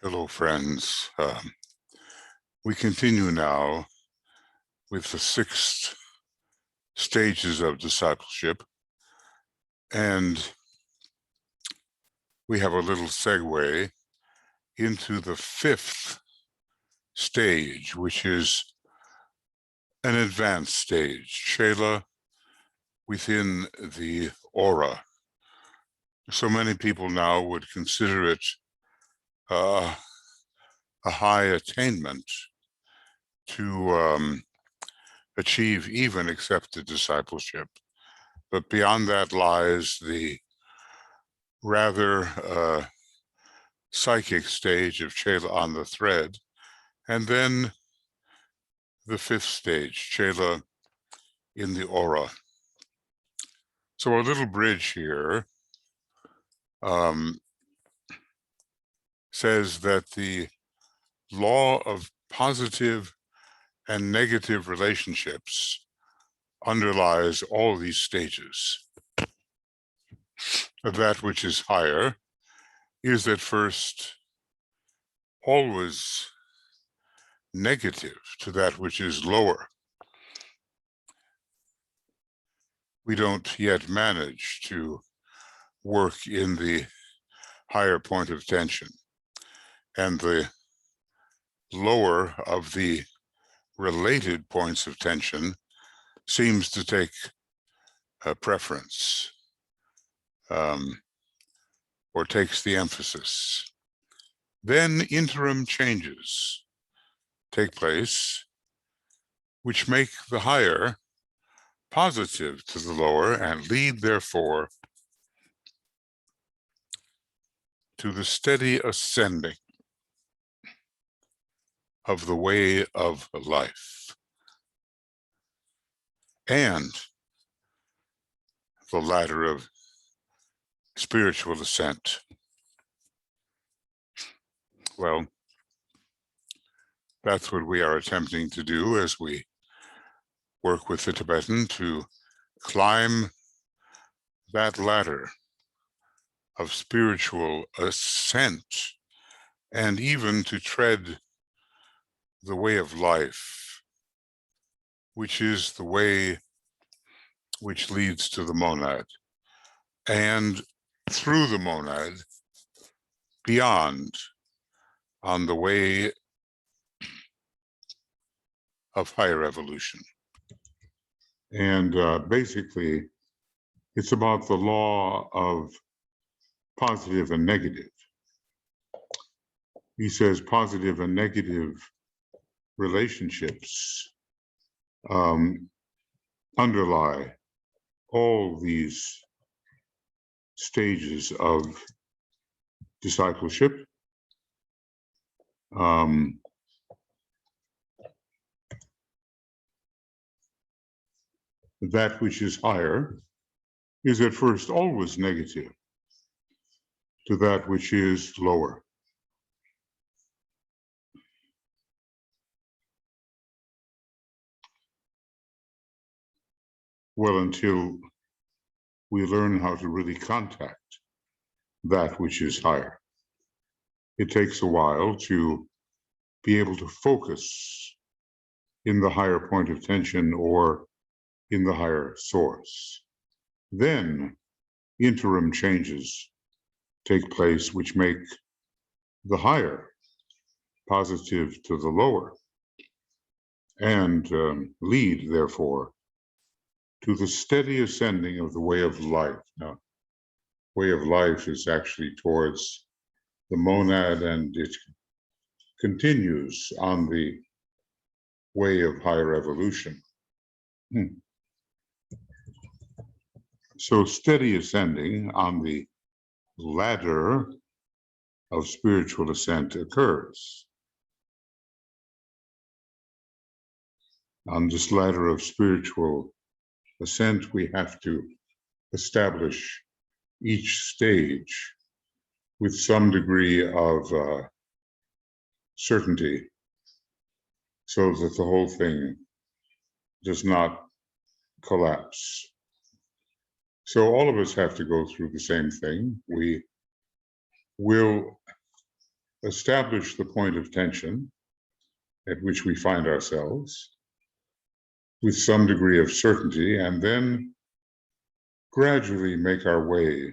Hello, friends. We continue now with the 6 stages of discipleship, and we have a little segue into the 5th stage, which is an advanced stage, Shela within the aura. So many people now would consider it a high attainment to achieve even accepted discipleship. But beyond that lies the rather psychic stage of Chela on the thread, and then the 5th stage, Chela in the aura. So a little bridge here says that the law of positive and negative relationships underlies all these stages. That which is higher is at first always negative to that which is lower. We don't yet manage to work in the higher point of tension, and the lower of the related points of tension seems to take a preference or takes the emphasis. Then interim changes take place, which make the higher positive to the lower and lead, therefore, to the steady ascending of the way of life and the ladder of spiritual ascent. Well, that's what we are attempting to do as we work with the Tibetan, to climb that ladder of spiritual ascent and even to tread the way of life, which is the way which leads to the monad, and through the monad, beyond, on the way of higher evolution. And basically, it's about the law of positive and negative. He says positive and negative relationships underlie all these stages of discipleship. That which is higher is at first always negative to that which is lower. Well, until we learn how to really contact that which is higher. It takes a while to be able to focus in the higher point of tension or in the higher source. Then interim changes take place which make the higher positive to the lower and lead, therefore, to the steady ascending of the way of life. Now, way of life is actually towards the monad, and it continues on the way of higher evolution. So steady ascending on the ladder of spiritual ascent occurs. On this ladder of spiritual ascent, we have to establish each stage with some degree of certainty, so that the whole thing does not collapse. So all of us have to go through the same thing. We will establish the point of tension at which we find ourselves with some degree of certainty, and then gradually make our way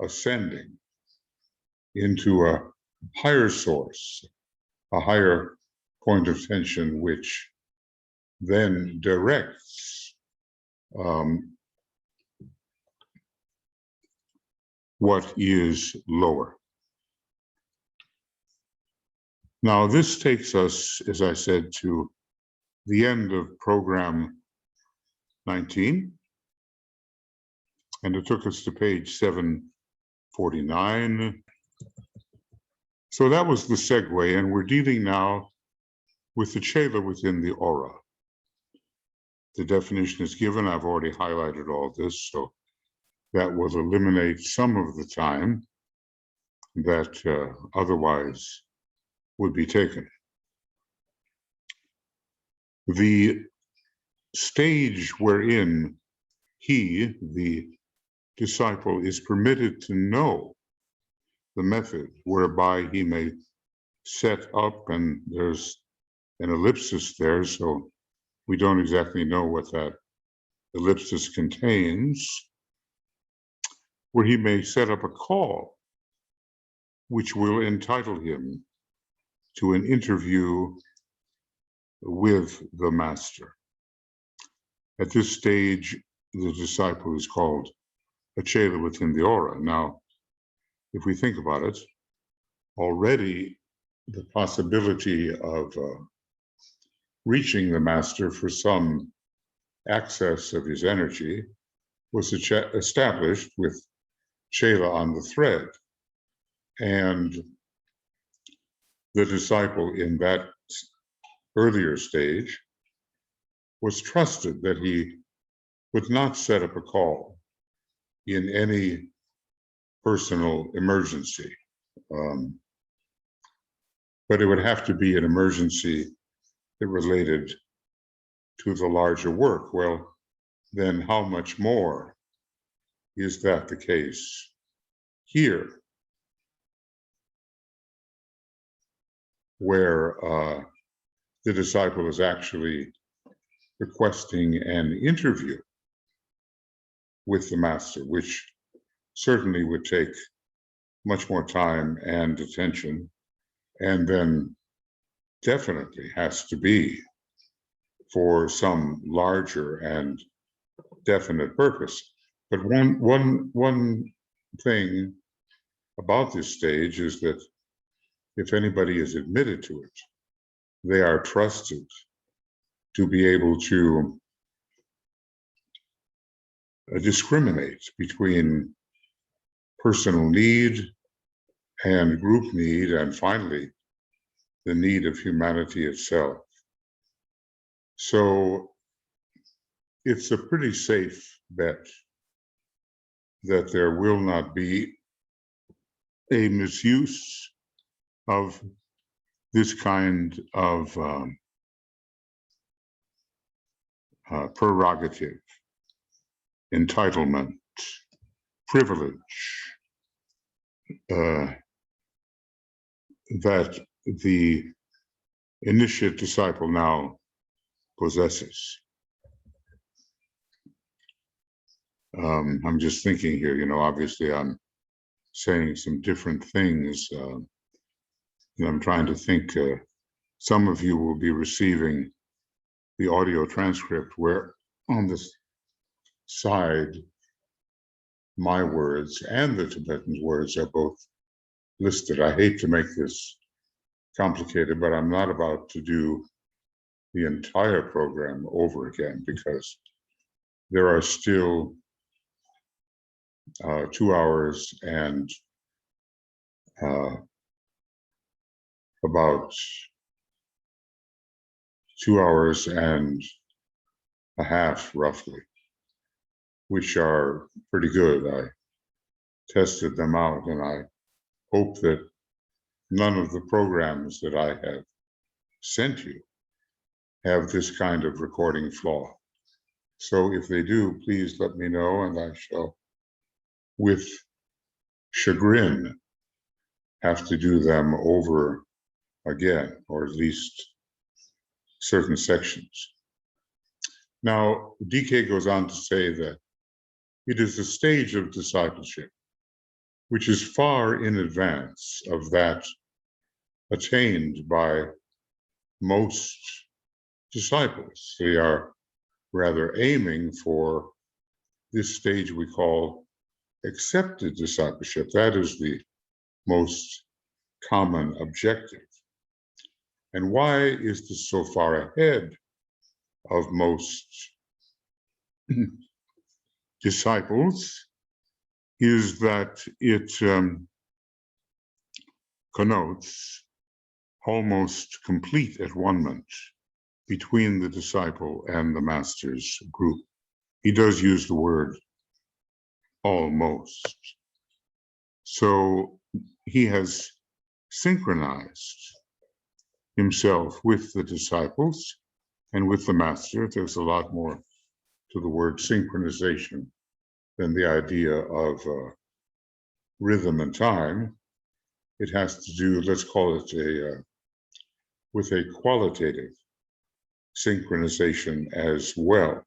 ascending into a higher source, a higher point of tension, which then directs what is lower. Now, this takes us, as I said, to the end of program 19, and it took us to page 749. So that was the segue, and we're dealing now with the chela within the aura. The definition is given. I've already highlighted all this, so that will eliminate some of the time that otherwise would be taken. The stage wherein he, the disciple, is permitted to know the method whereby he may set up, and there's an ellipsis there, so we don't exactly know what that ellipsis contains, where he may set up a call which will entitle him to an interview with the master. At this stage, the disciple is called a chela within the aura. Now, if we think about it, already the possibility of reaching the master for some access of his energy was established with chela on the thread. And the disciple in that earlier stage was trusted that he would not set up a call in any personal emergency. But it would have to be an emergency that related to the larger work. Well, then how much more is that the case here, where the disciple is actually requesting an interview with the master, which certainly would take much more time and attention, and then definitely has to be for some larger and definite purpose. But one thing about this stage is that if anybody is admitted to it, they are trusted to be able to discriminate between personal need and group need, and finally, the need of humanity itself. So it's a pretty safe bet that there will not be a misuse of this kind of prerogative, entitlement, privilege, that the initiate disciple now possesses. I'm just thinking here, obviously I'm saying some different things. And I'm trying to think, some of you will be receiving the audio transcript where on this side, my words and the Tibetan's words are both listed. I hate to make this complicated, but I'm not about to do the entire program over again, because there are still 2 hours and about 2 hours and a half, roughly, which are pretty good. I tested them out, and I hope that none of the programs that I have sent you have this kind of recording flaw. So if they do, please let me know, and I shall, with chagrin, have to do them over again, or at least certain sections. Now, DK goes on to say that it is a stage of discipleship which is far in advance of that attained by most disciples. They are rather aiming for this stage we call accepted discipleship. That is the most common objective. And why is this so far ahead of most disciples? Is that it connotes almost complete at-one-ment between the disciple and the master's group. He does use the word almost. So he has synchronized himself with the disciples and with the master. There's a lot more to the word synchronization than the idea of rhythm and time. It has to do, let's call it with a qualitative synchronization as well.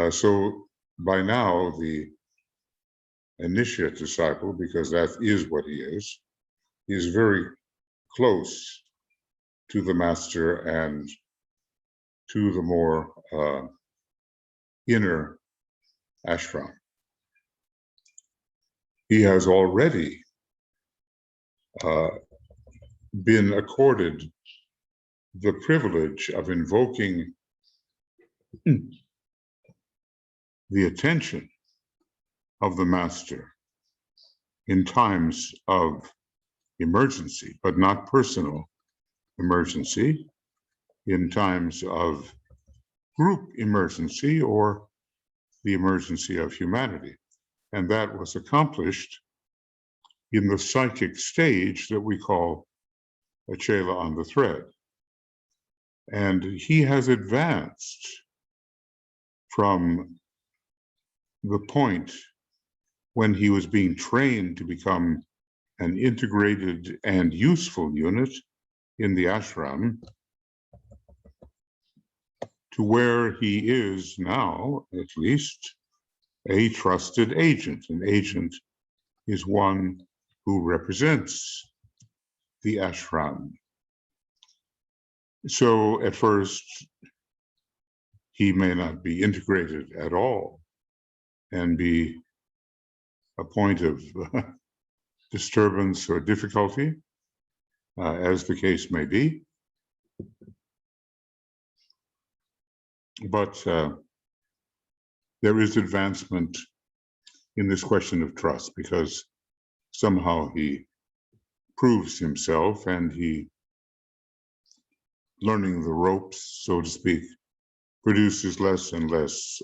So by now, the initiate disciple, because that is what he is very close to the master and to the more inner ashram. He has already been accorded the privilege of invoking the attention of the master in times of emergency, but not personal emergency, in times of group emergency or the emergency of humanity. And that was accomplished in the psychic stage that we call a chela on the thread. And he has advanced from the point when he was being trained to become an integrated and useful unit in the ashram to where he is now, at least, a trusted agent. An agent is one who represents the ashram. So at first, he may not be integrated at all and be a point of disturbance or difficulty, as the case may be. But there is advancement in this question of trust, because somehow he proves himself and he, learning the ropes, so to speak, produces less and less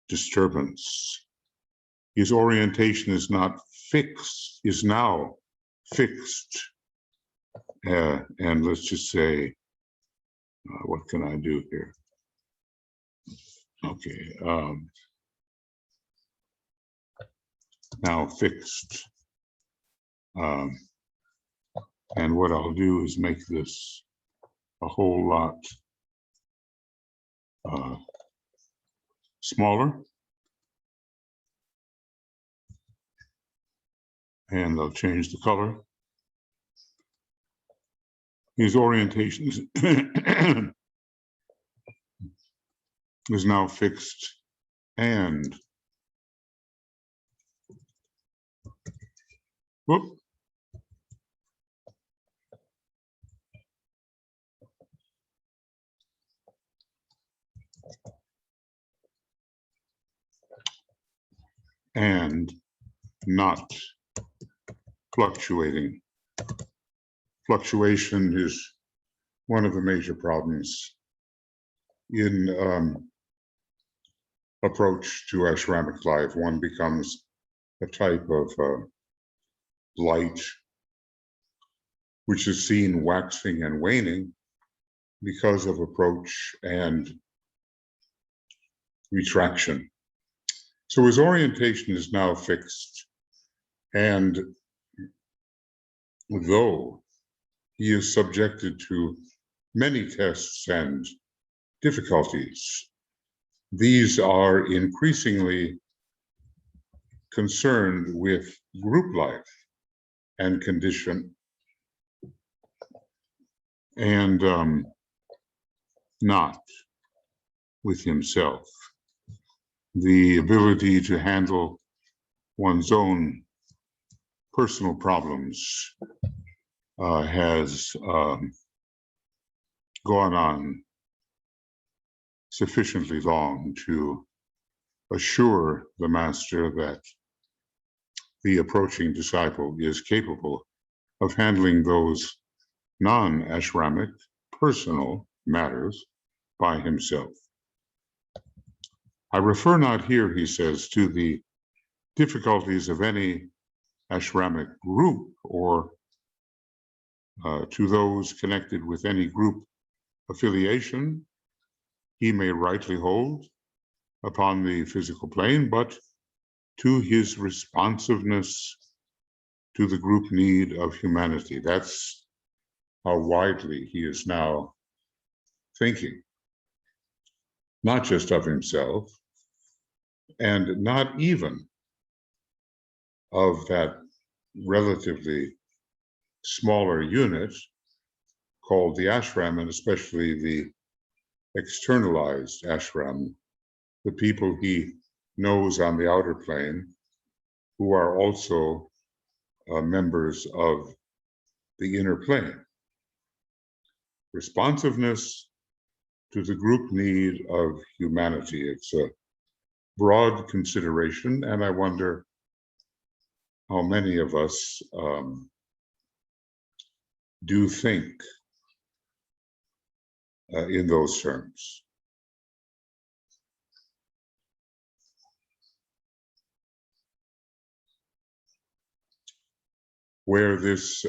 disturbance. His orientation is not fixed, is now fixed. And let's just say, what can I do here? Okay, now fixed. And what I'll do is make this a whole lot smaller. And I'll change the color. His orientation is now fixed and whoop. And not fluctuating. Fluctuation is one of the major problems in approach to ashramic life. One becomes a type of light which is seen waxing and waning because of approach and retraction. So his orientation is now fixed, and though he is subjected to many tests and difficulties, these are increasingly concerned with group life and condition, and not with himself. The ability to handle one's own personal problems has gone on sufficiently long to assure the master that the approaching disciple is capable of handling those non-ashramic personal matters by himself. I refer not here, he says, to the difficulties of any ashramic group or to those connected with any group affiliation he may rightly hold upon the physical plane, but to his responsiveness to the group need of humanity. That's how widely he is now thinking, not just of himself, and not even of that relatively smaller unit called the ashram, and especially the externalized ashram, the people he knows on the outer plane who are also members of the inner plane. Responsiveness to the group need of humanity. It's a broad consideration, and I wonder how many of us do think in those terms. Where this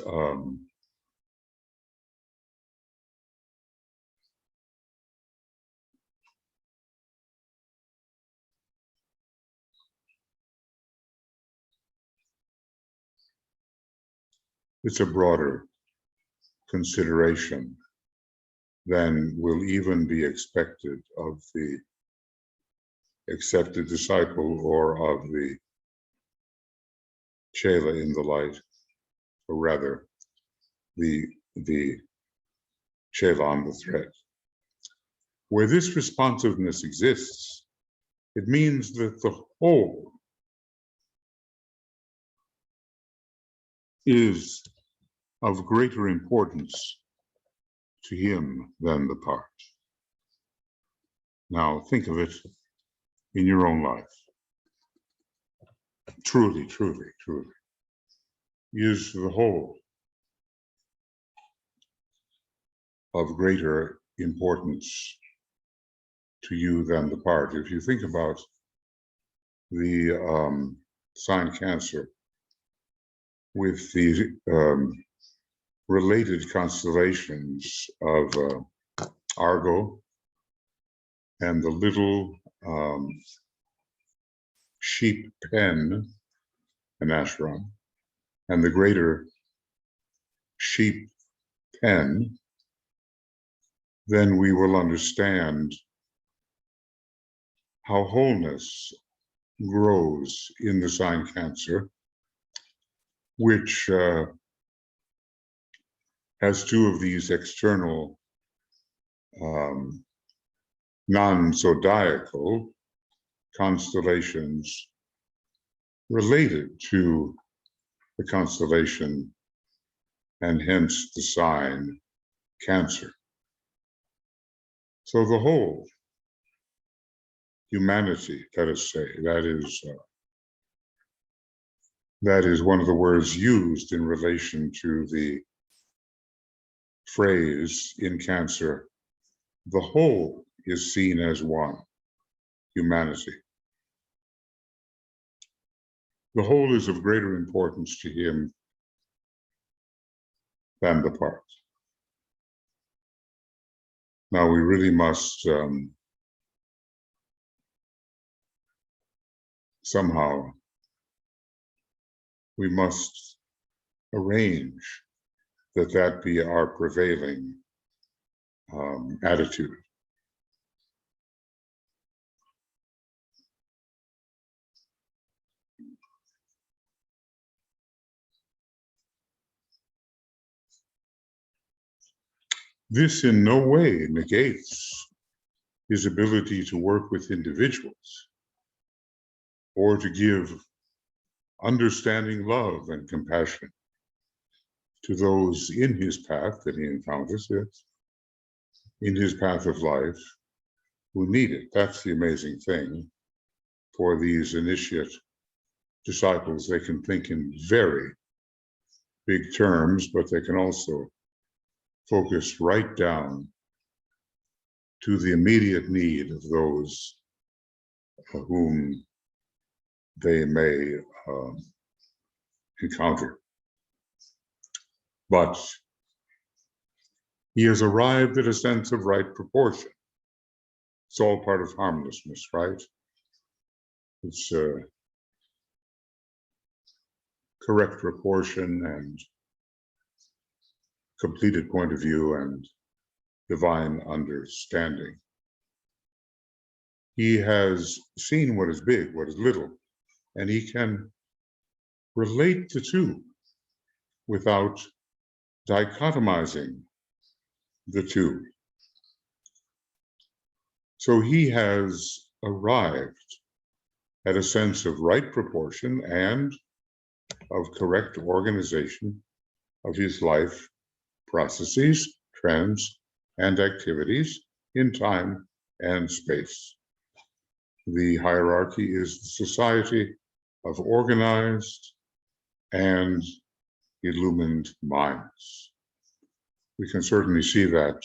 it's a broader consideration than will even be expected of the accepted disciple or of the chela in the light, or rather the chela on the thread. Where this responsiveness exists, it means that the whole is of greater importance to him than the part. Now think of it in your own life. Truly, truly, truly. Is the whole of greater importance to you than the part? If you think about the sign Cancer with the related constellations of Argo and the little sheep pen, an ashram, and the greater sheep pen, then we will understand how wholeness grows in the sign Cancer, which has two of these external non-zodiacal constellations related to the constellation and hence the sign Cancer. So the whole humanity, let us say, that is one of the words used in relation to the phrase in Cancer, the whole is seen as one, humanity. The whole is of greater importance to him than the part. Now we really must somehow we must arrange that be our prevailing attitude. This in no way negates his ability to work with individuals or to give understanding love and compassion to those in his path that he encounters, yes, in his path of life who need it. That's the amazing thing for these initiate disciples. They can think in very big terms, but they can also focus right down to the immediate need of those whom they may encounter. But he has arrived at a sense of right proportion. It's all part of harmlessness, right? It's correct proportion and completed point of view and divine understanding. He has seen what is big, what is little, and he can relate the two without dichotomizing the two. So he has arrived at a sense of right proportion and of correct organization of his life processes, trends, and activities in time and space. The hierarchy is the society of organized and illumined minds. We can certainly see that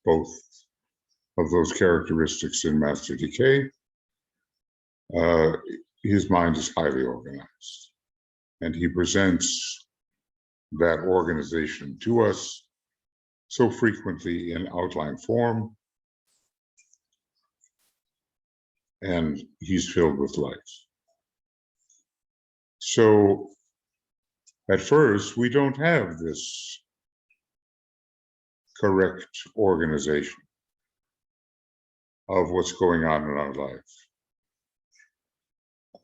both of those characteristics in Master Decay. His mind is highly organized, and he presents that organization to us so frequently in outline form, and he's filled with light. So at first, we don't have this correct organization of what's going on in our life.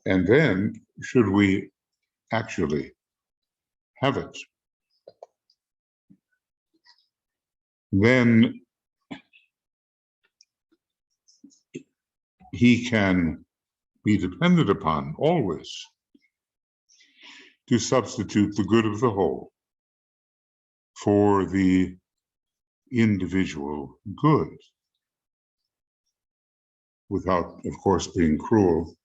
And then, should we actually have it, then he can be depended upon always to substitute the good of the whole for the individual good, without, of course, being cruel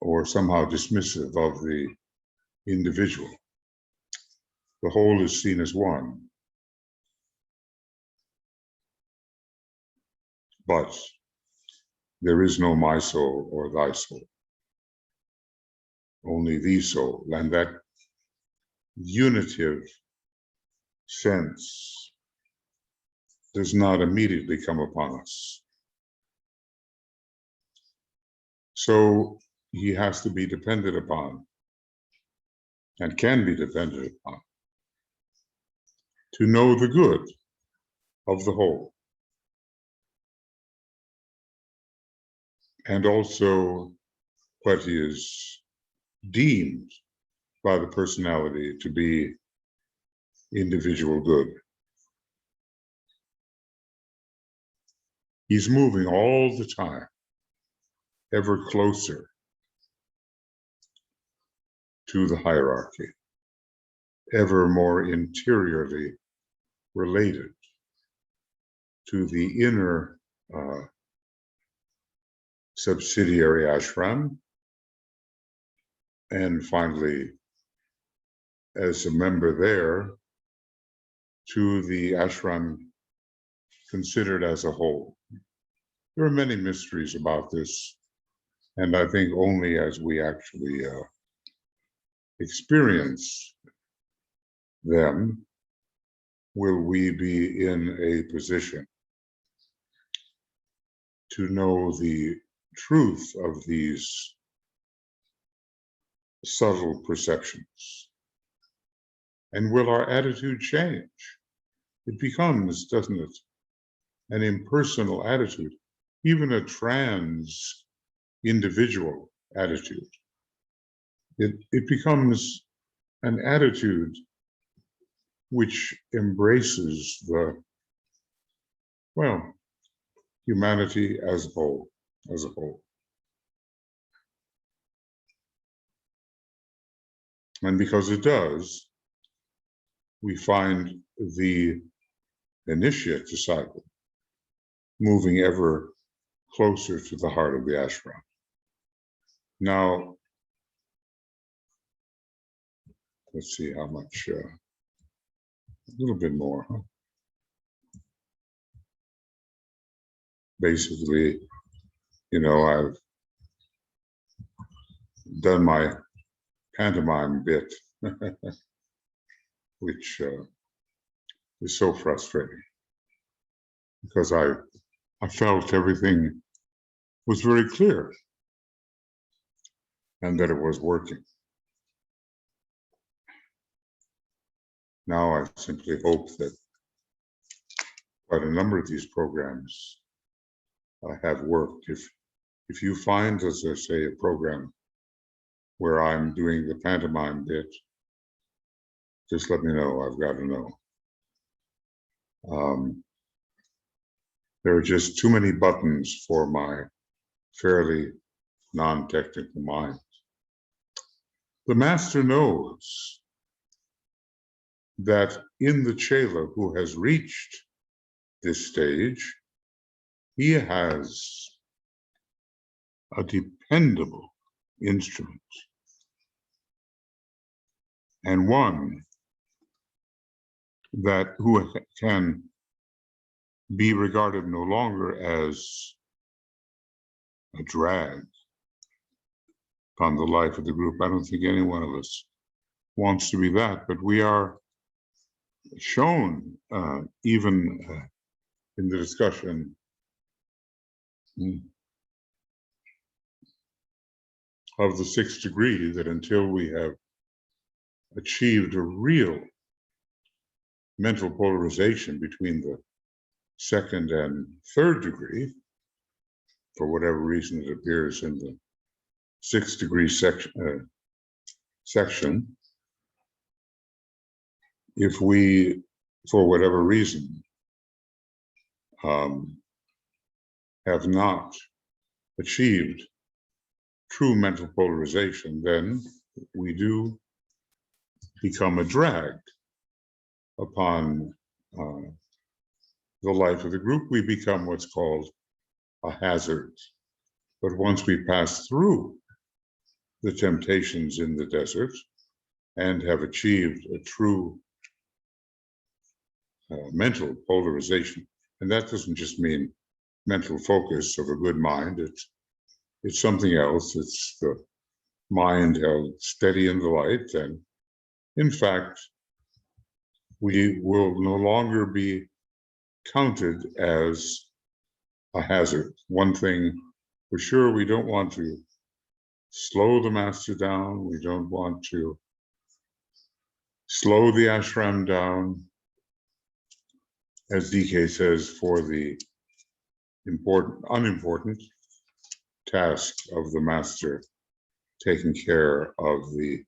or somehow dismissive of the individual. The whole is seen as one. But there is no my soul or thy soul, only the soul. And that unitive sense does not immediately come upon us. So he has to be depended upon and can be depended upon to know the good of the whole, and also what is deemed by the personality to be individual good. He's moving all the time, ever closer to the hierarchy, ever more interiorly related to the inner subsidiary ashram, and finally, as a member there, to the ashram considered as a whole. There are many mysteries about this, and I think only as we actually experience them will we be in a position to know the truth of these subtle perceptions? And will our attitude change? It becomes, doesn't it, an impersonal attitude, even a trans individual attitude. It becomes an attitude which embraces the, well, humanity as a whole, And because it does, we find the initiate disciple moving ever closer to the heart of the ashram. Now, let's see how much, a little bit more. Huh? Basically, I've done my pantomime bit, which is so frustrating because I felt everything was very clear and that it was working. Now I simply hope that quite a number of these programs have worked. If you find, as I say, a program where I'm doing the pantomime bit, just let me know. I've got to know. There are just too many buttons for my fairly non-technical mind. The master knows that in the chela who has reached this stage, he has a dependable instrument and one that who can be regarded no longer as a drag upon the life of the group. I don't think any one of us wants to be that, but we are shown even in the discussion of the sixth degree that until we have achieved a real mental polarization between the second and third degree, for whatever reason it appears in the sixth degree section, if we, for whatever reason, have not achieved true mental polarization, then we do become a drag upon the life of the group. We become what's called a hazard. But once we pass through the temptations in the desert and have achieved a true mental polarization, and that doesn't just mean mental focus of a good mind, it's something else. It's the mind held steady in the light, and in fact, we will no longer be counted as a hazard. One thing for sure, we don't want to slow the master down. We don't want to slow the ashram down, as DK says, for the unimportant task of the master taking care of the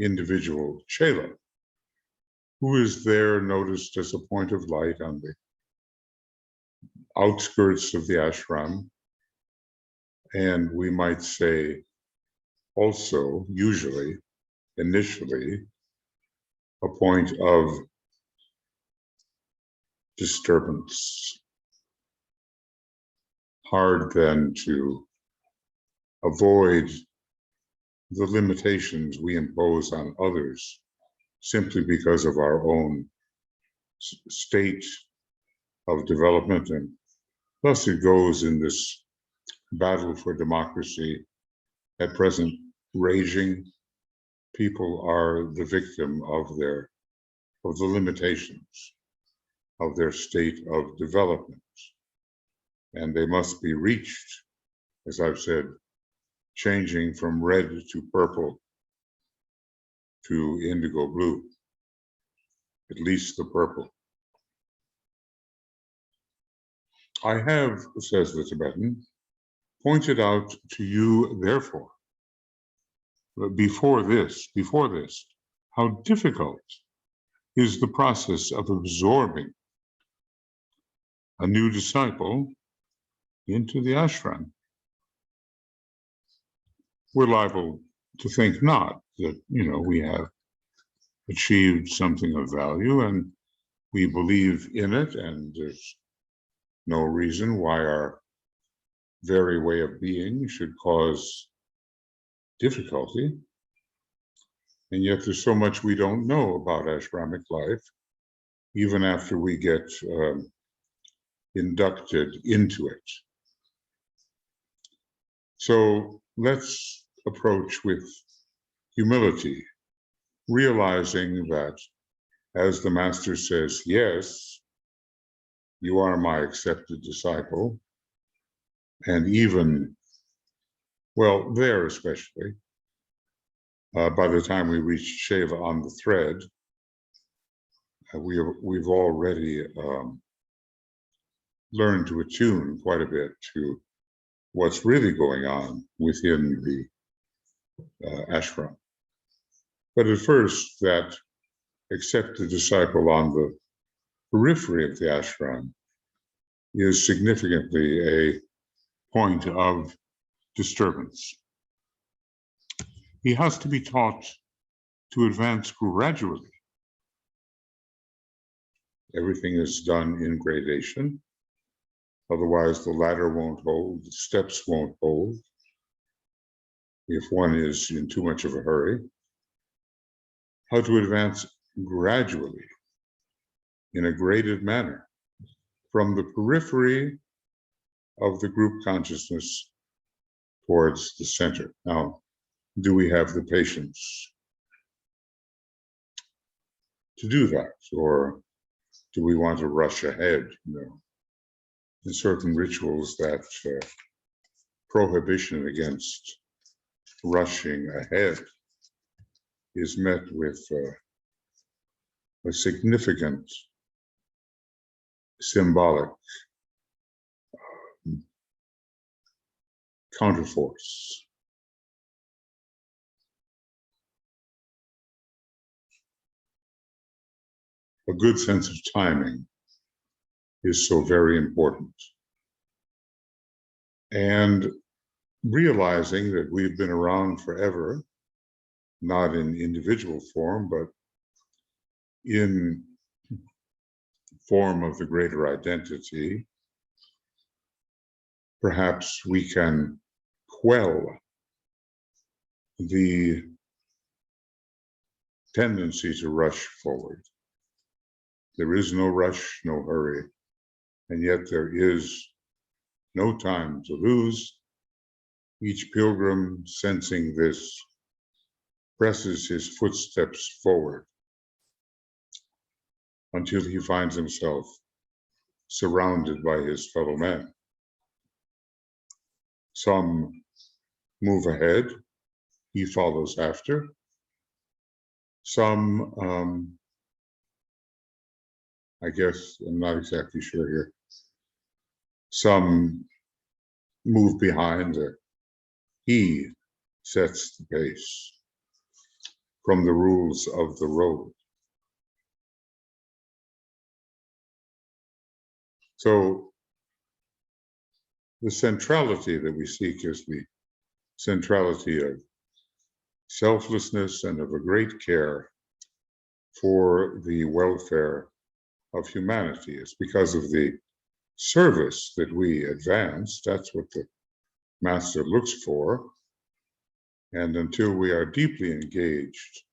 individual chela, who is there noticed as a point of light on the outskirts of the ashram, and we might say also, usually, initially, a point of disturbance. Hard then to avoid the limitations we impose on others simply because of our own state of development. And thus it goes in this battle for democracy at present raging. People are the victim of the limitations of their state of development, and they must be reached as I've said, changing from red to purple to indigo blue, at least the purple. I have, says the Tibetan, pointed out to you, therefore, before this, how difficult is the process of absorbing a new disciple into the ashram. We're liable to think not, that, we have achieved something of value and we believe in it, and there's no reason why our very way of being should cause difficulty. And yet there's so much we don't know about ashramic life, even after we get inducted into it. So let's approach with humility, realizing that, as the Master says, yes, you are my accepted disciple, and even, well, there especially, by the time we reach Sheva on the thread, we've already learned to attune quite a bit to what's really going on within the ashram. But at first, that accepted disciple on the periphery of the ashram is significantly a point of disturbance. He has to be taught to advance gradually. Everything is done in gradation. Otherwise, the ladder won't hold, the steps won't hold, if one is in too much of a hurry. How to advance gradually in a graded manner from the periphery of the group consciousness towards the center. Now, do we have the patience to do that? Or do we want to rush ahead? In certain rituals, that prohibition against rushing ahead is met with a significant symbolic counterforce. A good sense of timing is so very important. And realizing that we've been around forever, not in individual form, but in form of the greater identity, perhaps we can quell the tendency to rush forward. There is no rush, no hurry, and yet there is no time to lose. Each pilgrim, sensing this, presses his footsteps forward until he finds himself surrounded by his fellow men. Some move ahead, he follows after. Some, I guess, I'm not exactly sure here. Some move behind. He sets the pace from the rules of the road. So the centrality that we seek is the centrality of selflessness and of a great care for the welfare of humanity. It's because of the service that we advance. That's what the Master looks for. And until we are deeply engaged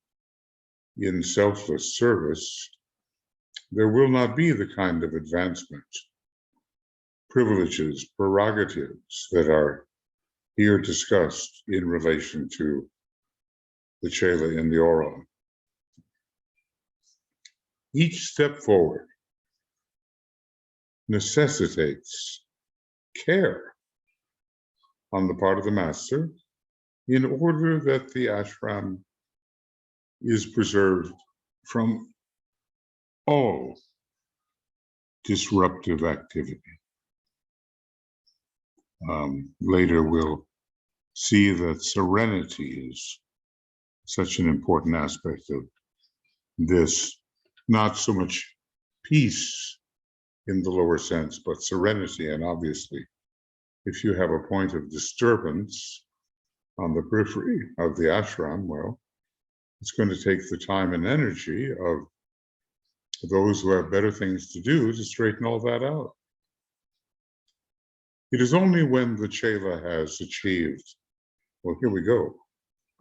in selfless service, there will not be the kind of advancement, privileges, prerogatives that are here discussed in relation to the Chela in the aura. Each step forward necessitates care. on the part of the master in order that the ashram is preserved from all disruptive activity. Later, we'll see that serenity is such an important aspect of this, not so much peace in the lower sense, but serenity. And obviously, if you have a point of disturbance on the periphery of the ashram, well, it's going to take the time and energy of those who have better things to do to straighten all that out. It is only when the chela has achieved, well, here we go,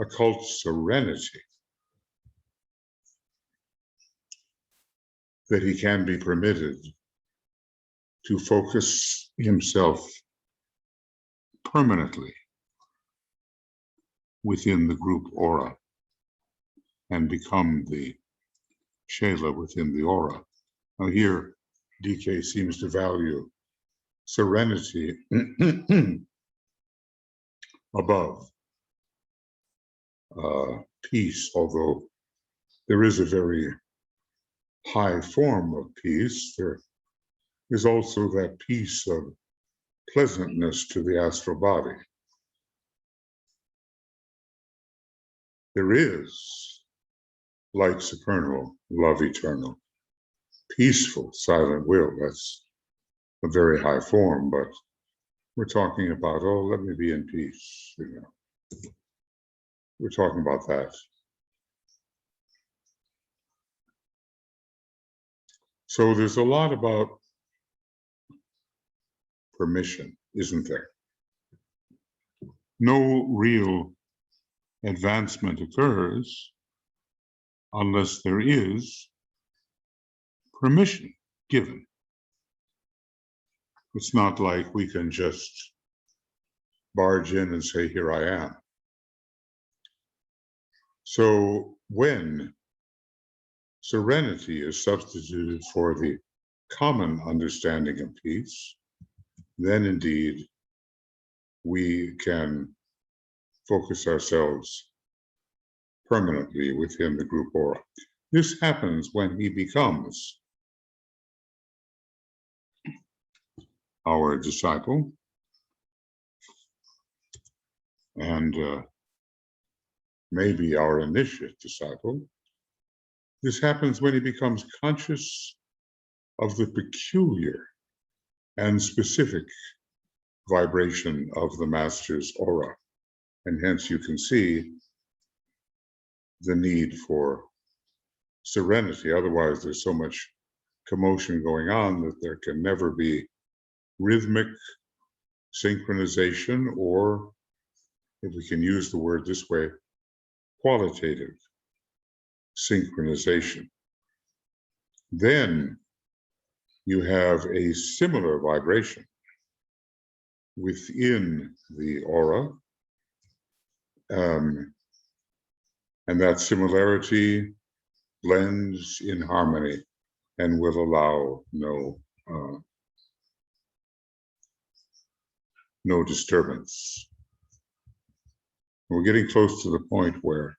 occult serenity, that he can be permitted to focus himself permanently within the group aura and become the chela within the aura. Now here, DK seems to value serenity above peace, although there is a very high form of peace. There is also that peace of pleasantness to the astral body. There is light supernal, love eternal, peaceful, silent will. That's a very high form, but we're talking about, oh, let me be in peace, you know. We're talking about that. So there's a lot about permission, isn't there? No real advancement occurs unless there is permission given. It's not like we can just barge in and say, here I am. So when serenity is substituted for the common understanding of peace, then indeed we can focus ourselves permanently within the group aura. This happens when he becomes our disciple and maybe our initiate disciple. This happens when he becomes conscious of the peculiar and specific vibration of the master's aura. And hence you can see the need for serenity. Otherwise, there's so much commotion going on that there can never be rhythmic synchronization, or, if we can use the word this way, qualitative synchronization. Then you have a similar vibration within the aura, and that similarity blends in harmony and will allow no disturbance. We're getting close to the point where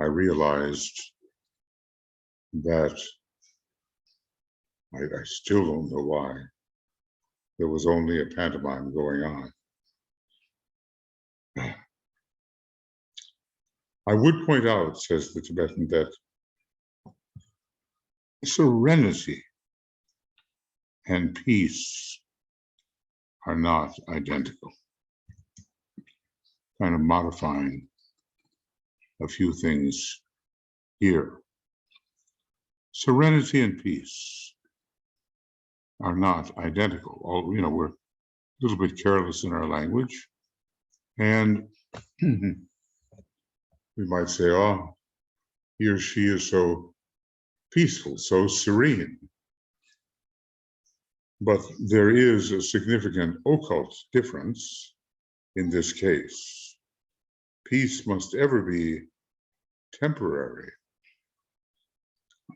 I realized that I still don't know why there was only a pantomime going on. I would point out, says the Tibetan, that serenity and peace are not identical. Kind of modifying a few things here. Serenity and peace are not identical. We're a little bit careless in our language, and we might say, oh, he or she is so peaceful, so serene. But there is a significant occult difference in this case. Peace must ever be temporary,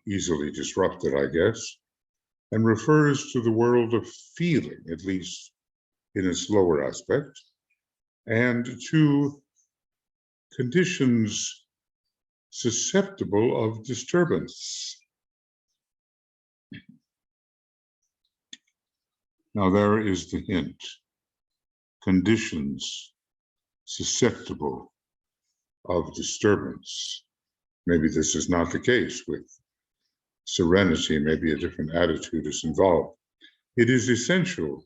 easily disrupted, I guess, and refers to the world of feeling, at least in its lower aspect, and to conditions susceptible of disturbance. Now there is the hint. Conditions susceptible of disturbance. Maybe this is not the case with serenity. Maybe a different attitude is involved. It is essential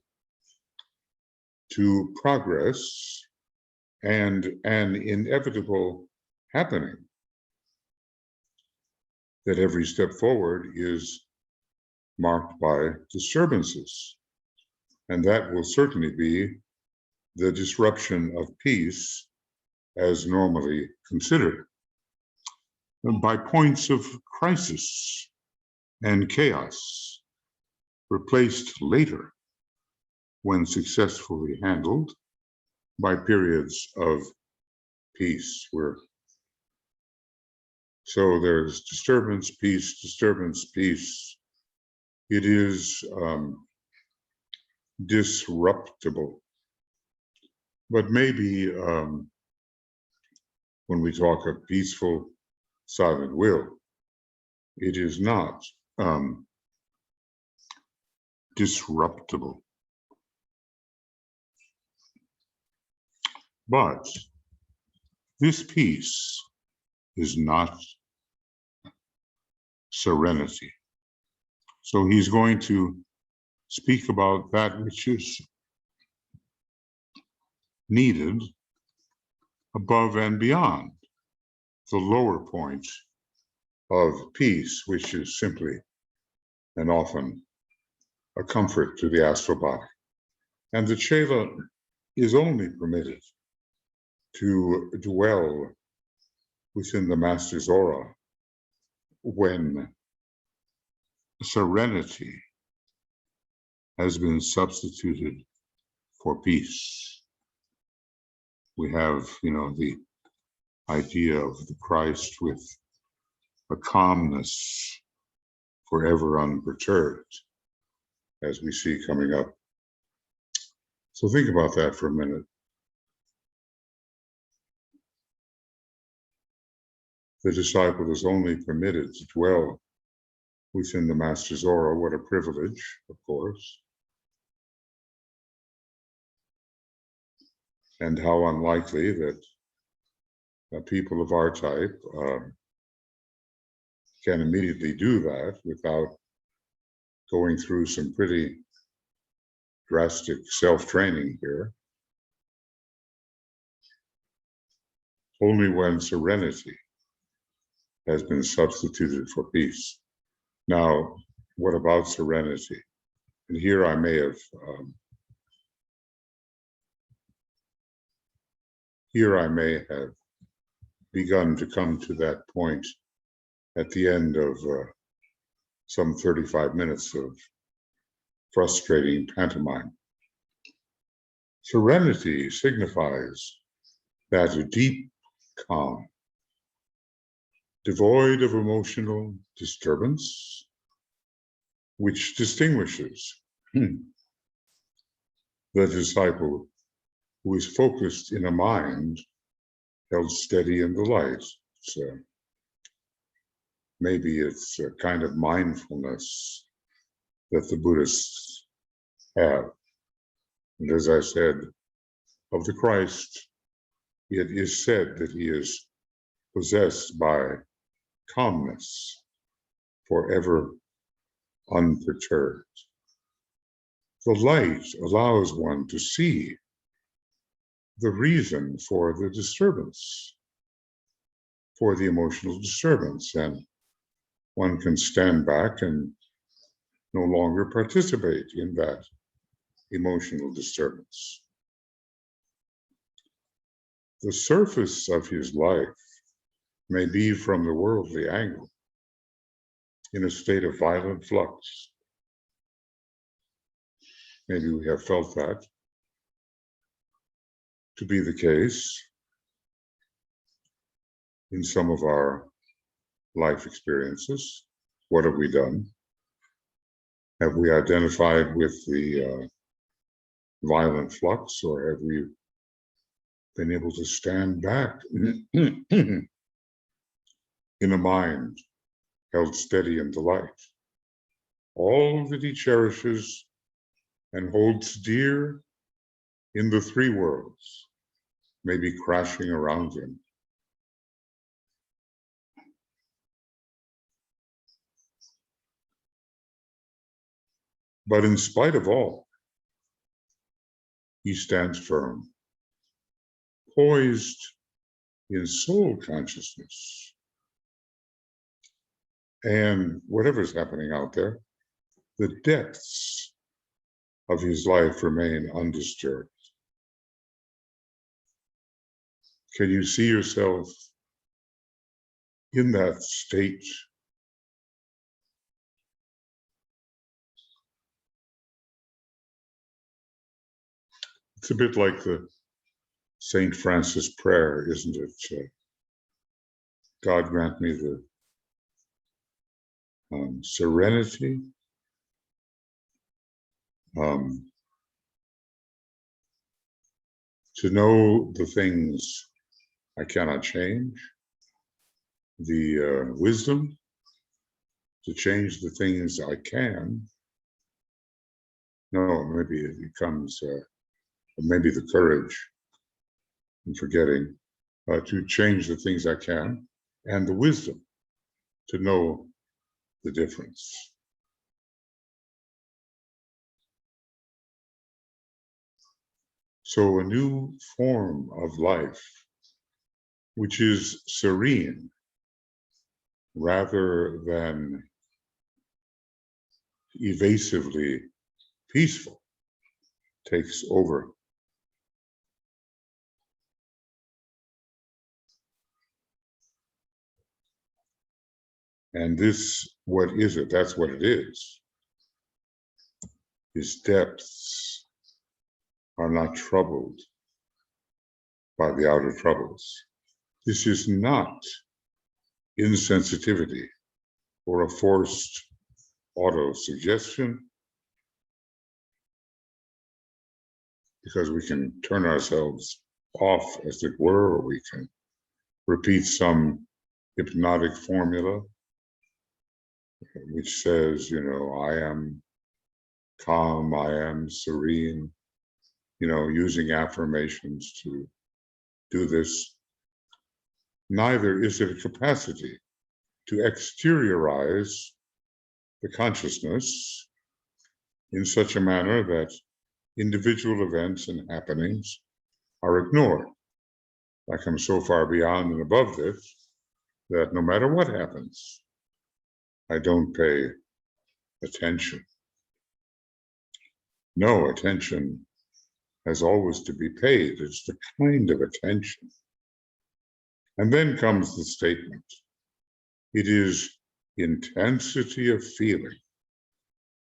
to progress and an inevitable happening that every step forward is marked by disturbances. And that will certainly be the disruption of peace as normally considered. By points of crisis and chaos, replaced later when successfully handled by periods of peace. So there's disturbance, peace. It is disruptible. But maybe when we talk of peaceful, silent will, it is not disruptible. But this peace is not serenity. So he's going to speak about that which is needed above and beyond the lower point of peace, which is simply and often a comfort to the astral body. And the Chela is only permitted to dwell within the master's aura when serenity has been substituted for peace. We have, the idea of the Christ with a calmness forever unperturbed, as we see coming up. So think about that for a minute. The disciple is only permitted to dwell within the master's aura. What a privilege, of course. And how unlikely that people of our type can immediately do that without going through some pretty drastic self-training here. Only when serenity has been substituted for peace. Now, what about serenity? And here I may have begun to come to that point at the end of some 35 minutes of frustrating pantomime. Serenity signifies that deep calm, devoid of emotional disturbance, which distinguishes the disciple who is focused in a mind held steady in the light. Maybe it's a kind of mindfulness that the Buddhists have. And as I said, of the Christ, it is said that he is possessed by calmness, forever unperturbed. The light allows one to see the reason for the disturbance, for the emotional disturbance, and one can stand back and no longer participate in that emotional disturbance. The surface of his life may be from the worldly angle in a state of violent flux. Maybe we have felt that to be the case in some of our life experiences. What have we done? Have we identified with the violent flux, or have we been able to stand back in a mind held steady in delight? All that he cherishes and holds dear in the three worlds may be crashing around him. But in spite of all, he stands firm, poised in soul consciousness. And whatever's happening out there, the depths of his life remain undisturbed. Can you see yourself in that state? It's a bit like the St. Francis prayer, isn't it? God grant me the serenity, to know the things I cannot change, the wisdom to change the things I can. No, maybe it becomes, maybe the courage in forgetting to change the things I can, and the wisdom to know the difference. So a new form of life, which is serene rather than evasively peaceful, takes over. And this, what is it? That's what it is. His depths are not troubled by the outer troubles. This is not insensitivity or a forced auto-suggestion, because we can turn ourselves off, as it were, or we can repeat some hypnotic formula which says, I am calm, I am serene, using affirmations to do this. Neither is it a capacity to exteriorize the consciousness in such a manner that individual events and happenings are ignored. Like I'm so far beyond and above this that no matter what happens, I don't pay attention. No, attention has always to be paid. It's the kind of attention. And then comes the statement. It is intensity of feeling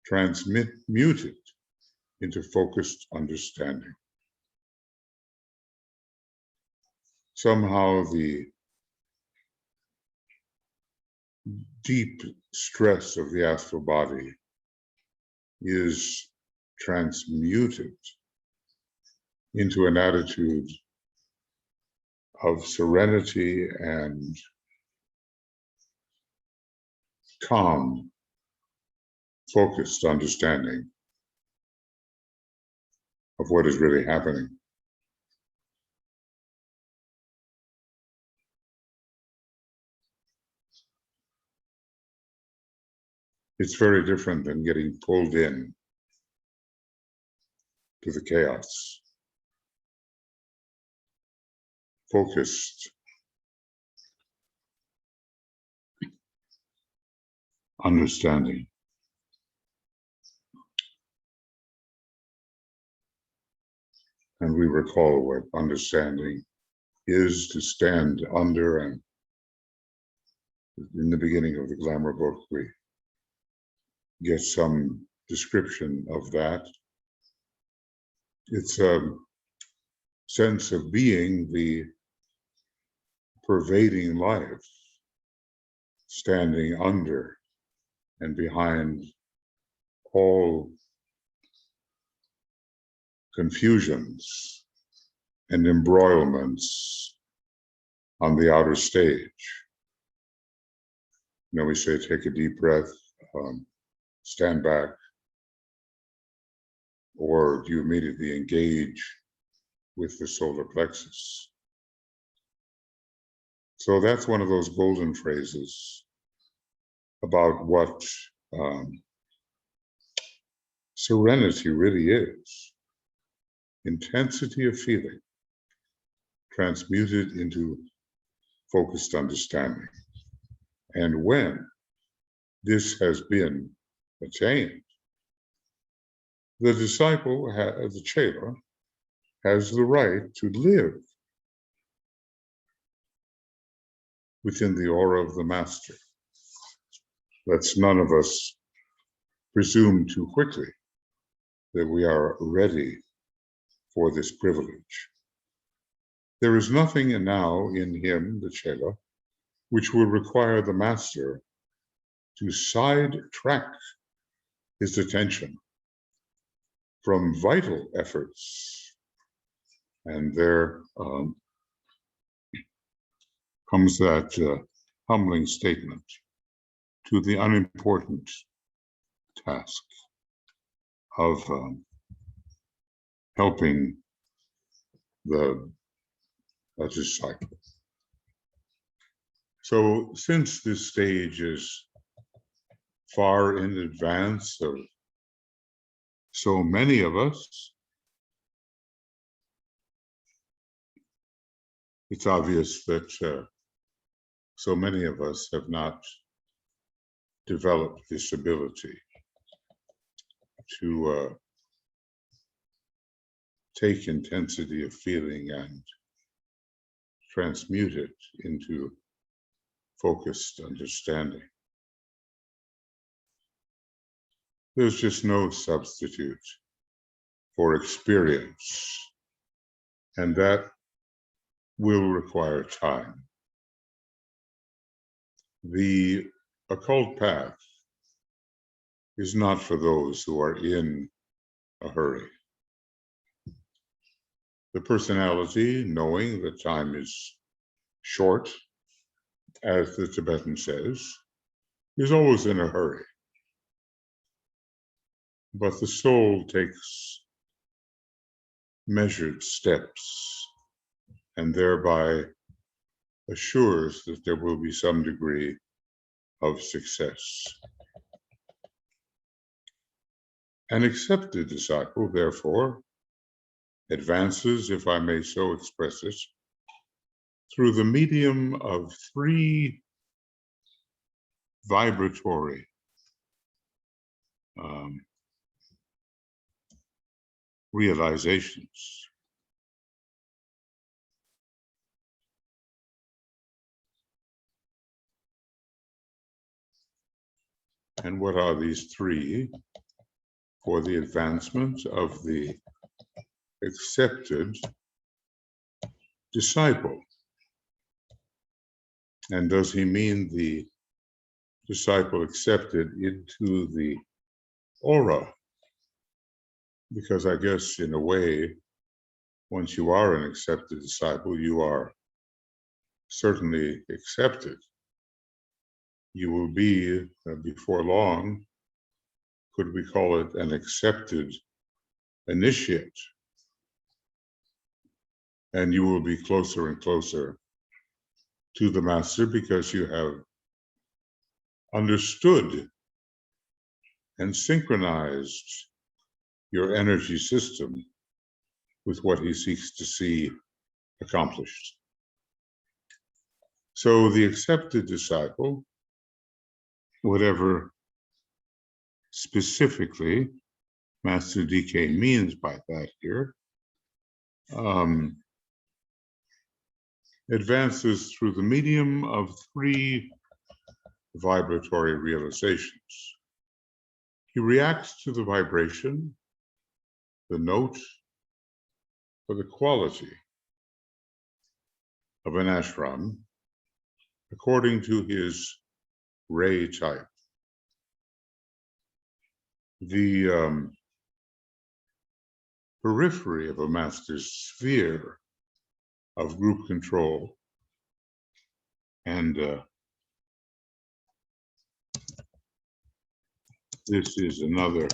transmuted into focused understanding. Somehow the deep stress of the astral body is transmuted into an attitude of serenity and calm, focused understanding of what is really happening. It's very different than getting pulled in to the chaos. Focused understanding. And we recall what understanding is, to stand under, and in the beginning of the Glamour book, we get some description of that. It's a sense of being the pervading life, standing under and behind all confusions and embroilments on the outer stage. We say, take a deep breath, stand back, or do you immediately engage with the solar plexus? So that's one of those golden phrases about what serenity really is. Intensity of feeling transmuted into focused understanding. And when this has been attained, the disciple, the chela, has the right to live within the aura of the master. Let's none of us presume too quickly that we are ready for this privilege. There is nothing now in him, the chela, which will require the master to sidetrack his attention from vital efforts. And there comes that humbling statement to the unimportant task of helping the disciple. So since this stage is far in advance of so many of us, it's obvious that so many of us have not developed this ability to take intensity of feeling and transmute it into focused understanding. There's just no substitute for experience, and that will require time. The occult path is not for those who are in a hurry. The personality, knowing that time is short, as the Tibetan says, is always in a hurry. But the soul takes measured steps and thereby assures that there will be some degree of success. An accepted disciple, therefore, advances, if I may so express it, through the medium of three vibratory realizations. And what are these three? For the advancement of the accepted disciple. And does he mean the disciple accepted into the aura? Because I guess in a way, once you are an accepted disciple, you are certainly accepted. You will be, before long, could we call it an accepted initiate? And you will be closer and closer to the master because you have understood and synchronized your energy system with what he seeks to see accomplished. So the accepted disciple, whatever specifically Master DK means by that here, advances through the medium of three vibratory realizations. He reacts to the vibration, the note, or the quality of an ashram according to his ray type. The periphery of a master's sphere of group control. And this is another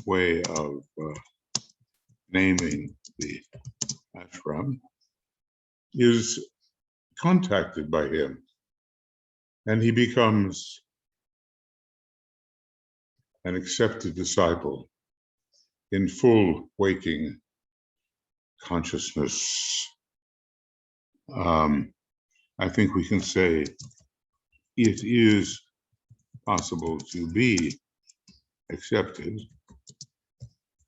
way of naming the ashram, is contacted by him, and he becomes an accepted disciple in full waking consciousness. I think we can say it is possible to be accepted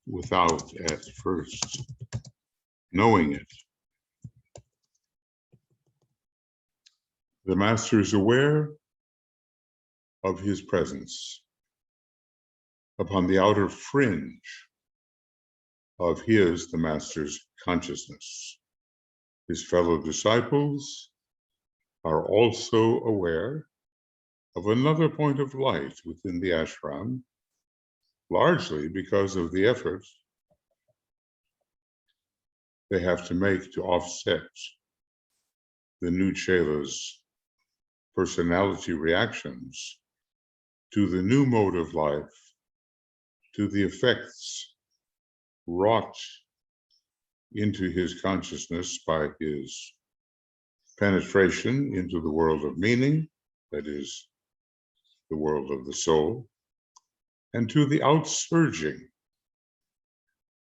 without at first knowing it. The master is aware of his presence upon the outer fringe of his, the master's, consciousness. His fellow disciples are also aware of another point of light within the ashram, largely because of the effort they have to make to offset the new chela's personality reactions to the new mode of life, to the effects wrought into his consciousness by his penetration into the world of meaning, that is, the world of the soul, and to the outsurging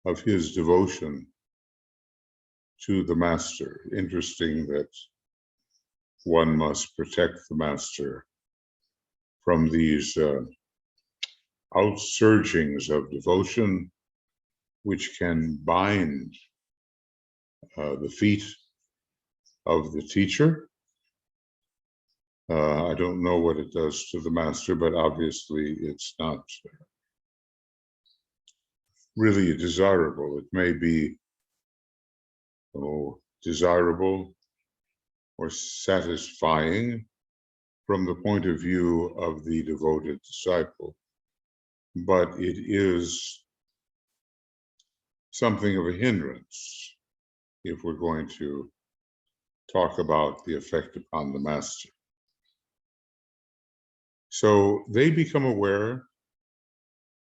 of his devotion to the master. Interesting that one must protect the master from these outsurgings of devotion, which can bind the feet of the teacher. I don't know what it does to the master, but obviously it's not really desirable. It may be desirable or satisfying from the point of view of the devoted disciple, but it is something of a hindrance if we're going to talk about the effect upon the master. So they become aware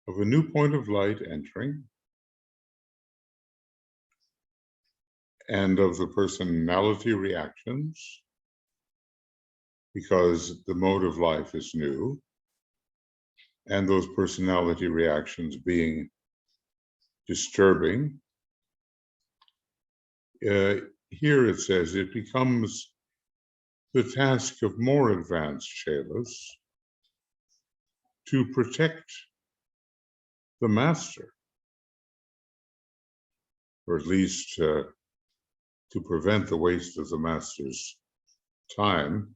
of a new point of light entering and of the personality reactions, because the mode of life is new, and those personality reactions being disturbing. Here it says it becomes the task of more advanced chelas to protect the master, or at least to prevent the waste of the master's time,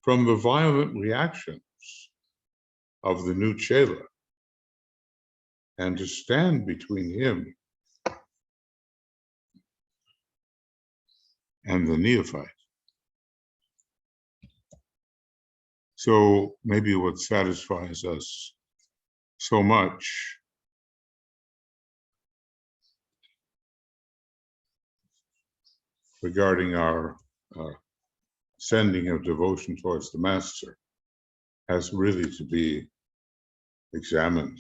from the violent reactions of the new chela, and to stand between him and the neophyte. So maybe what satisfies us so much regarding our sending of devotion towards the master has really to be examined.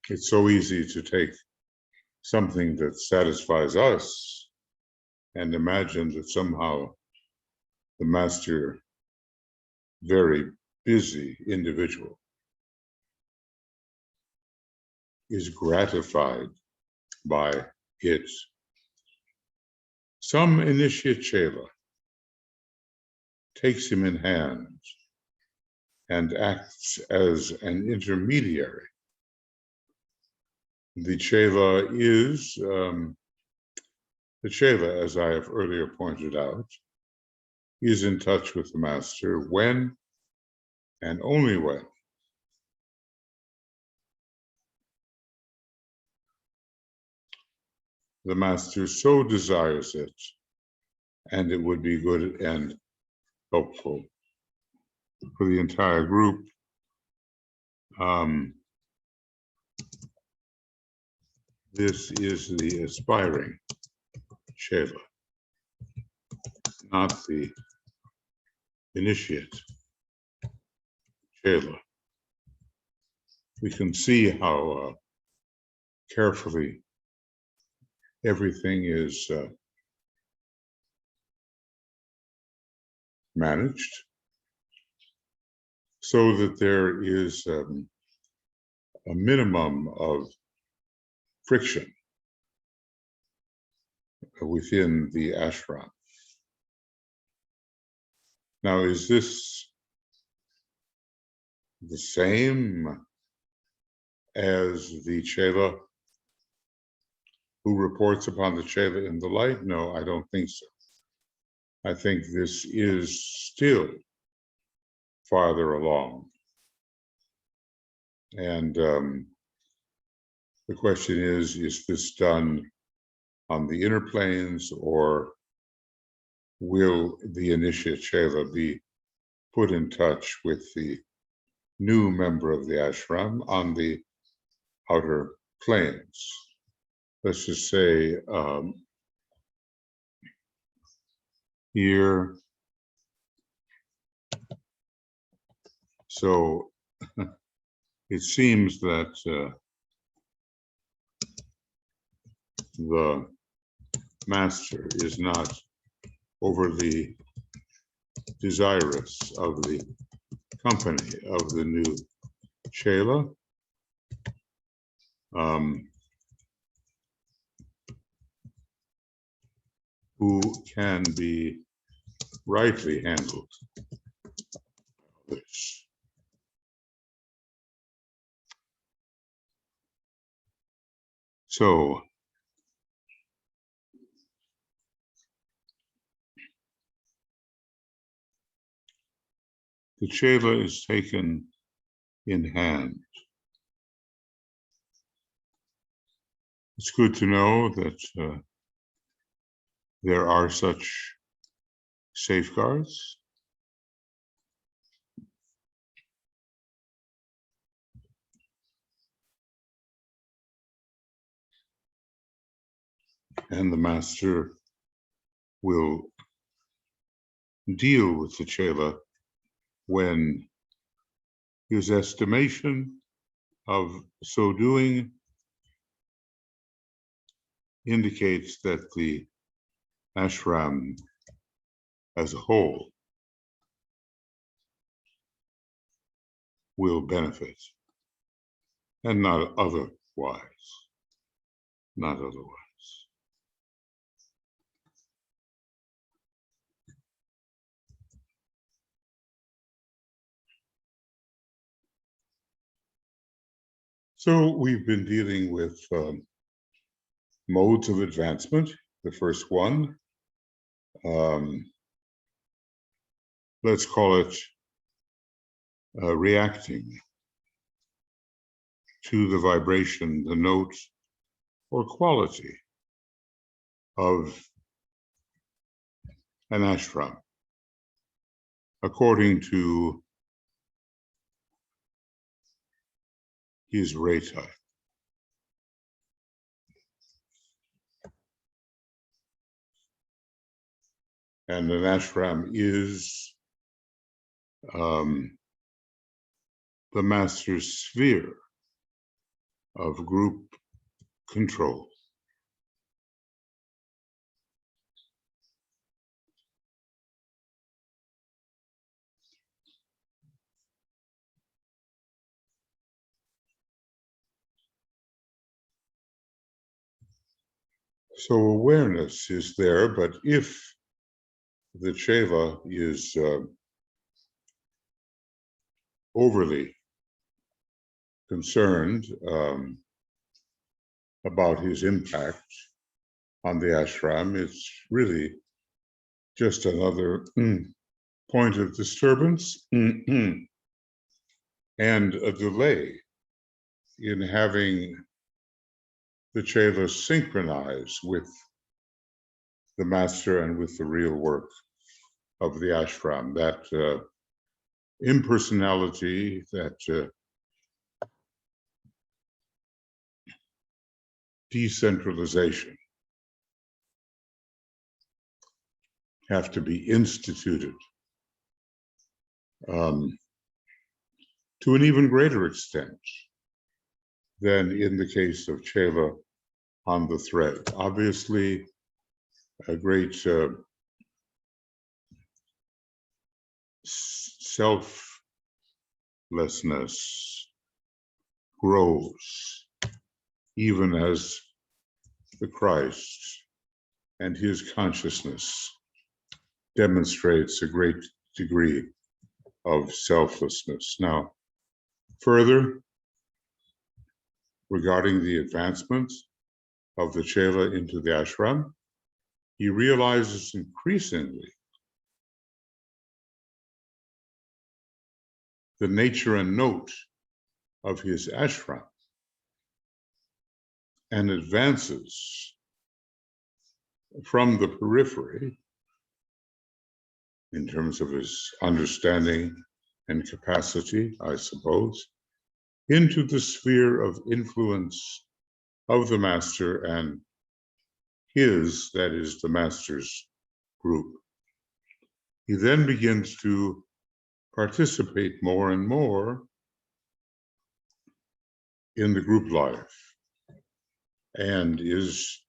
It's so easy to take something that satisfies us and imagine that somehow the master, very busy individual, is gratified by it. Some initiate chela takes him in hand and acts as an intermediary. The chela is, as I have earlier pointed out, is in touch with the master when and only when the master so desires it, and it would be good and helpful for the entire group This is the aspiring Chela, not the initiate Chela. We can see how carefully everything is managed so that there is a minimum of friction within the ashram. Now, is this the same as the Chela who reports upon the Chela in the light? No, I don't think so. I think this is still farther along. And the question is this done on the inner planes, or will the initiate Chela be put in touch with the new member of the ashram on the outer planes? Let's just say here. So it seems that the master is not overly desirous of the company of the new Chela. Who can be rightly handled. So the Chela is taken in hand. It's good to know that there are such safeguards. And the master will deal with the Chela when his estimation of so doing indicates that the ashram as a whole will benefit, and not otherwise. Not otherwise. So we've been dealing with modes of advancement. The first one, let's call it reacting to the vibration, the note, or quality of an ashram, according to his ray type. And an ashram is the master's sphere of group control. So awareness is there, but if the Chela is overly concerned about his impact on the ashram, it's really just another point of disturbance and a delay in having the Chela synchronize with the master and with the real work of the ashram. That impersonality, that decentralization have to be instituted to an even greater extent than in the case of Chela on the thread. Obviously, a great selflessness grows even as the Christ and his consciousness demonstrates a great degree of selflessness. Now, further, regarding the advancement of the Chela into the ashram, he realizes increasingly the nature and note of his ashram and advances from the periphery in terms of his understanding and capacity, I suppose, into the sphere of influence of the master and his, that is, the master's group. He then begins to participate more and more in the group life and is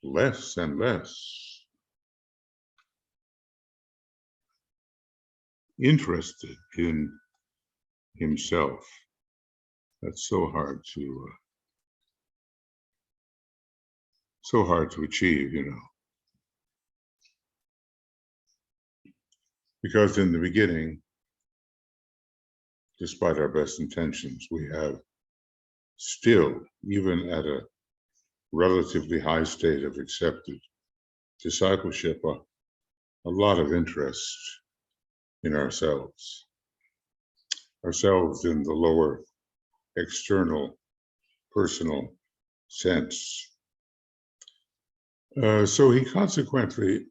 less and less interested in himself. That's so hard to achieve, because in the beginning, despite our best intentions, we have still, even at a relatively high state of accepted discipleship, a lot of interest in ourselves in the lower external personal sense. So he consequently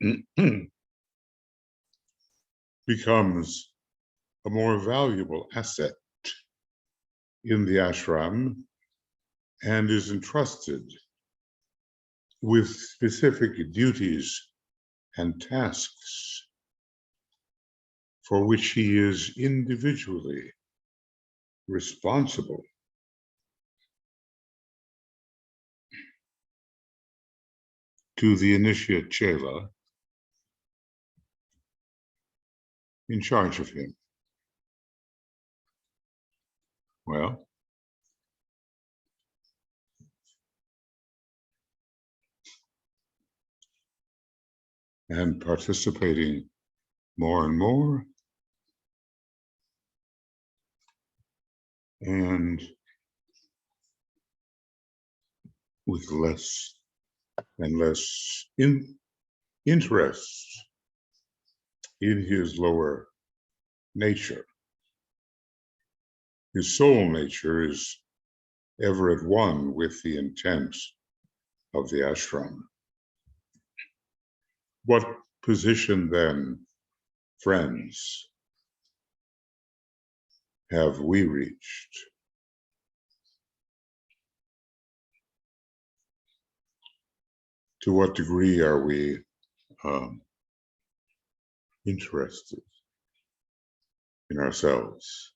becomes a more valuable asset in the ashram and is entrusted with specific duties and tasks for which he is individually responsible. To the initiate Chela in charge of him. Well, and participating more and more, and with less and less interest in his lower nature. His soul nature is ever at one with the intent of the ashram. What position then, friends, have we reached? To what degree are we interested in ourselves?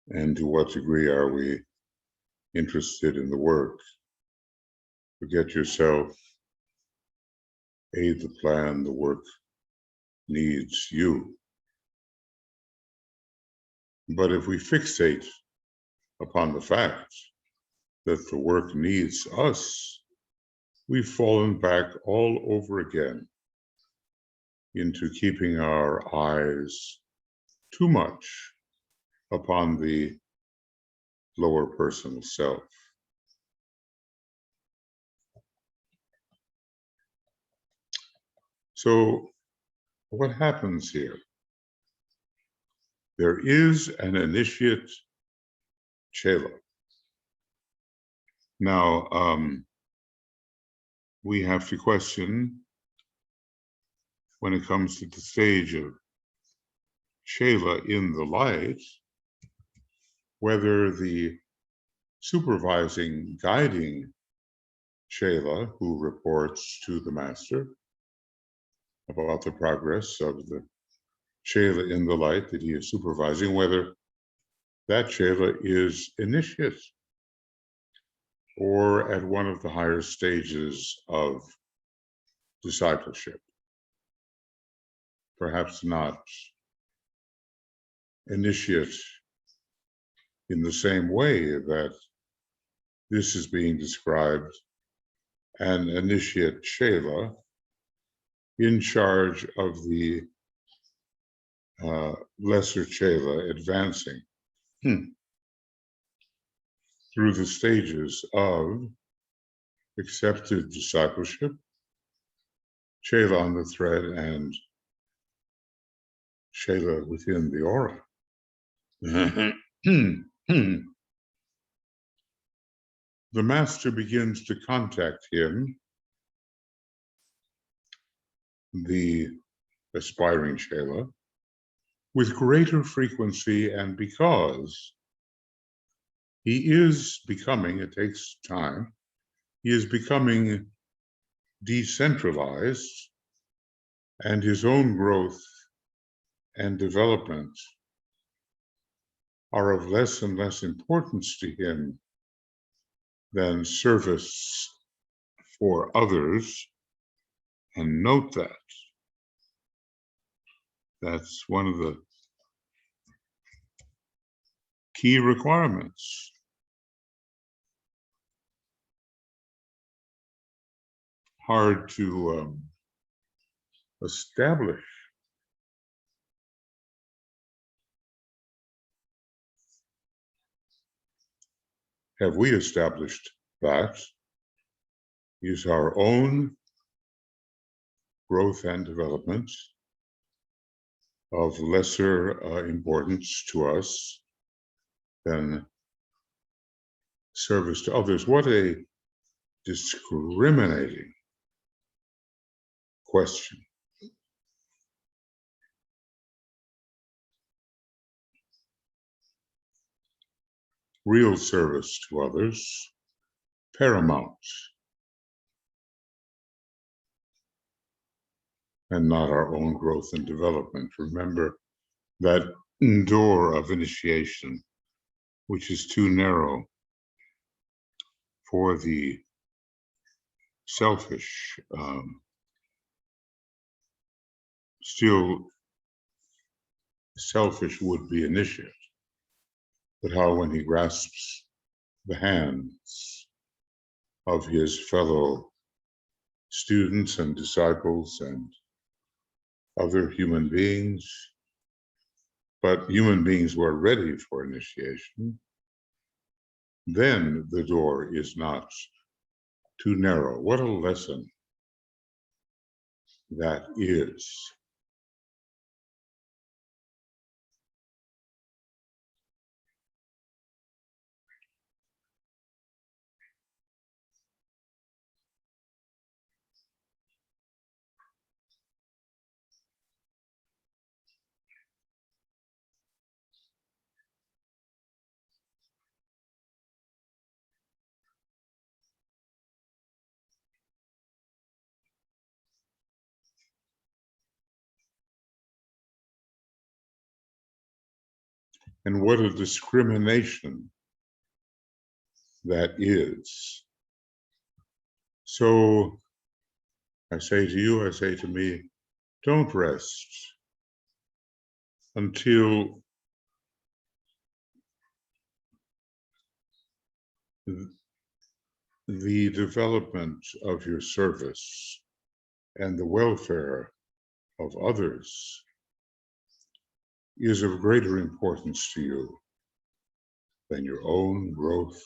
And to what degree are we interested in the work? Forget yourself, aid the plan, the work needs you. But if we fixate upon the fact that the work needs us, we've fallen back all over again into keeping our eyes too much upon the lower personal self. So what happens here? There is an initiate Chela Now, we have to question, when it comes to the stage of Shayla in the light, whether the supervising, guiding Shayla, who reports to the master about the progress of the Shayla in the light that he is supervising, whether that Shayla is initiate or at one of the higher stages of discipleship. Perhaps not initiate in the same way that this is being described, an initiate Shayla in charge of the lesser Shayla advancing through the stages of accepted discipleship, Shayla on the thread, and Shayla within the aura. The master begins to contact him, the aspiring Shayla, with greater frequency, and because he is becoming, it takes time, he is becoming decentralized, and his own growth and development are of less and less importance to him than service for others. And note that. That's one of the key requirements. Hard to establish. Have we established that? Is our own growth and development of lesser importance to us than service to others? What a discriminating question. Real service to others, paramount, and not our own growth and development. Remember that door of initiation, which is too narrow for the selfish, still selfish would-be initiate, but how when he grasps the hands of his fellow students and disciples and other human beings, but human beings who are ready for initiation, then the door is not too narrow. What a lesson that is. And what a discrimination that is. So I say to you, I say to me, don't rest until the development of your service and the welfare of others is of greater importance to you than your own growth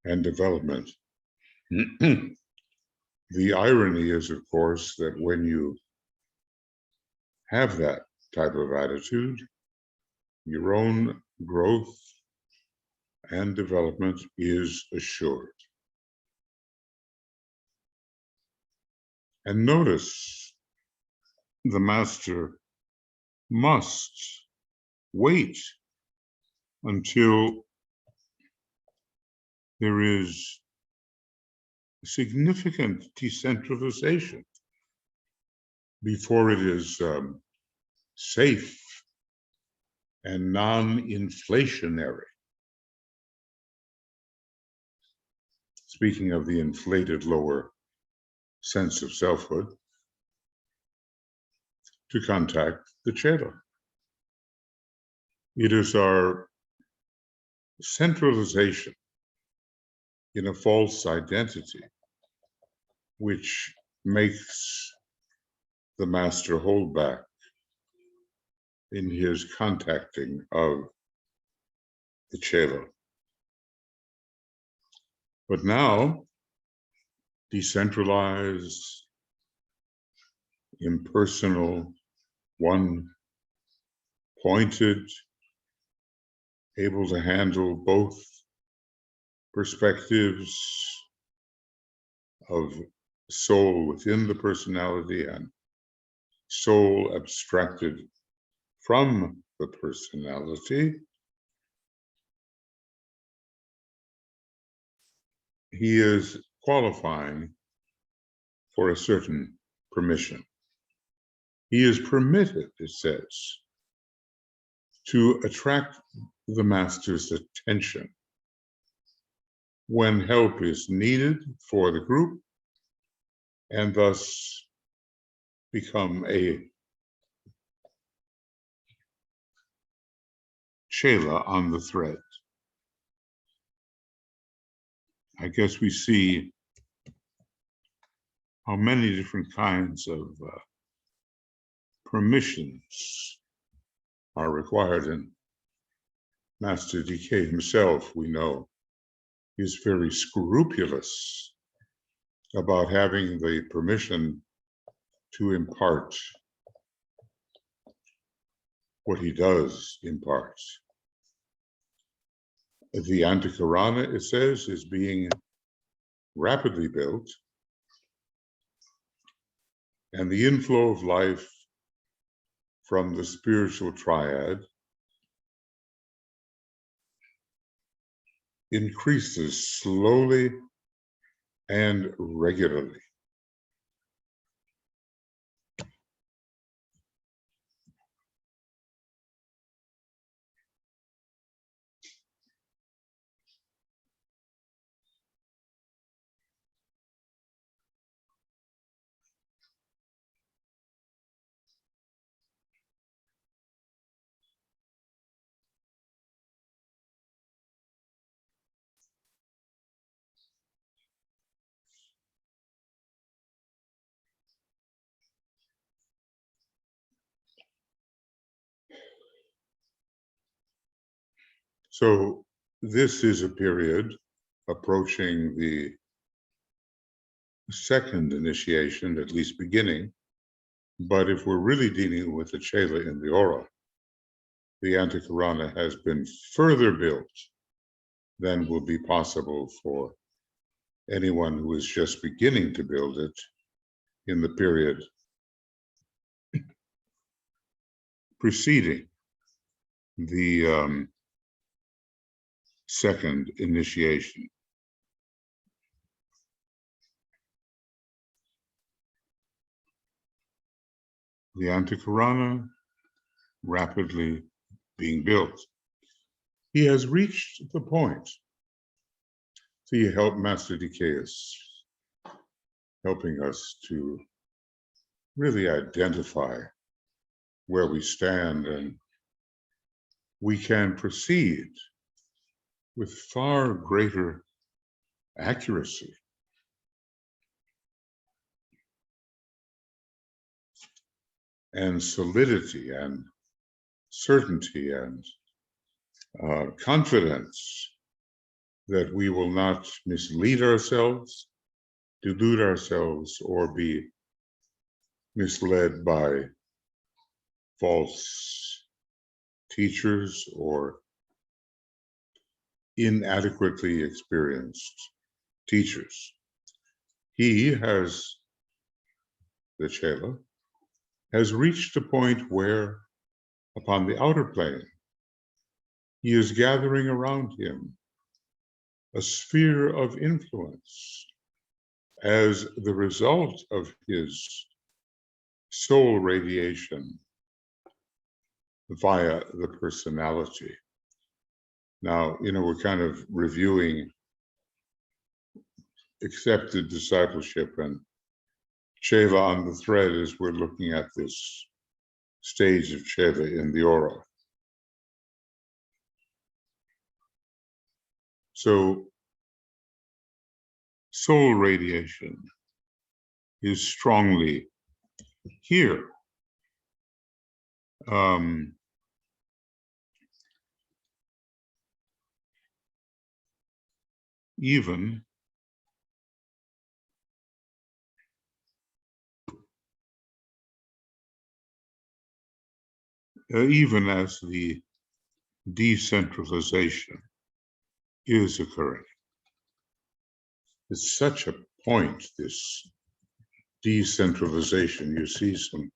and development. The irony is, of course, that when you have that type of attitude, your own growth and development is assured. And notice the master must wait until there is significant decentralization before it is safe and non-inflationary. Speaking of the inflated lower sense of selfhood, to contact the Chela. It is our centralization in a false identity which makes the master hold back in his contacting of the Chela. But now, decentralized, impersonal, one-pointed, able to handle both perspectives of soul within the personality and soul abstracted from the personality. He is qualifying for a certain permission. He is permitted, it says, to attract the master's attention when help is needed for the group, and thus become a Chela on the thread. I guess we see how many different kinds of permissions are required, and Master DK himself, we know, is very scrupulous about having the permission to impart what he does impart. The Antakarana, it says, is being rapidly built, and the inflow of life from the spiritual triad increases slowly and regularly. So this is a period approaching the second initiation, at least beginning. But if we're really dealing with the Chela in the aura, the Antakarana has been further built than will be possible for anyone who is just beginning to build it in the period preceding the second initiation. The Antakarana rapidly being built. He has reached the point. So you help Master DK is helping us to really identify where we stand, and we can proceed with far greater accuracy and solidity and certainty and confidence that we will not mislead ourselves, delude ourselves, or be misled by false teachers or inadequately experienced teachers. He has the Chela, has reached a point where, upon the outer plane, he is gathering around him a sphere of influence as the result of his soul radiation via the personality. Now, we're kind of reviewing accepted discipleship and Chela on the thread as we're looking at this stage of Chela in the aura. So, soul radiation is strongly here. Even as the decentralization is occurring. It's such a point, this decentralization. You see some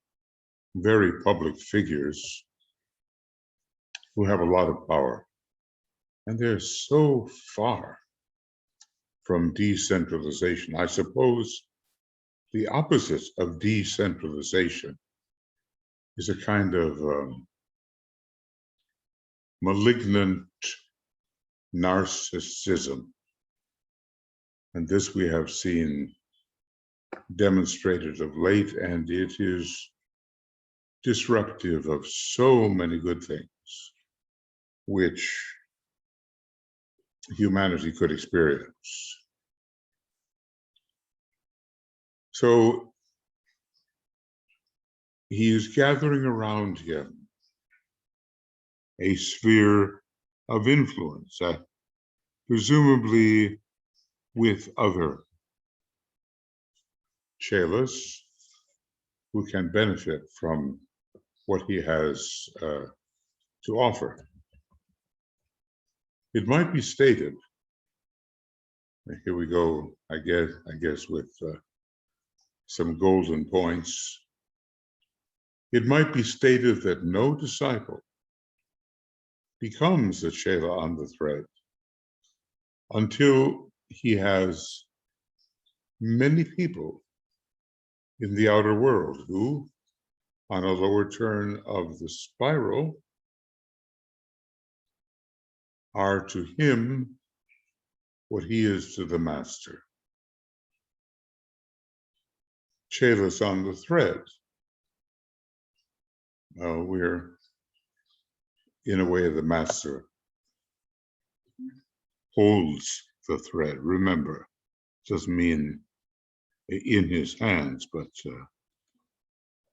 very public figures who have a lot of power, and they're so far from decentralization. I suppose the opposite of decentralization is a kind of malignant narcissism. And this we have seen demonstrated of late, and it is disruptive of so many good things which humanity could experience. So he is gathering around him a sphere of influence, presumably with other chelas who can benefit from what he has to offer. It might be stated, here we go, I guess with some golden points. It might be stated that no disciple becomes a chela on the thread until he has many people in the outer world who, on a lower turn of the spiral, are to him what he is to the master. Chelas on the thread. We're, in a way, the master holds the thread. Remember, doesn't mean in his hands, but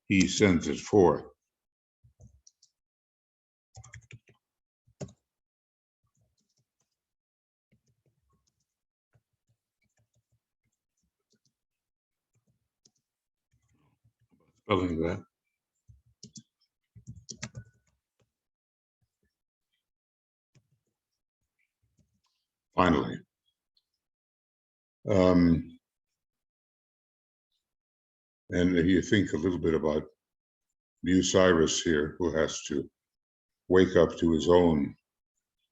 he sends it forth. Spelling that. Finally, and if you think a little bit about Bucyrus here, who has to wake up to his own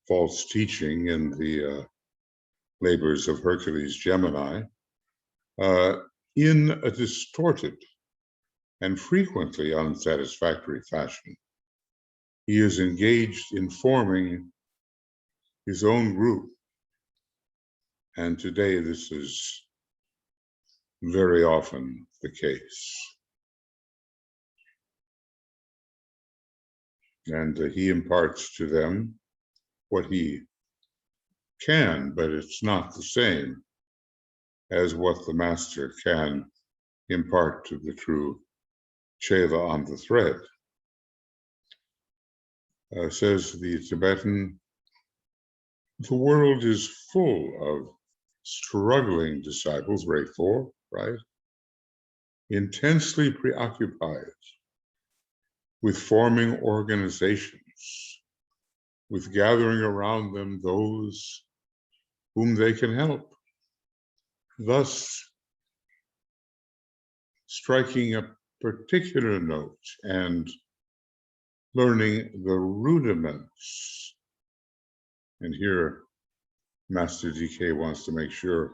false teaching in the labors of Hercules Gemini, in a distorted and frequently unsatisfactory fashion. He is engaged in forming his own group. And today this is very often the case. And he imparts to them what he can, but it's not the same as what the master can impart to the true chela on the thread. Says the Tibetan, the world is full of struggling disciples, rate 4, right? Intensely preoccupied with forming organizations, with gathering around them those whom they can help, thus striking a particular note and learning the rudiments. And here, Master DK wants to make sure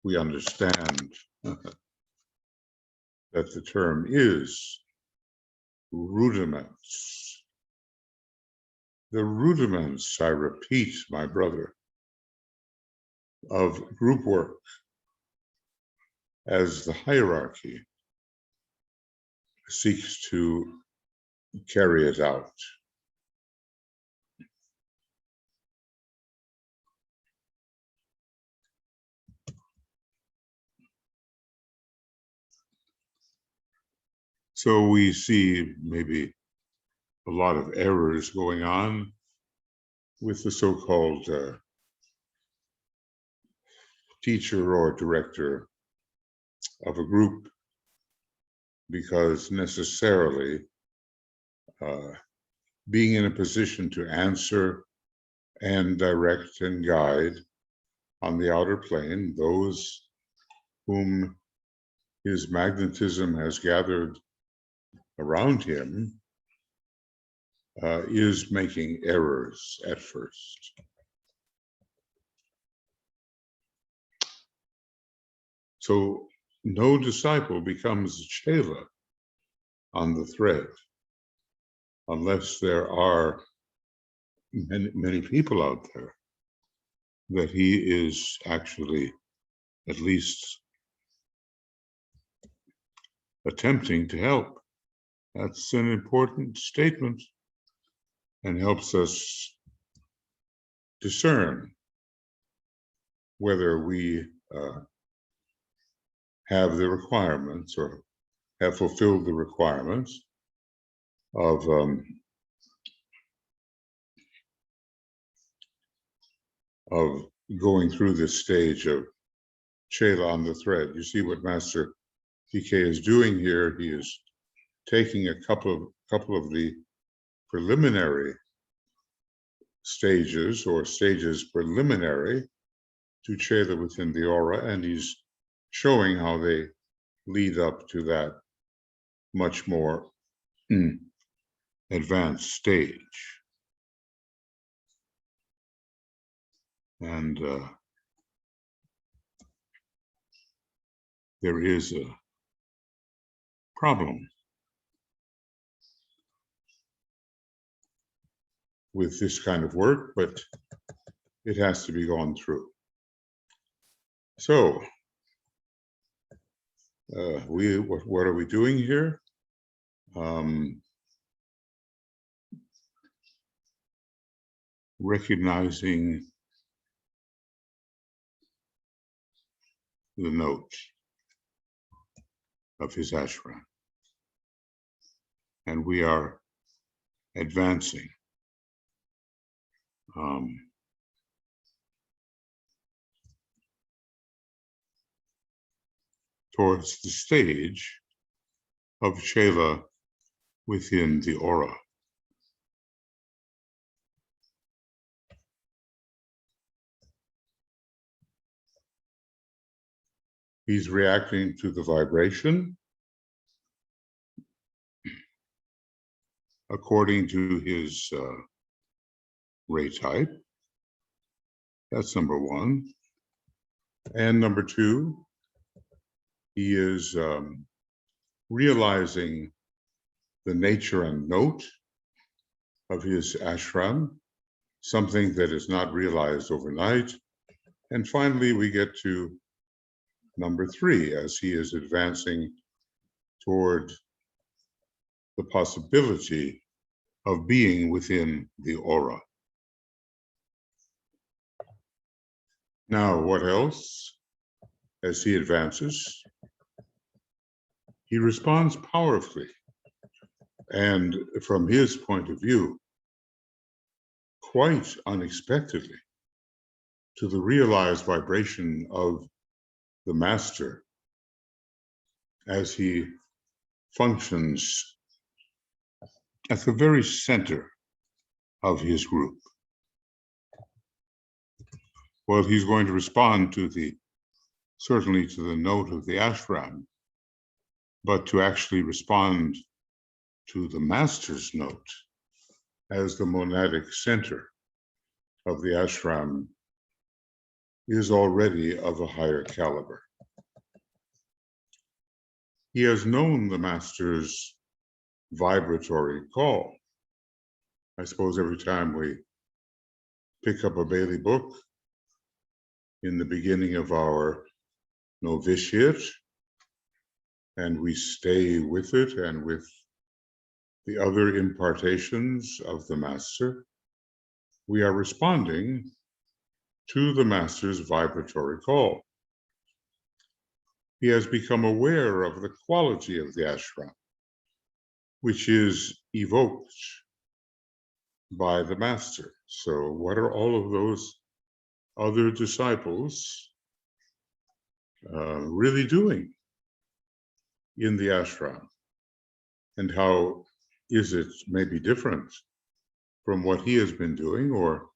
we understand that the term is rudiments. The rudiments, I repeat, my brother, of group work as the hierarchy seeks to carry it out. So we see maybe a lot of errors going on with the so-called teacher or director of a group, because necessarily being in a position to answer and direct and guide on the outer plane those whom his magnetism has gathered around him is making errors at first. So no disciple becomes a chela on the thread unless there are many people out there that he is actually at least attempting to help. That's an important statement and helps us discern whether we have the requirements or have fulfilled the requirements of going through this stage of chela on the thread. You see what Master DK is doing here. He is taking a couple of the preliminary stages or stages preliminary to chela within the aura, and he's showing how they lead up to that much more advanced stage. And there is a problem with this kind of work, but it has to be gone through. So what are we doing here? Recognizing the note of his ashram, and we are advancing towards the stage of chela within the aura. He's reacting to the vibration according to his ray type. That's number one. And number two, he is realizing the nature and note of his ashram, something that is not realized overnight. And finally, we get to number three, as he is advancing toward the possibility of being within the aura. Now, what else? As he advances, he responds powerfully, and from his point of view, quite unexpectedly, to the realized vibration of the master as he functions at the very center of his group. Well, he's going to respond to certainly to the note of the ashram, but to actually respond to the master's note as the monadic center of the ashram is already of a higher caliber. He has known the master's vibratory call. I suppose every time we pick up a Bailey book in the beginning of our novitiate, and we stay with it and with the other impartations of the master, we are responding to the master's vibratory call. He has become aware of the quality of the ashram, which is evoked by the master. So what are all of those other disciples really doing in the ashram? And how is it maybe different from what he has been doing? Or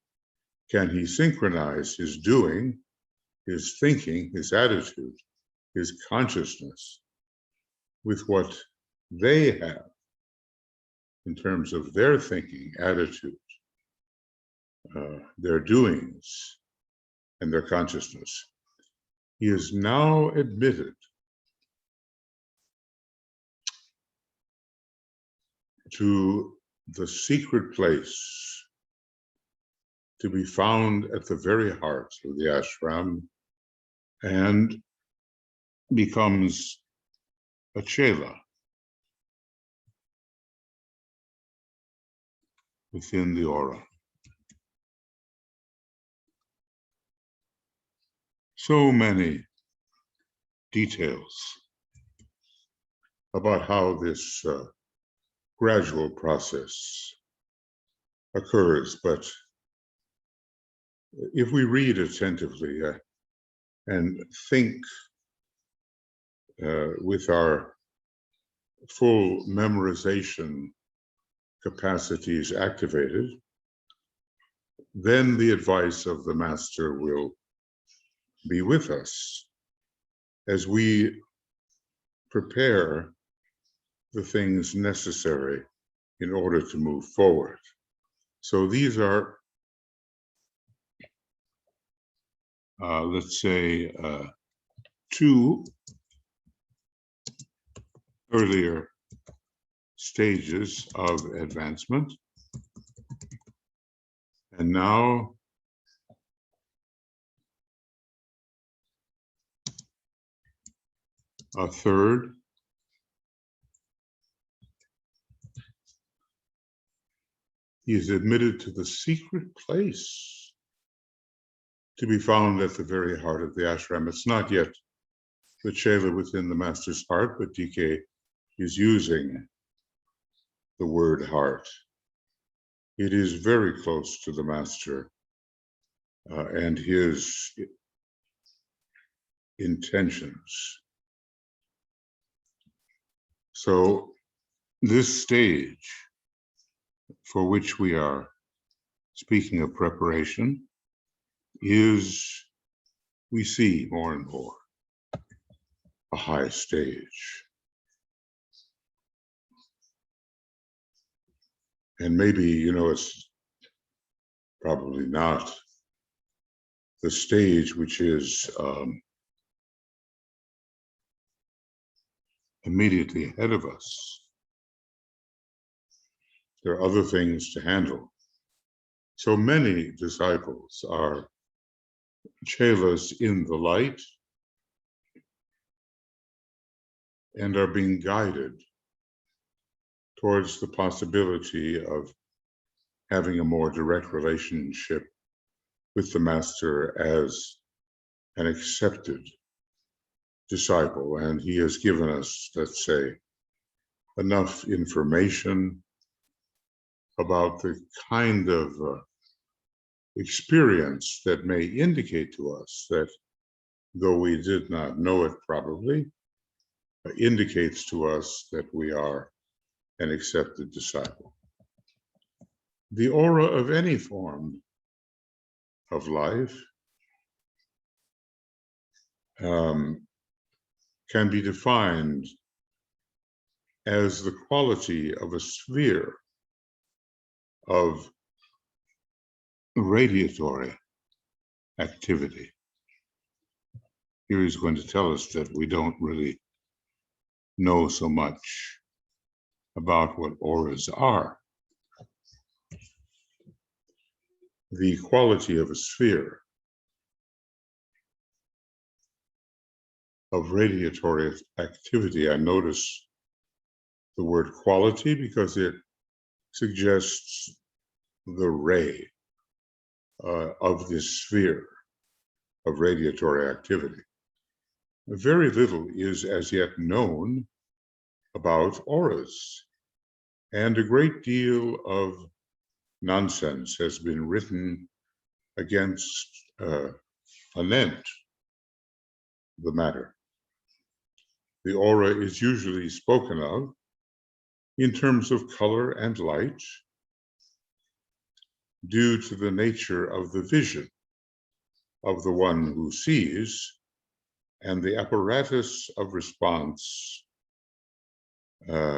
can he synchronize his doing, his thinking, his attitude, his consciousness with what they have in terms of their thinking, attitude, their doings, and their consciousness? He is now admitted to the secret place to be found at the very heart of the ashram, and becomes a chela within the aura. So many details about how this gradual process occurs, but if we read attentively and think with our full memorization capacities activated, then the advice of the master will be with us as we prepare the things necessary in order to move forward. So these are, let's say, two earlier stages of advancement. And now a third. He is admitted to the secret place to be found at the very heart of the ashram. It's not yet the chela within the master's heart, but DK is using the word heart. It is very close to the master and his intentions. So this stage for which we are speaking of preparation is, we see more and more, a high stage. And maybe, it's probably not the stage which is immediately ahead of us. There are other things to handle. So many disciples are chelas in the light and are being guided towards the possibility of having a more direct relationship with the master as an accepted disciple. And he has given us, let's say, enough information about the kind of experience that may indicate to us that, though we did not know it probably, indicates to us that we are an accepted disciple. The aura of any form of life can be defined as the quality of a sphere of radiatory activity. Here he's going to tell us that we don't really know so much about what auras are. The quality of a sphere of radiatory activity. I notice the word quality because it suggests the ray of this sphere of radiatory activity. Very little is as yet known about auras, and a great deal of nonsense has been written against anent the matter. The aura is usually spoken of in terms of color and light due to the nature of the vision of the one who sees and the apparatus of response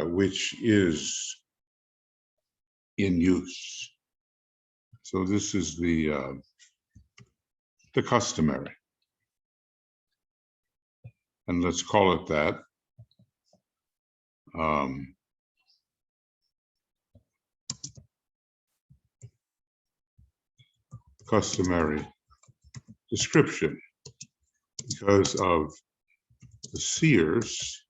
which is in use. So this is the customary, and let's call it that. Customary description, because of the seer's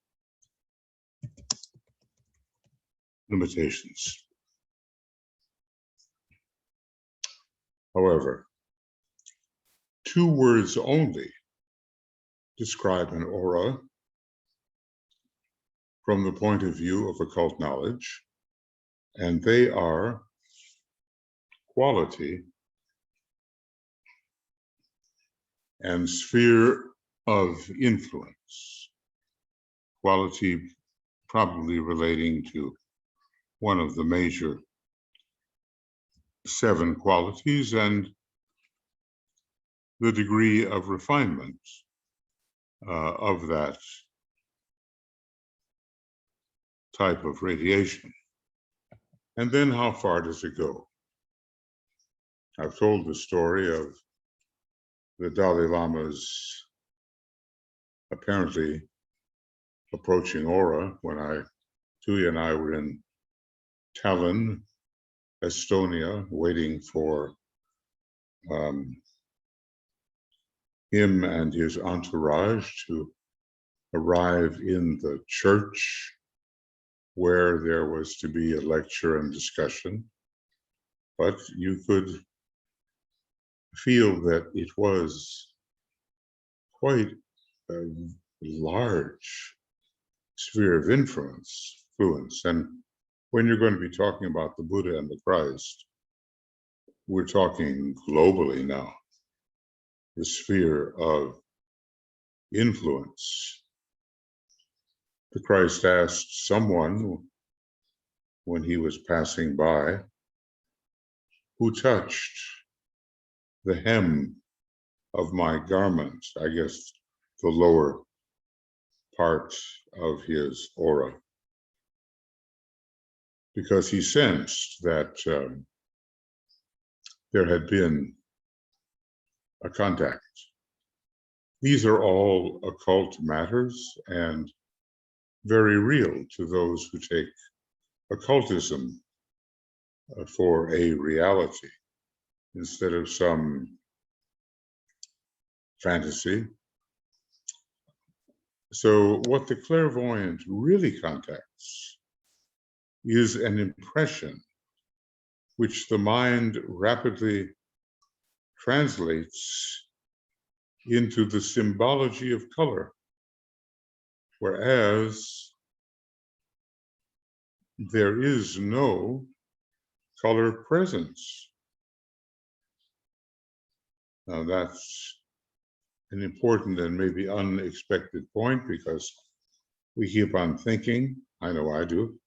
limitations. However, 2 words only describe an aura from the point of view of occult knowledge, and they are quality and sphere of influence. Quality probably relating to one of the major 7 qualities, and the degree of refinement of that type of radiation. And then how far does it go? I've told the story of the Dalai Lama's apparently approaching aura when Tuya and I were in Tallinn, Estonia, waiting for him and his entourage to arrive in the church where there was to be a lecture and discussion. But you could feel that it was quite a large sphere of influence. And when you're going to be talking about the Buddha and the Christ, we're talking globally now, the sphere of influence. The Christ asked someone when he was passing by, who touched the hem of my garment, I guess the lower part of his aura, because he sensed that there had been a contact. These are all occult matters and very real to those who take occultism for a reality instead of some fantasy. So what the clairvoyant really contacts is an impression which the mind rapidly translates into the symbology of color, whereas there is no color presence. Now that's an important and maybe unexpected point, because we keep on thinking, I know I do,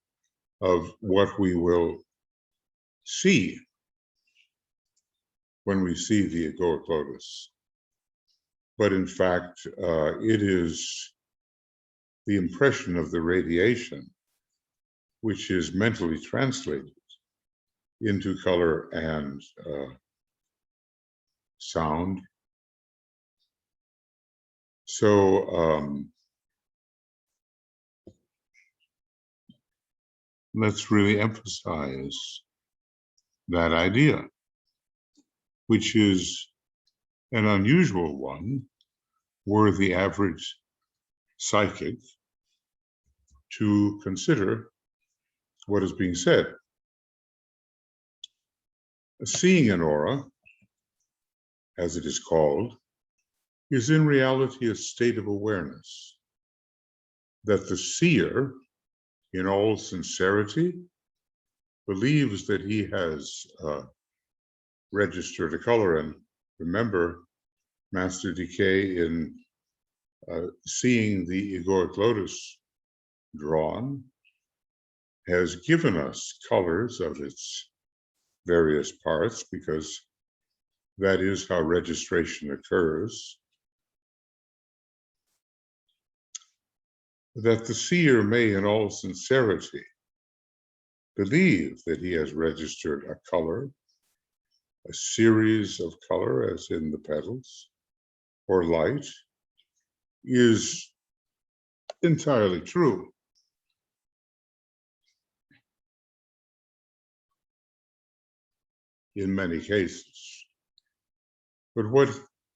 of what we will see when we see the egoic lotus. But in fact, it is the impression of the radiation which is mentally translated into color and sound. So let's really emphasize that idea, which is an unusual one, were the average psychic to consider what is being said. Seeing an aura, as it is called, is in reality a state of awareness that the seer, in all sincerity, believes that he has registered a color. And remember, Master Decay, in seeing the egoic lotus drawn, has given us colors of its various parts, because that is how registration occurs. That the seer may, in all sincerity, believe that he has registered a color, a series of color, as in the petals, or light, is entirely true. In many cases. But what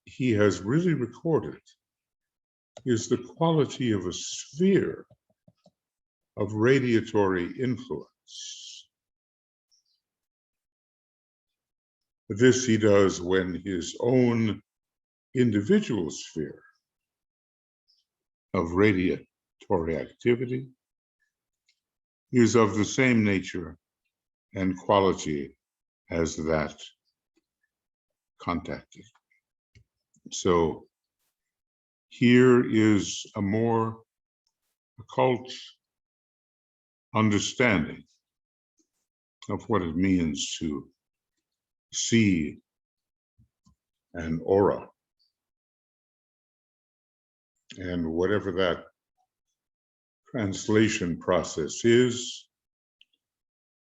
he has really recorded is the quality of a sphere of radiatory influence. This he does when his own individual sphere of radiatory activity is of the same nature and quality as that contacted. So here is a more occult understanding of what it means to see an aura. And whatever that translation process is,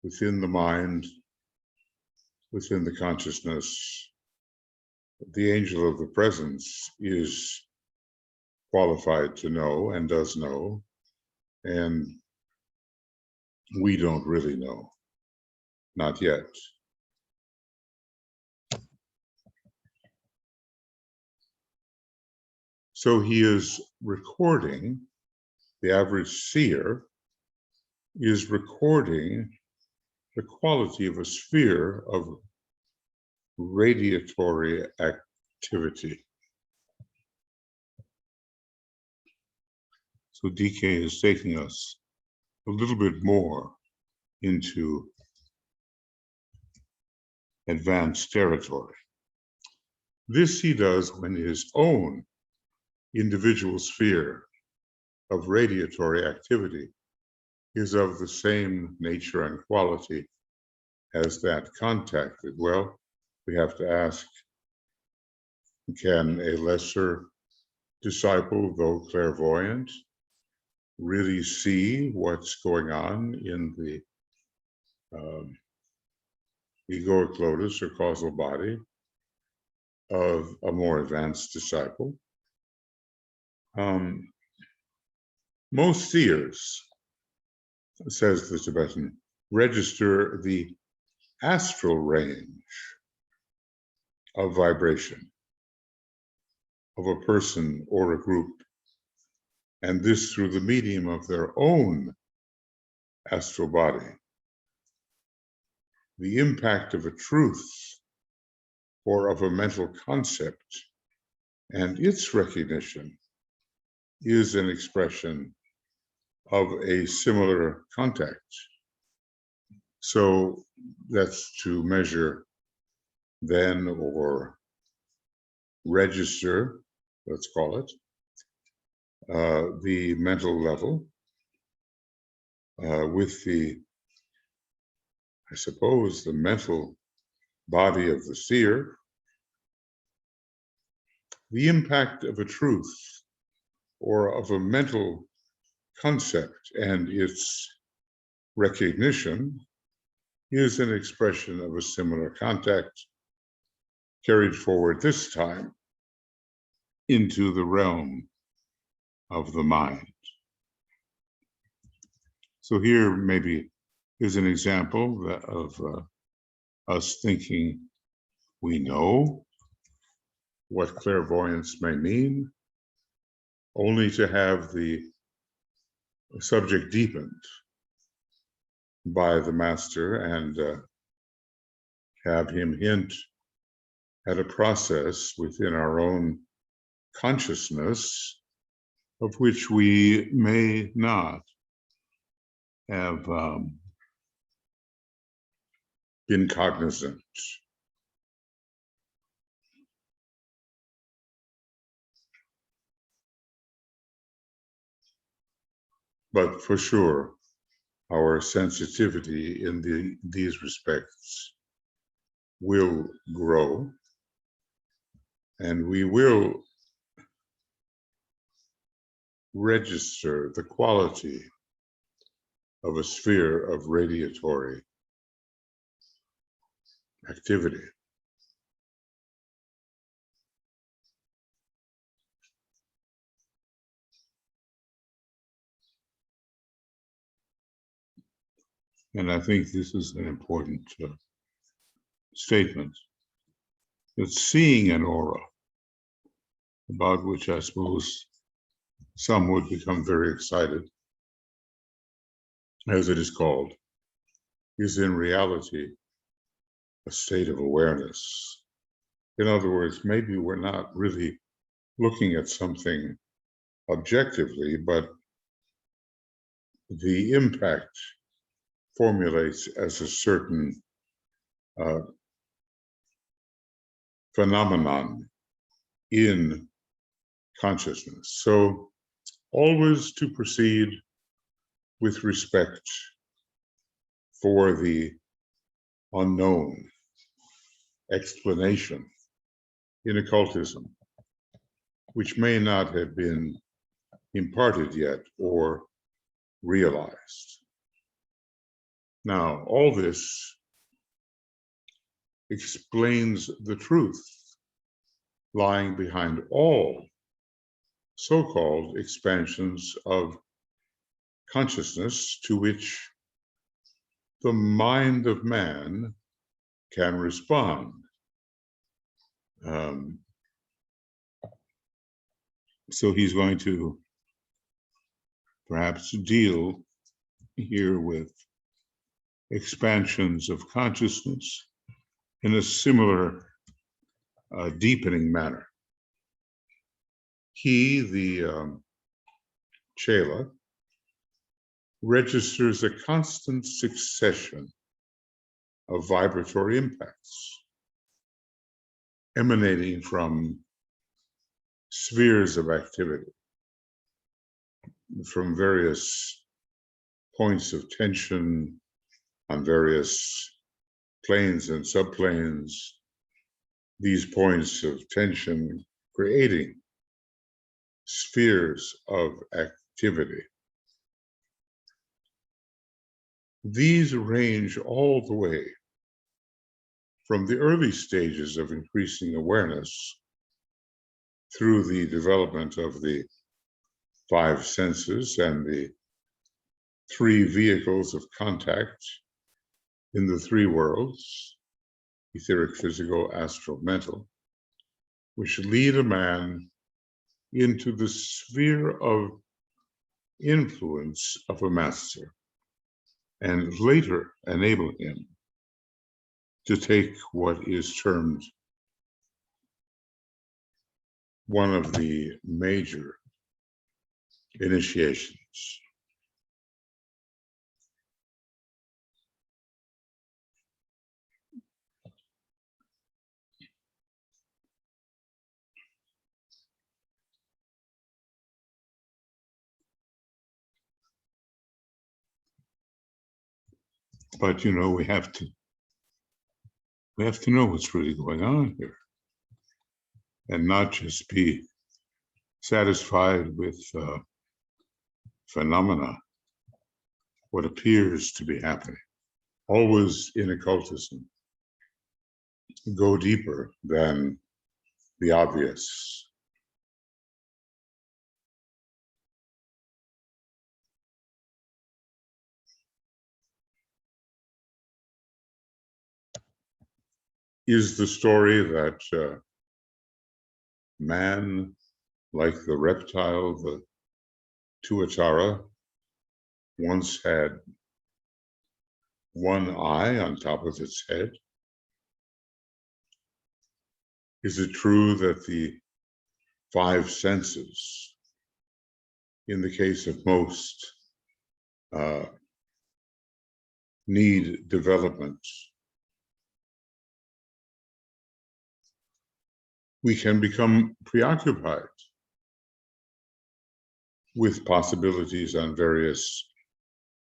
within the mind, within the consciousness, the angel of the presence is qualified to know and does know, and we don't really know, not yet. So he is recording, the average seer is recording the quality of a sphere of radiatory activity. So DK is taking us a little bit more into advanced territory. This he does when his own individual sphere of radiatory activity is of the same nature and quality as that contacted. Well, we have to ask, can a lesser disciple, though clairvoyant, really see what's going on in the egoic lotus or causal body of a more advanced disciple? Most seers, says the Tibetan, register the astral range of vibration of a person or a group, and this through the medium of their own astral body. The impact of a truth or of a mental concept and its recognition is an expression of a similar contact. So that's to measure then, or register, let's call it, the mental level with the, I suppose, the mental body of the seer, the impact of a truth or of a mental concept and its recognition is an expression of a similar contact carried forward this time into the realm of the mind. So here maybe is an example of us thinking we know what clairvoyance may mean, only to have the subject deepened by the master and have him hint at a process within our own consciousness of which we may not have been cognizant. But for sure, our sensitivity in these respects will grow, and we will register the quality of a sphere of radiatory activity. And I think this is an important statement, that seeing an aura, about which I suppose some would become very excited, as it is called, is in reality a state of awareness. In other words, maybe we're not really looking at something objectively, but the impact formulates as a certain phenomenon in consciousness. So always to proceed with respect for the unknown explanation in occultism, which may not have been imparted yet or realized. Now, all this explains the truth lying behind all so-called expansions of consciousness to which the mind of man can respond. So he's going to perhaps deal here with expansions of consciousness in a similar deepening manner. He, the Chela, registers a constant succession of vibratory impacts emanating from spheres of activity, from various points of tension on various planes and subplanes, these points of tension creating spheres of activity. These range all the way from the early stages of increasing awareness through the development of the five senses and the three vehicles of contact in the three worlds, etheric, physical, astral, mental, which lead a man into the sphere of influence of a master, and later enable him to take what is termed one of the major initiations. But you know, we have to know what's really going on here, and not just be satisfied with phenomena what appears to be happening. Always in occultism, go deeper than the obvious. Is the story that man, like the reptile, the tuatara, once had one eye on top of its head? Is it true that the five senses, in the case of most, need development? We can become preoccupied with possibilities on various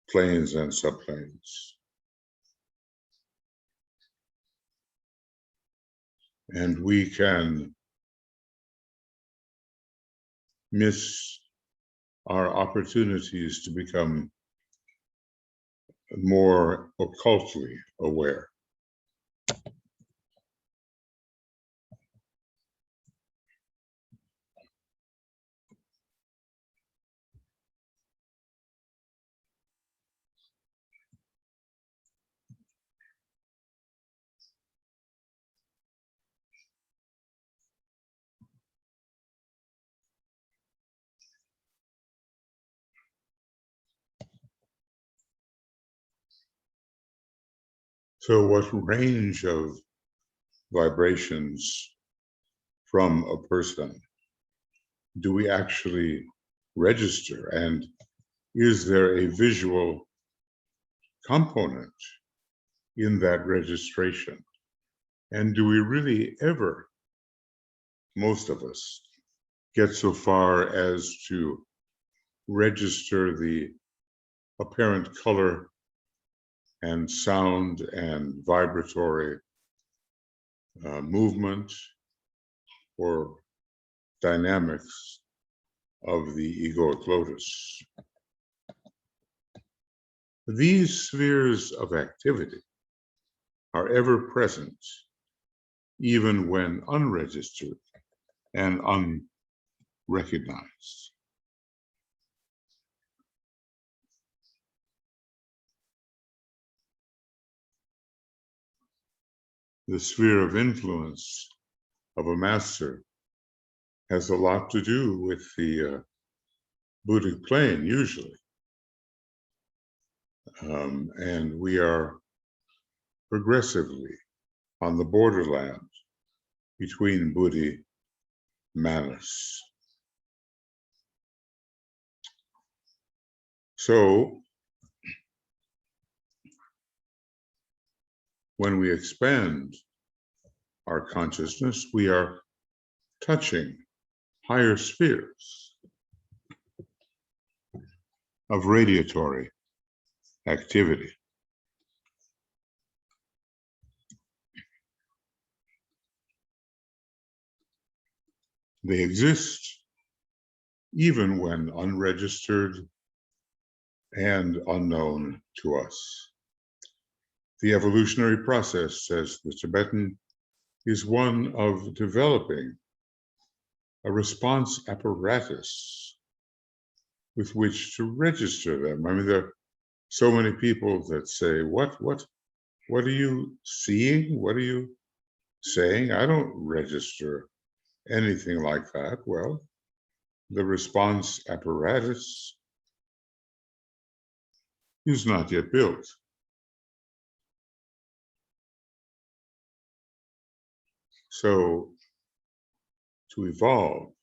planes and subplanes. And we can miss our opportunities to become more occultly aware. So what range of vibrations from a person do we actually register? And is there a visual component in that registration? And do we really ever, most of us, get so far as to register the apparent color and sound and vibratory movement or dynamics of the egoic lotus? These spheres of activity are ever present, even when unregistered and unrecognized. The sphere of influence of a master has a lot to do with the Buddhic plane, usually. And we are progressively on the borderland between Buddhi Manas. So when we expand our consciousness, we are touching higher spheres of radiatory activity. They exist even when unregistered and unknown to us. The evolutionary process, says the Tibetan, is one of developing a response apparatus with which to register them. I mean, there are so many people that say, what are you seeing? What are you saying? I don't register anything like that. Well, the response apparatus is not yet built. So to evolve,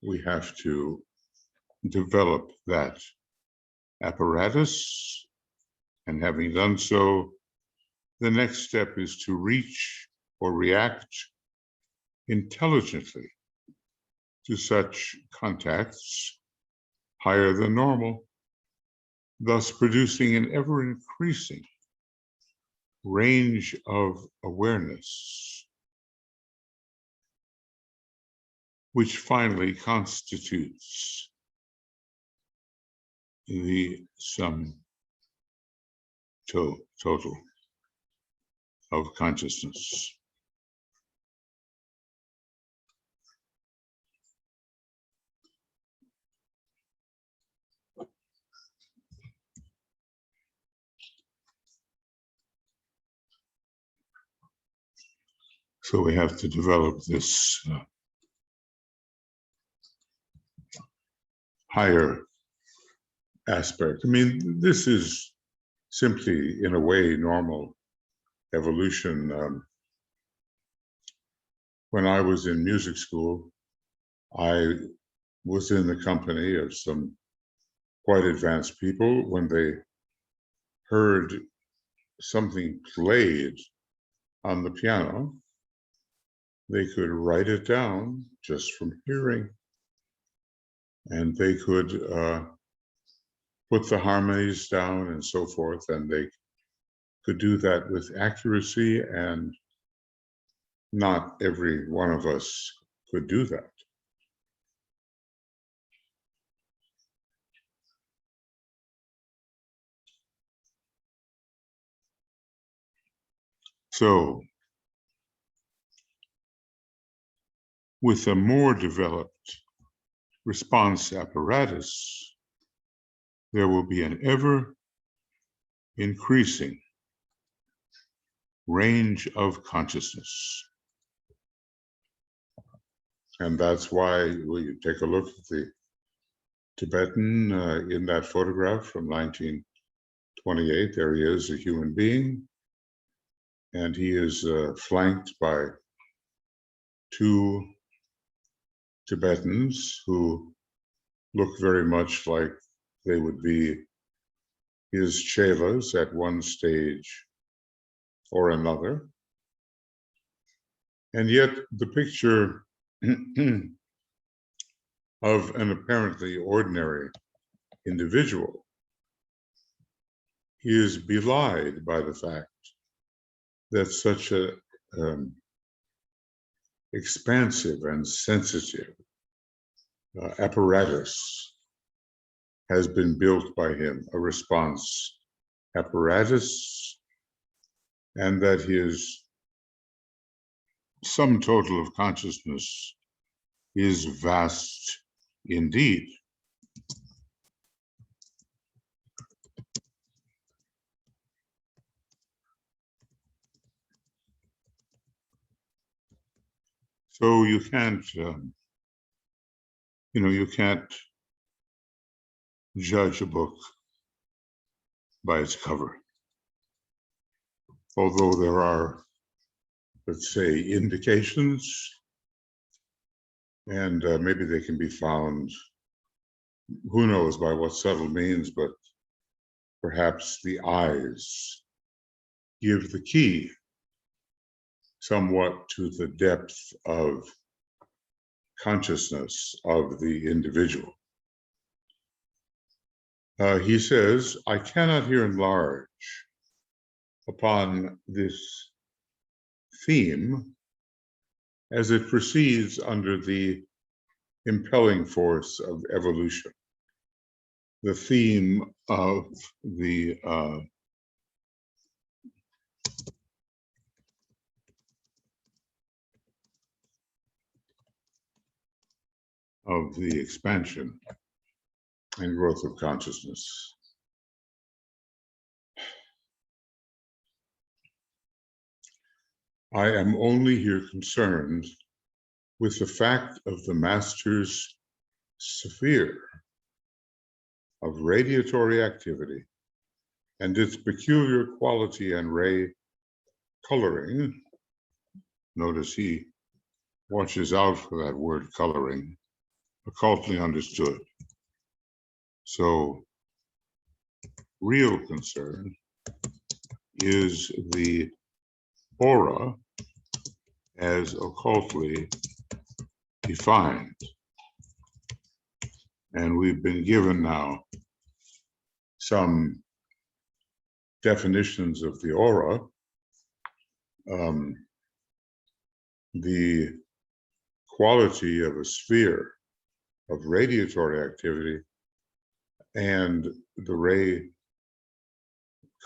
we have to develop that apparatus, and having done so, the next step is to reach or react intelligently to such contacts higher than normal, thus producing an ever-increasing range of awareness, which finally constitutes the sum total of consciousness. So we have to develop this higher aspect. I mean, this is simply, in a way, normal evolution. When I was in music school, I was in the company of some quite advanced people. When they heard something played on the piano, they could write it down just from hearing, and they could put the harmonies down and so forth, and they could do that with accuracy, and not every one of us could do that. So, with a more developed response apparatus, there will be an ever increasing range of consciousness. And that's why we take a look at the Tibetan in that photograph from 1928. There he is, a human being, and he is flanked by two Tibetans who look very much like they would be his chevas at one stage or another. And yet the picture of an apparently ordinary individual is belied by the fact that such a expansive and sensitive apparatus has been built by him, a response apparatus, and that his sum total of consciousness is vast indeed. So you can't, you can't judge a book by its cover. Although there are, let's say, indications, and maybe they can be found, who knows by what subtle means, but perhaps the eyes give the key somewhat to the depth of consciousness of the individual. He says, I cannot here enlarge upon this theme as it proceeds under the impelling force of evolution. The theme of the expansion and growth of consciousness. I am only here concerned with the fact of the master's sphere of radiatory activity and its peculiar quality and ray coloring. Notice he watches out for that word coloring, occultly understood. So, real concern is the aura as occultly defined. And we've been given now some definitions of the aura. The quality of a sphere of radiatory activity and the ray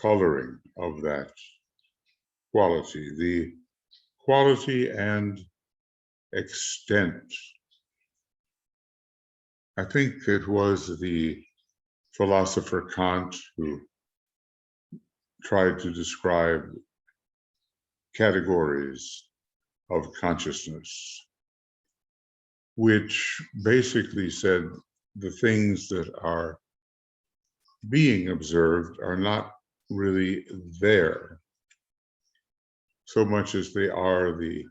coloring of that quality, the quality and extent. I think it was the philosopher Kant who tried to describe categories of consciousness, which basically said the things that are being observed are not really there so much as they are the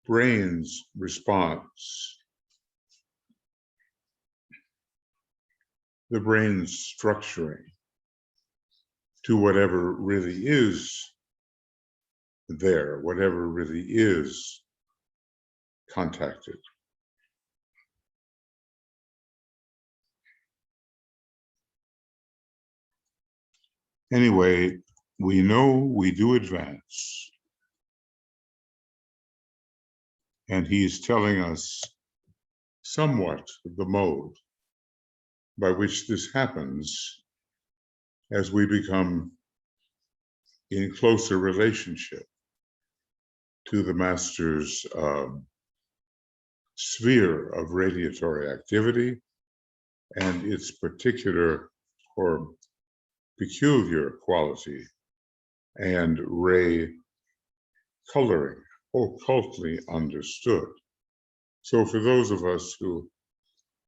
brain's response, the brain's structuring to whatever really is there, whatever really is contacted. Anyway, we know we do advance, and he's telling us somewhat the mode by which this happens as we become in closer relationship to the master's sphere of radiatory activity and its particular or peculiar quality and ray coloring, occultly understood. So for those of us who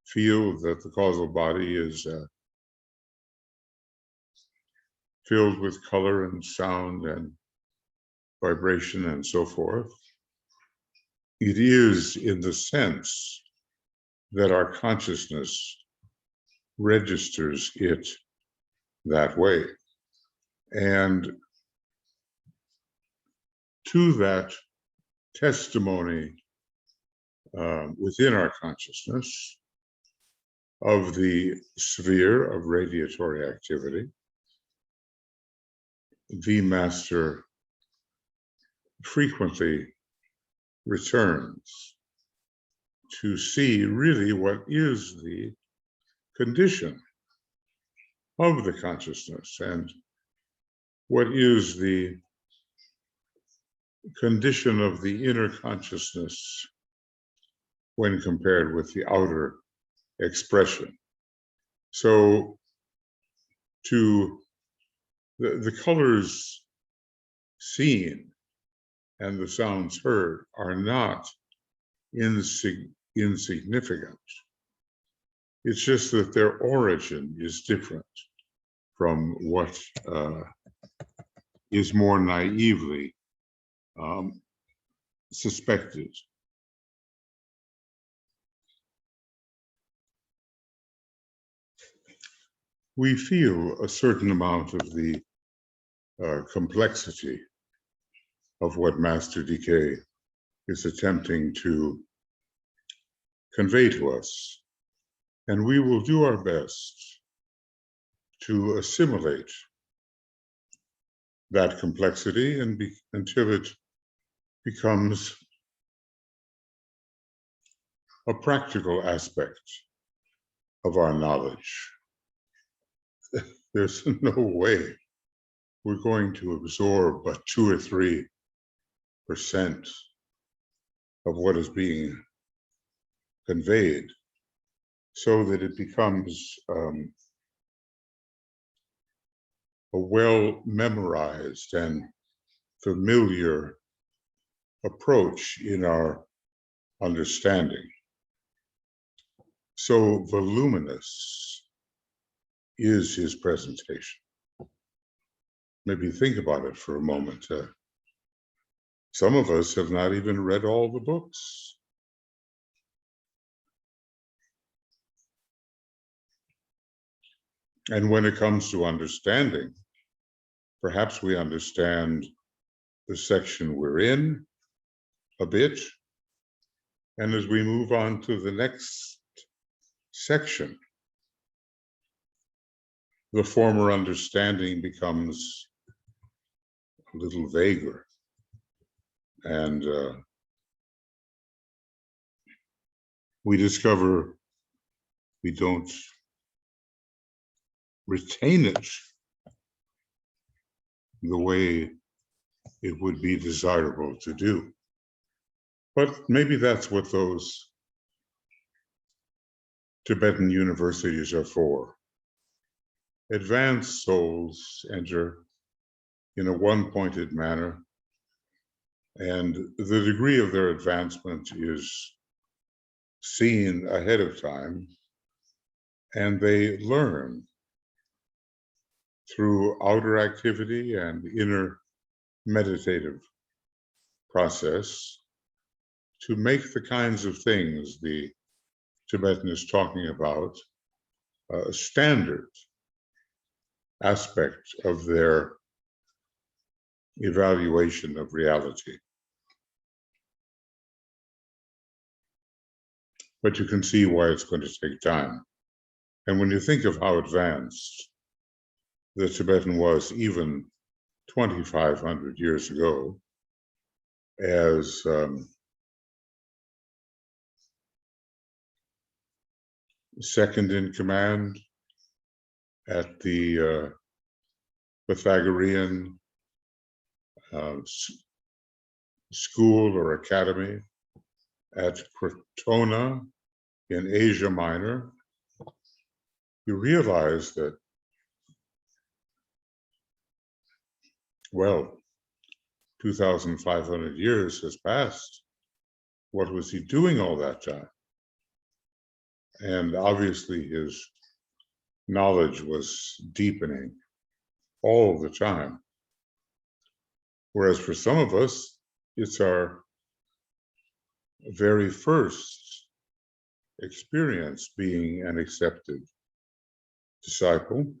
feel that the causal body is filled with color and sound and vibration and so forth, it is in the sense that our consciousness registers it that way. And to that testimony within our consciousness of the sphere of radiatory activity, the master frequently returns to see really what is the condition of the consciousness and what is the condition of the inner consciousness when compared with the outer expression. So to the colors seen and the sounds heard are not insignificant. It's just that their origin is different from what is more naively suspected. We feel a certain amount of the complexity of what Master DK is attempting to convey to us, and we will do our best to assimilate that complexity until it becomes a practical aspect of our knowledge. There's no way we're going to absorb but 2 or 3% of what is being conveyed so that it becomes a well memorized and familiar approach in our understanding. So voluminous is his presentation. Maybe think about it for a moment. Some of us have not even read all the books. And when it comes to understanding, perhaps we understand the section we're in a bit. And as we move on to the next section, the former understanding becomes a little vaguer. And we discover we don't retain it the way it would be desirable to do. But maybe that's what those Tibetan universities are for. Advanced souls enter in a one-pointed manner, and the degree of their advancement is seen ahead of time, and they learn through outer activity and inner meditative process to make the kinds of things the Tibetan is talking about a standard aspect of their evaluation of reality. But you can see why it's going to take time. And when you think of how advanced the Tibetan was even 2,500 years ago, as second in command at the Pythagorean school or academy at Crotona in Asia Minor, you realize that, well, 2,500 years has passed. What was he doing all that time? And obviously his knowledge was deepening all the time. Whereas for some of us, it's our very first experience being an accepted disciple,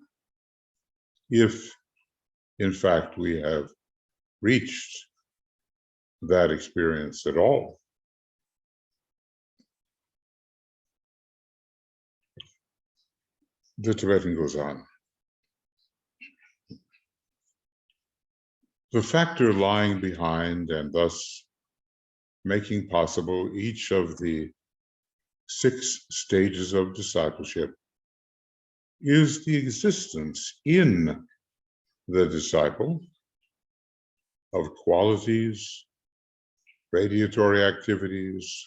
if in fact we have reached that experience at all. The Tibetan goes on. The factor lying behind and thus making possible each of the 6 stages of discipleship is the existence in the disciple of qualities, radiatory activities,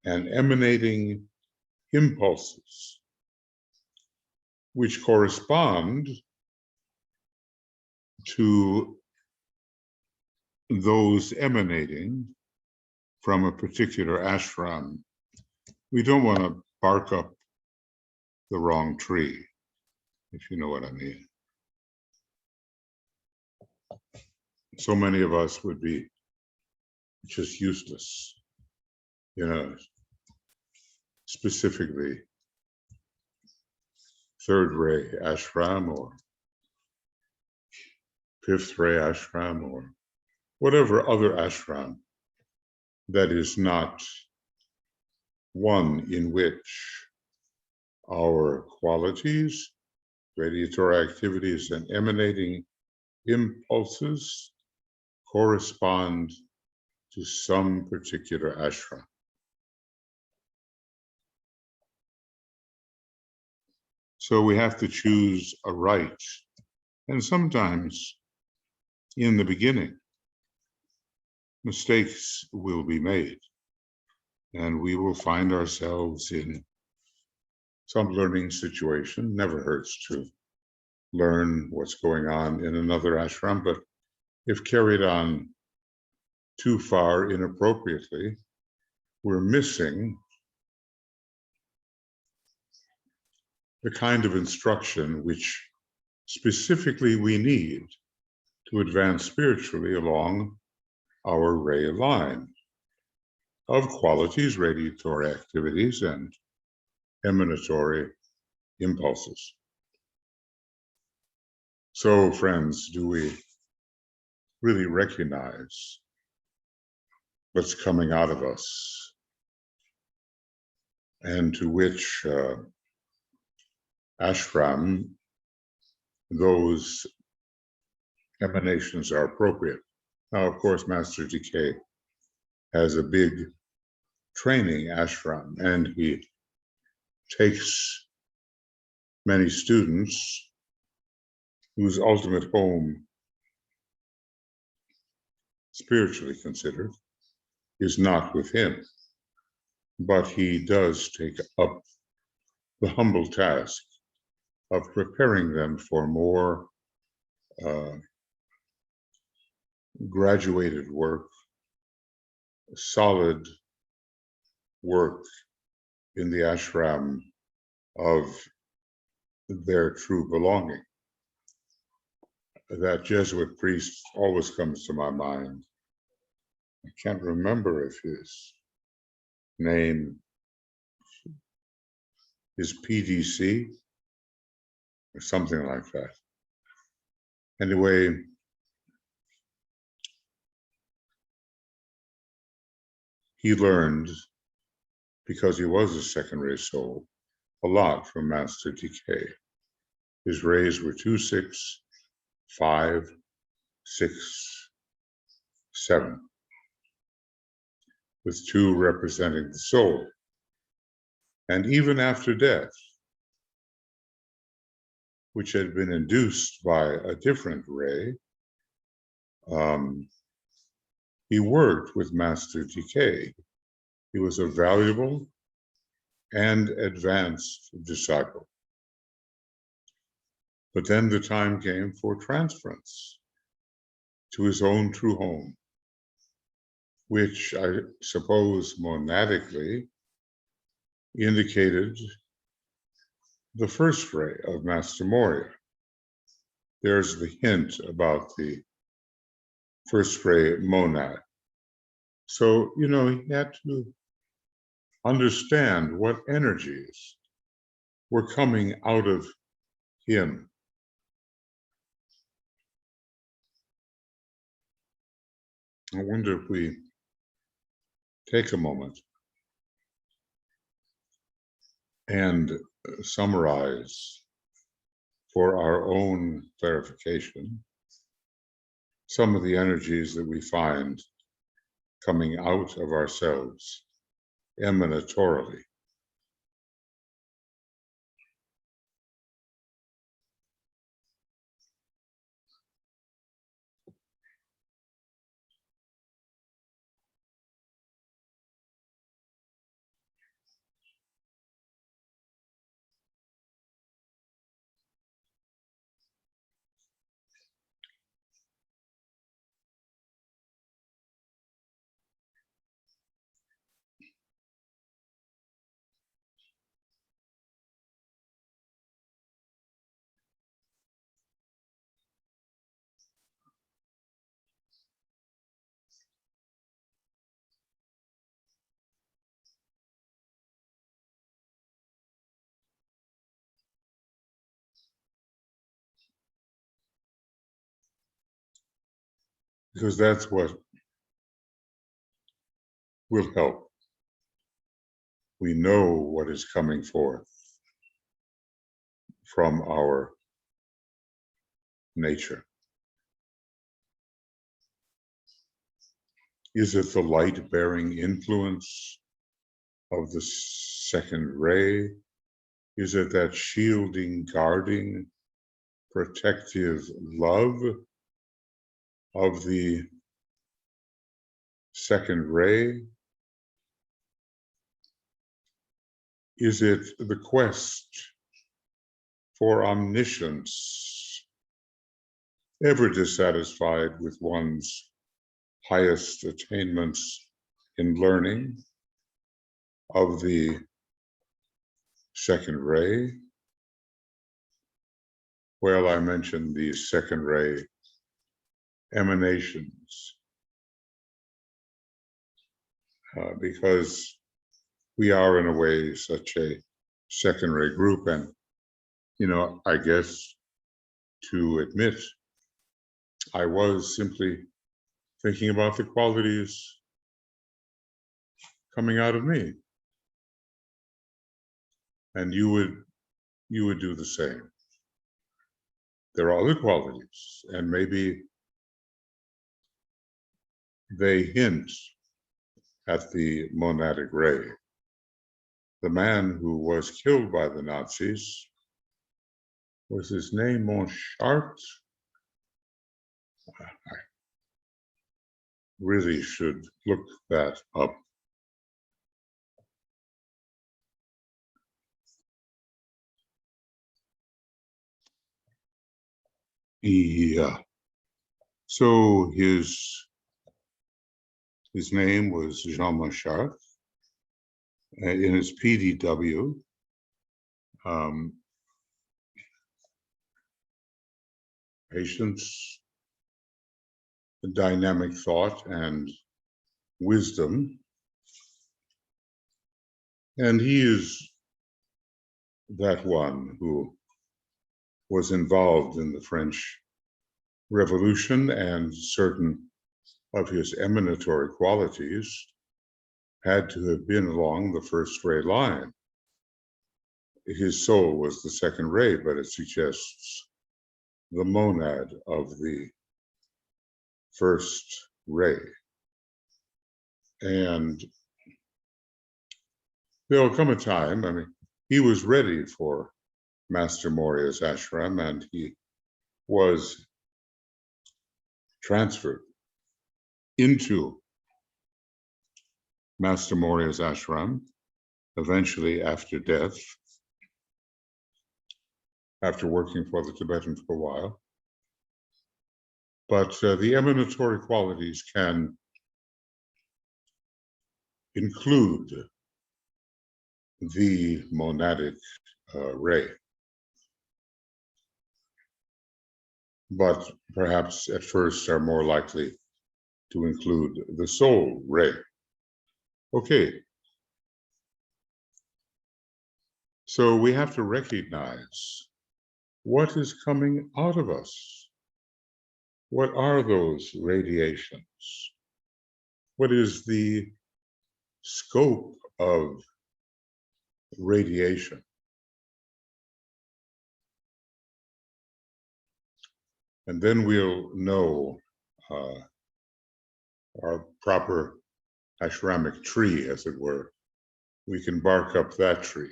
and emanating impulses, which correspond to those emanating from a particular ashram. We don't want to bark up the wrong tree, if you know what I mean. So many of us would be just useless, specifically third ray ashram or fifth ray ashram or whatever other ashram that is not one in which our qualities, radiatory activities, and emanating impulses correspond to some particular ashram. So we have to choose a right, and sometimes in the beginning, mistakes will be made, and we will find ourselves in some learning situation. Never hurts to learn what's going on in another ashram, but if carried on too far inappropriately, we're missing the kind of instruction which specifically we need to advance spiritually along our ray line of qualities, radiatory activities, and emanatory impulses. So, friends, do we really recognize what's coming out of us and to which ashram those emanations are appropriate? Now, of course, Master DK has a big training ashram, and he takes many students whose ultimate home, spiritually considered, is not with him, but he does take up the humble task of preparing them for more graduated work, solid work in the ashram of their true belonging. That Jesuit priest always comes to my mind. I can't remember if his name is PDC or something like that. Anyway, he learned, because he was a second-ray soul, a lot from Master DK. His rays were 2, 6, 5, 6, 7, with 2 representing the soul. And even after death, which had been induced by a different ray, he worked with Master DK. He was a valuable and advanced disciple. But then the time came for transference to his own true home, which I suppose monadically indicated the first ray of Master Moria. There's the hint about the first ray monad. So, he had to understand what energies were coming out of him. I wonder if we take a moment and summarize for our own clarification some of the energies that we find coming out of ourselves emanatorily. Because that's what will help. We know what is coming forth from our nature. Is it the light-bearing influence of the second ray? Is it that shielding, guarding, protective love of the second ray? Is it the quest for omniscience, ever dissatisfied with one's highest attainments in learning of the second ray? Well, I mentioned the second ray emanations because we are in a way such a second ray group, and I guess to admit I was simply thinking about the qualities coming out of me, and you would do the same. There are other qualities, and maybe they hint at the monadic ray. The man who was killed by the Nazis Was his name Monchart? I really should look that up. Yeah. So his name was Jean Monchart. In his PDW, patience, dynamic thought, and wisdom. And he is that one who was involved in the French Revolution, and certain of his emanatory qualities had to have been along the first ray line. His soul was the second ray, but it suggests the monad of the first ray. And there'll come a time, I mean, he was ready for Master Moria's ashram, and he was transferred into Master Moria's ashram, eventually after death, after working for the Tibetans for a while. But the emanatory qualities can include the monadic ray, but perhaps at first are more likely to include the soul ray. Okay, so we have to recognize what is coming out of us. What are those radiations? What is the scope of radiation? And then we'll know our proper ashramic tree, as it were. We can bark up that tree.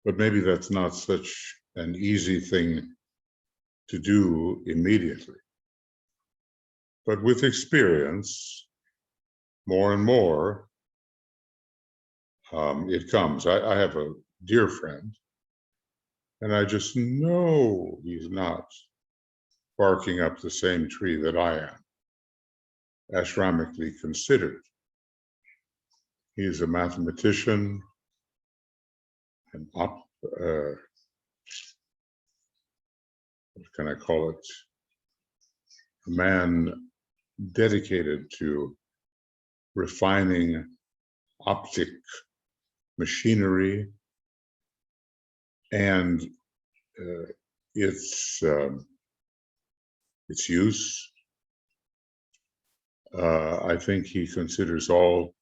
But maybe that's not such an easy thing to do immediately. But with experience, more and more, it comes. I have a dear friend, and I just know he's not barking up the same tree that I am, ashramically considered. He's a mathematician, what can I call it? A man dedicated to refining optic machinery and its use. I think he considers all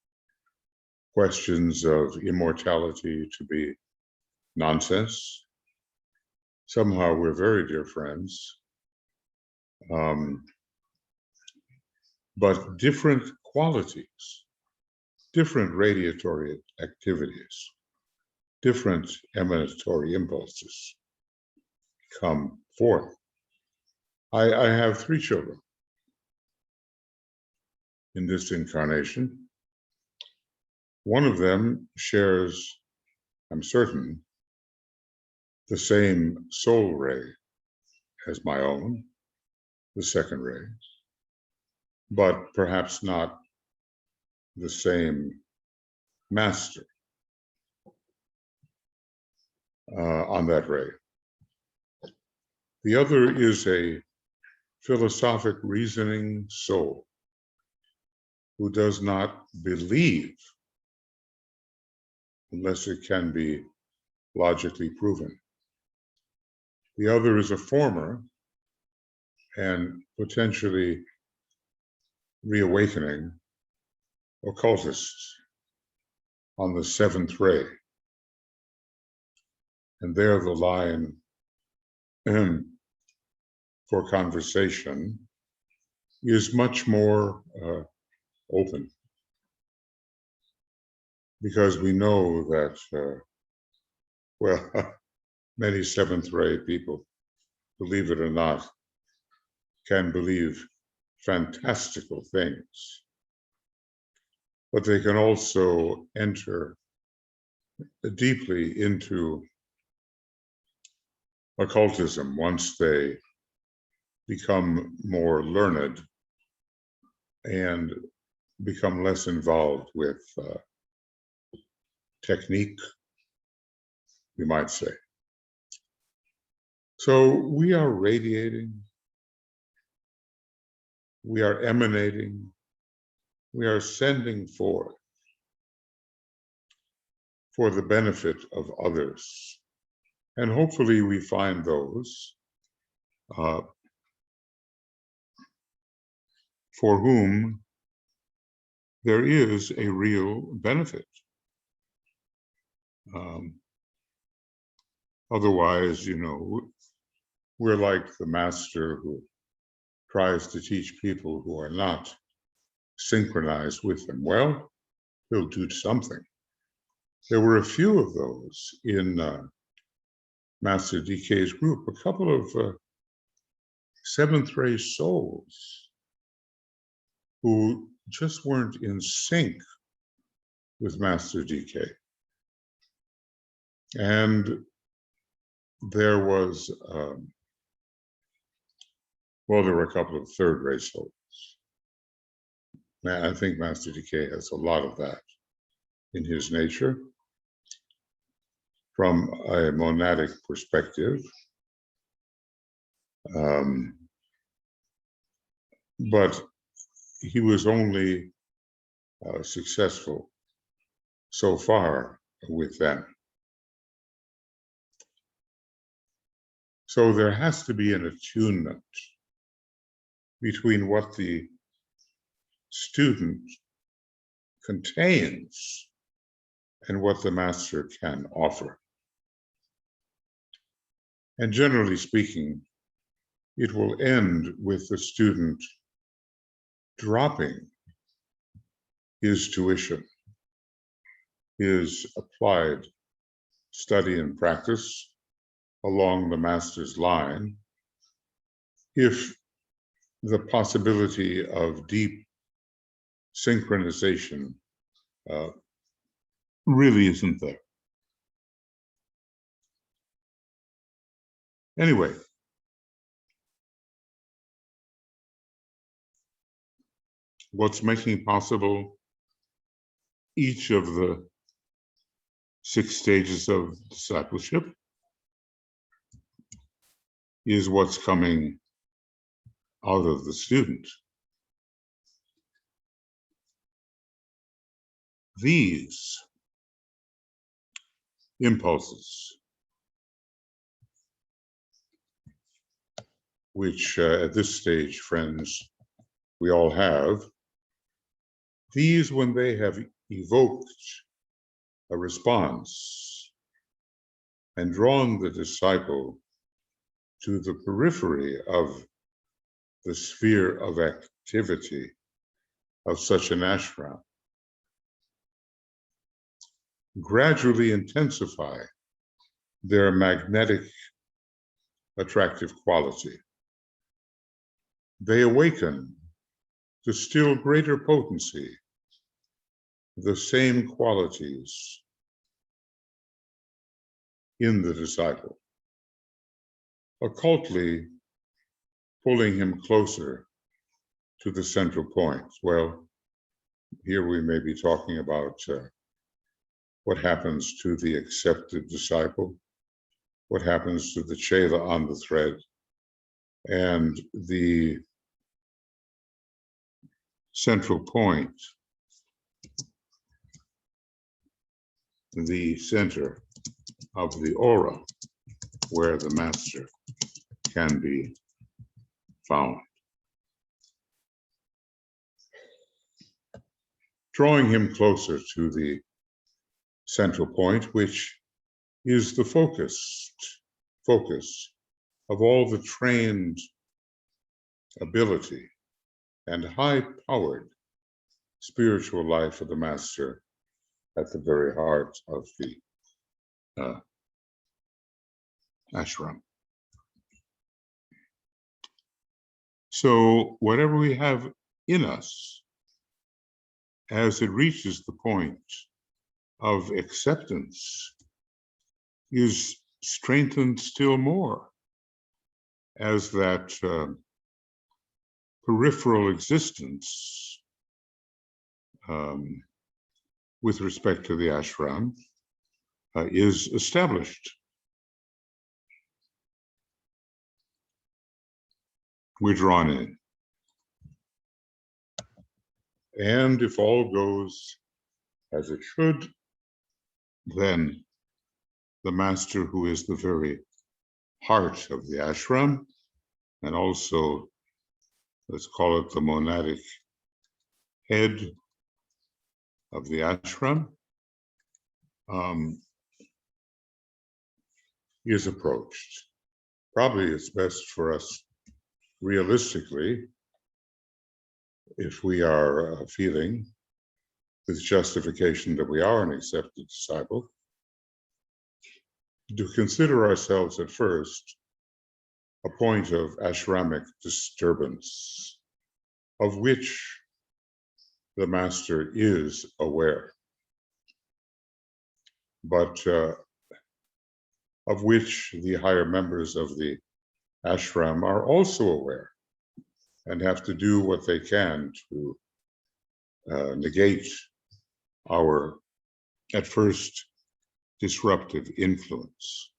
questions of immortality to be nonsense. Somehow we're very dear friends, but different qualities, different radiatory activities, different emanatory impulses come forth. I have 3 children in this incarnation. One of them shares, I'm certain, the same soul ray as my own, the second ray, but perhaps not the same master on that ray. The other is a philosophic reasoning soul who does not believe unless it can be logically proven. The other is a former and potentially reawakening occultist on the 7th ray. And there the line for conversation is much more open, because we know that Well, many seventh ray people, believe it or not, can believe fantastical things, but they can also enter deeply into occultism once they become more learned and become less involved with technique, you might say. So we are radiating, we are emanating, we are sending forth for the benefit of others. And hopefully we find those for whom there is a real benefit. Otherwise, we're like the master who tries to teach people who are not synchronized with him. Well, he'll do something. There were a few of those in Master DK's group, a couple of seventh ray souls who just weren't in sync with Master DK. And there was, there were a couple of third ray souls. I think Master DK has a lot of that in his nature. From a monadic perspective, but he was only successful so far with them. So there has to be an attunement between what the student contains and what the master can offer. And generally speaking, it will end with the student dropping his tuition, his applied study and practice along the master's line, if the possibility of deep synchronization really isn't there. Anyway, what's making possible each of the 6 stages of discipleship is what's coming out of the student. These impulses, which at this stage, friends, we all have, these, when they have evoked a response and drawn the disciple to the periphery of the sphere of activity of such an ashram, gradually intensify their magnetic attractive quality. They awaken to still greater potency the same qualities in the disciple, occultly pulling him closer to the central point. Well, here we may be talking about what happens to the accepted disciple, what happens to the chela on the thread, and the central point, the center of the aura where the master can be found. Drawing him closer to the central point, which is the focus of all the trained ability and high-powered spiritual life of the master at the very heart of the ashram. So whatever we have in us, as it reaches the point of acceptance, is strengthened still more as that peripheral existence with respect to the ashram is established. We're drawn in. And if all goes as it should, then the master, who is the very heart of the ashram, and also, let's call it the monadic head of the ashram, is approached. Probably it's best for us realistically, if we are feeling with justification that we are an accepted disciple, to consider ourselves at first a point of ashramic disturbance, of which the master is aware, but of which the higher members of the ashram are also aware and have to do what they can to negate our, at first, disruptive influence.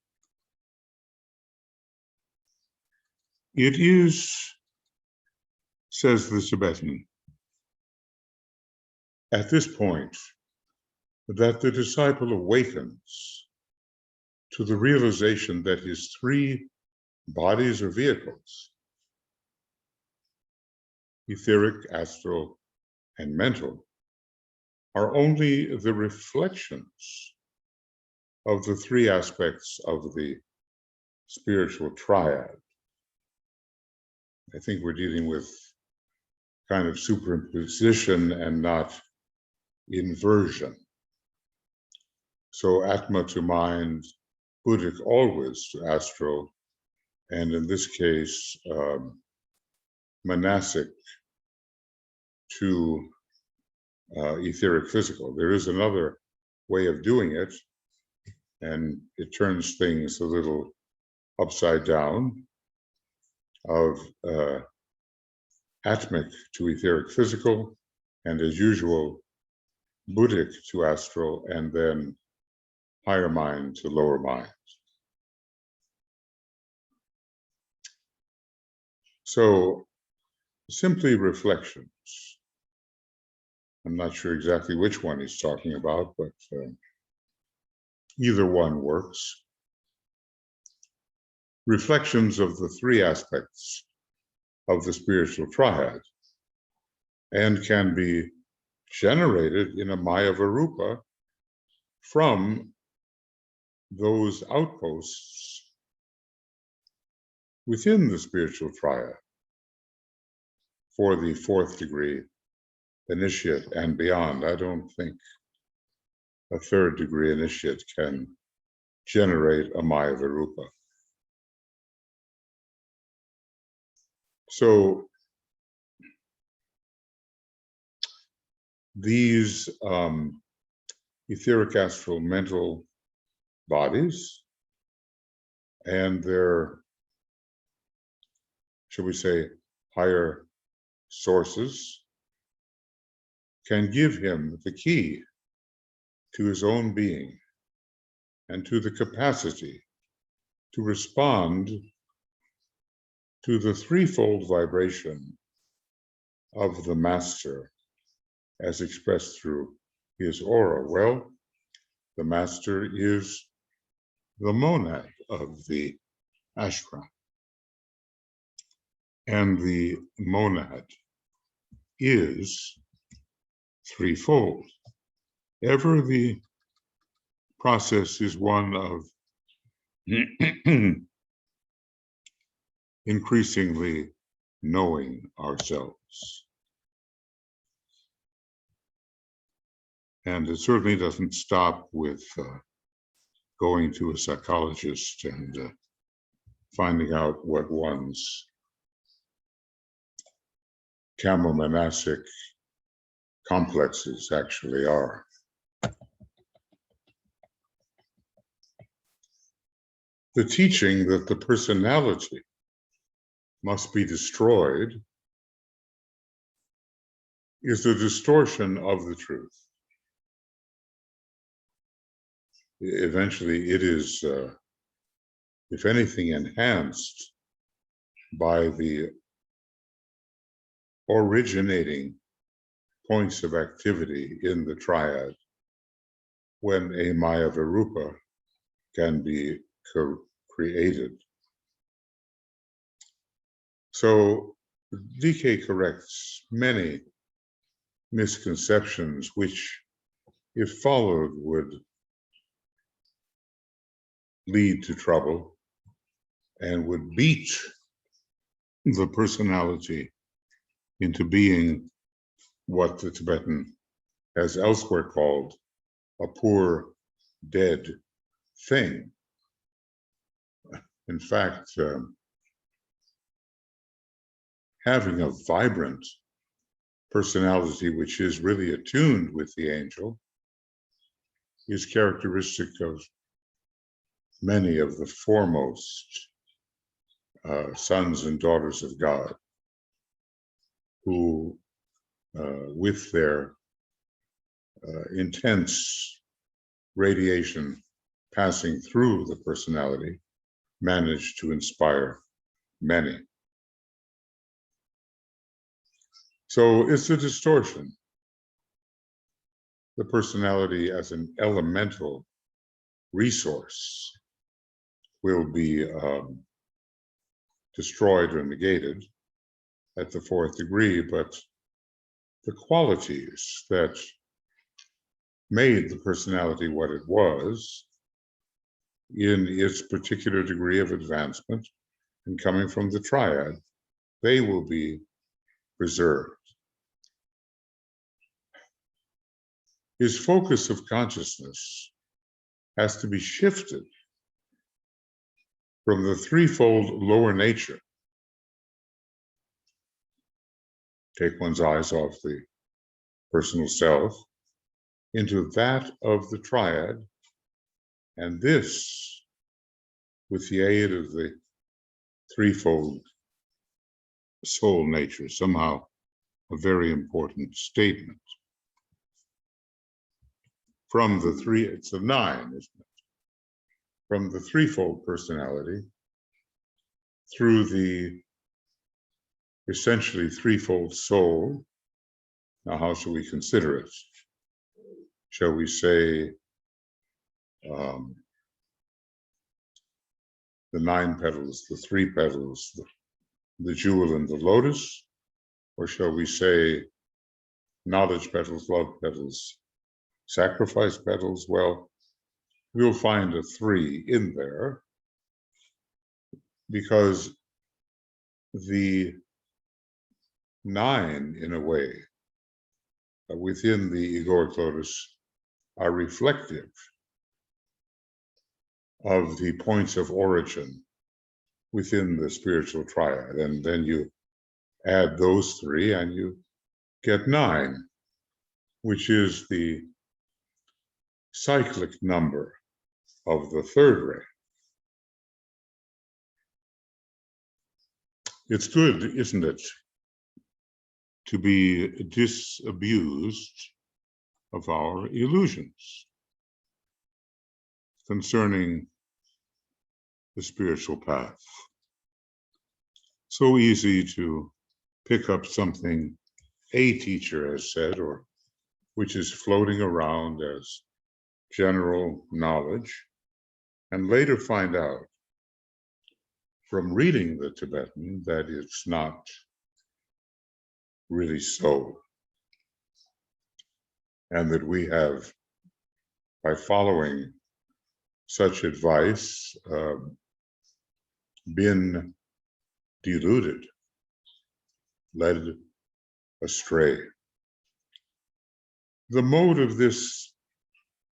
It is, says the Tibetan, at this point that the disciple awakens to the realization that his three bodies or vehicles, etheric, astral, and mental, are only the reflections of the three aspects of the spiritual triad. I think we're dealing with kind of superimposition and not inversion. So Atma to mind, Buddhic always to astral, and in this case, monastic to etheric physical. There is another way of doing it, and it turns things a little upside down, of atmic to etheric physical, and as usual, Buddhic to astral, and then higher mind to lower mind. So simply reflections. I'm not sure exactly which one he's talking about, but either one works. Reflections of the three aspects of the spiritual triad, and can be generated in a Maya Varupa from those outposts within the spiritual triad for the fourth degree initiate and beyond. I don't think a third degree initiate can generate a Maya Varupa. So these etheric, astral, mental bodies and their, shall we say, higher sources can give him the key to his own being and to the capacity to respond to the threefold vibration of the master as expressed through his aura. Well, the master is the monad of the ashram, and the monad is threefold. Ever the process is one of increasingly knowing ourselves. And it certainly doesn't stop with going to a psychologist and finding out what one's camomonastic complexes actually are. The teaching that the personality must be destroyed is a distortion of the truth. Eventually, it is, if anything, enhanced by the originating points of activity in the triad when a Maya Virupa can be created. So DK corrects many misconceptions which, if followed, would lead to trouble and would beat the personality into being what the Tibetan has elsewhere called a poor, dead thing. In fact, having a vibrant personality which is really attuned with the angel is characteristic of many of the foremost sons and daughters of God, who, with their intense radiation passing through the personality, manage to inspire many. So it's a distortion. The personality as an elemental resource will be destroyed or negated at the fourth degree, but the qualities that made the personality what it was in its particular degree of advancement and coming from the triad, they will be preserved. His focus of consciousness has to be shifted from the threefold lower nature. Take one's eyes off the personal self into that of the triad, and this, with the aid of the threefold soul nature, somehow a very important statement. From the three, it's a 9, isn't it? From the threefold personality through the essentially threefold soul. Now, how shall we consider it? Shall we say the 9 petals, the 3 petals, the jewel and the lotus? Or shall we say knowledge petals, love petals, sacrifice petals? Well, we'll find a 3 in there because the 9, in a way, within the egoic lotus are reflective of the points of origin within the spiritual triad. And then you add those 3 and you get 9, which is the cyclic number of the third ray. It's good, isn't it, to be disabused of our illusions concerning the spiritual path. So easy to pick up something a teacher has said, or which is floating around as general knowledge, and later find out from reading the Tibetan that it's not really so, and that we have, by following such advice, been deluded, led astray. The mode of this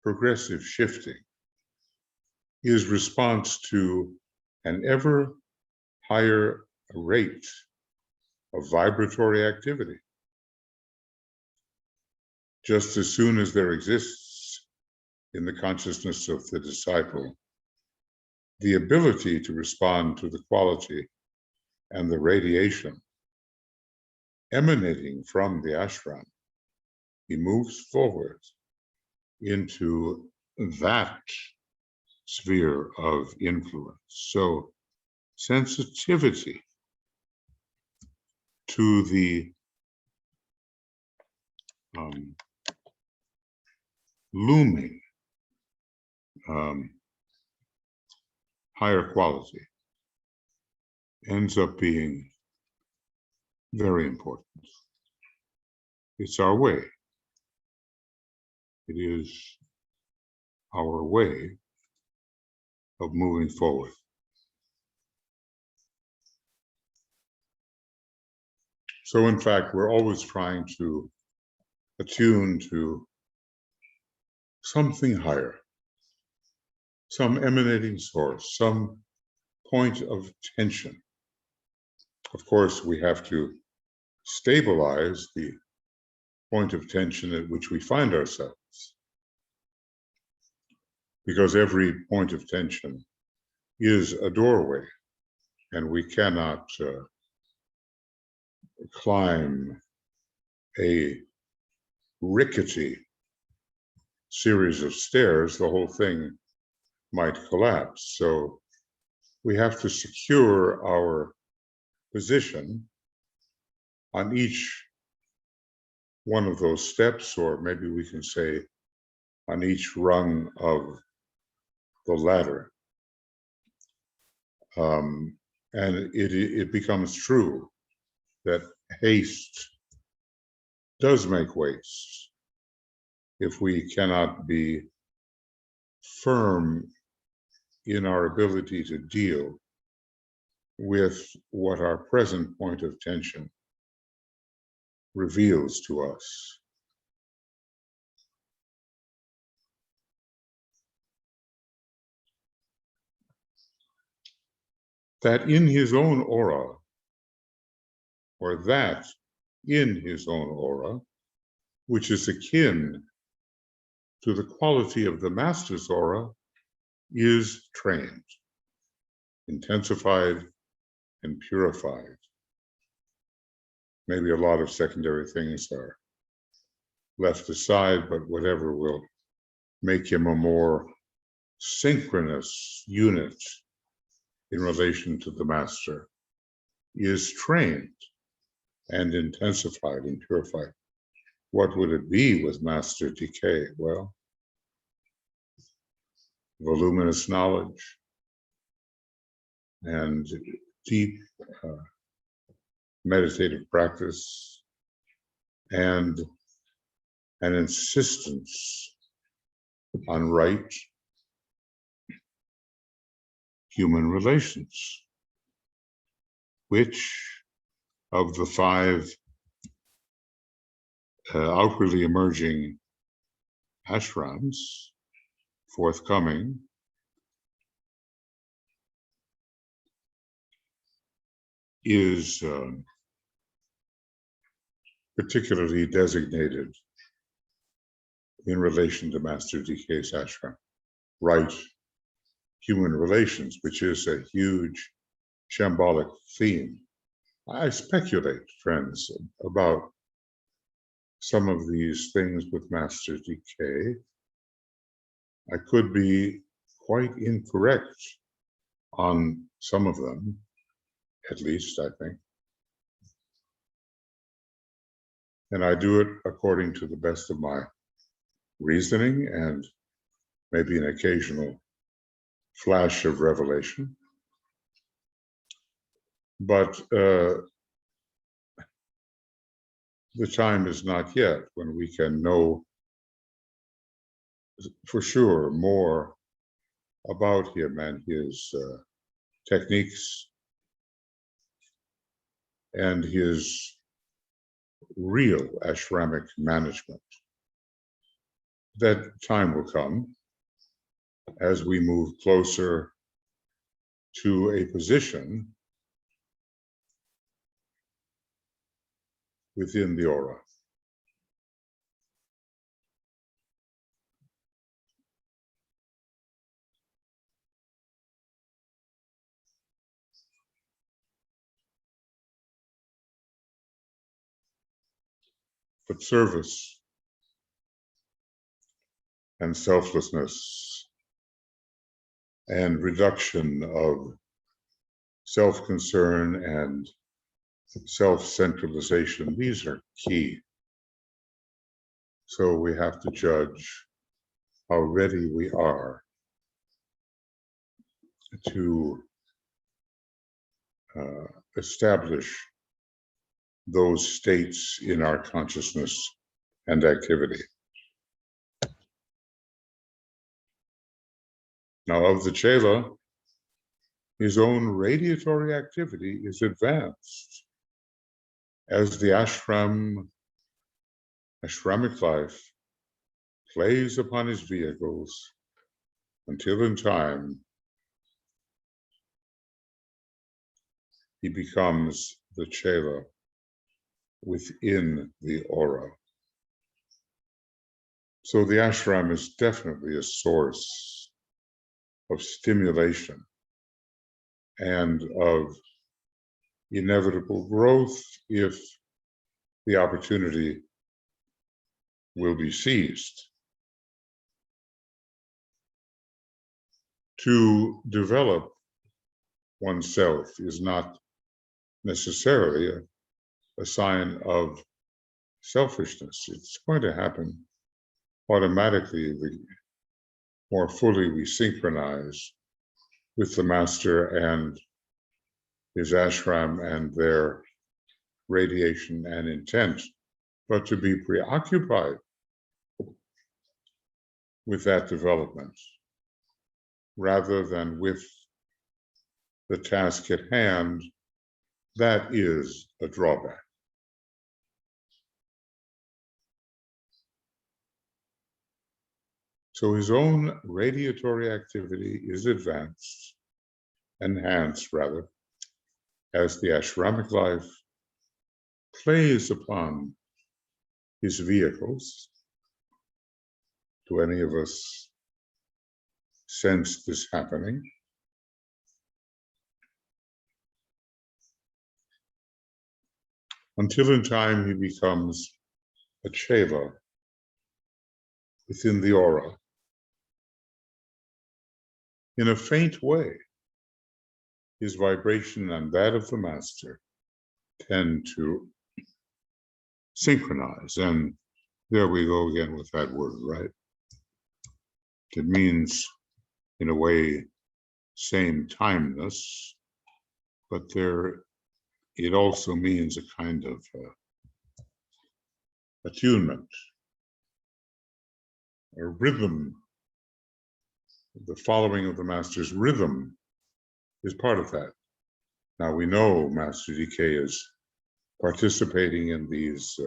progressive shifting is response to an ever higher rate of vibratory activity. Just as soon as there exists in the consciousness of the disciple the ability to respond to the quality and the radiation emanating from the ashram, he moves forward into that sphere of influence. So sensitivity to the looming higher quality ends up being very important. It's our way. It is our way of moving forward. So in fact, we're always trying to attune to something higher, some emanating source, some point of tension. Of course, we have to stabilize the point of tension at which we find ourselves, because every point of tension is a doorway, and we cannot climb a rickety series of stairs. The whole thing might collapse. So we have to secure our position on each one of those steps, or maybe we can say on each rung of the ladder. And it becomes true that haste does make waste if we cannot be firm in our ability to deal with what our present point of tension reveals to us. That in his own aura, or that in his own aura, which is akin to the quality of the master's aura, is trained, intensified, and purified. Maybe a lot of secondary things are left aside, but whatever will make him a more synchronous unit in relation to the master is trained and intensified and purified. What would it be with master decay? Well, voluminous knowledge and deep meditative practice and an insistence on right human relations, which of the five outwardly emerging ashrams forthcoming is particularly designated in relation to Master DK's ashram, right human relations, which is a huge shambolic theme. I speculate, friends, about some of these things with Master DK. I could be quite incorrect on some of them, at least, I think. And I do it according to the best of my reasoning and maybe an occasional flash of revelation. But the time is not yet when we can know for sure more about him and his techniques and his real ashramic management. That time will come as we move closer to a position within the aura. But service and selflessness and reduction of self-concern and self-centralization, these are key. So we have to judge how ready we are to establish those states in our consciousness and activity. Now, of the Chela, his own radiatory activity is advanced as the ashramic life plays upon his vehicles until in time he becomes the Chela within the aura. So the ashram is definitely a source of stimulation and of inevitable growth if the opportunity will be seized. To develop oneself is not necessarily a sign of selfishness. It's going to happen automatically the more fully we synchronize with the master and his ashram and their radiation and intent. But to be preoccupied with that development rather than with the task at hand, that is a drawback. So his own radiatory activity is enhanced rather, as the ashramic life plays upon his vehicles. Do any of us sense this happening? Until in time he becomes a Chela within the aura. In a faint way, his vibration and that of the master tend to synchronize. And there we go again with that word, right? It means, in a way, same timeness, but it also means a kind of attunement, a rhythm. The following of the master's rhythm is part of that. Now we know Master DK is participating in these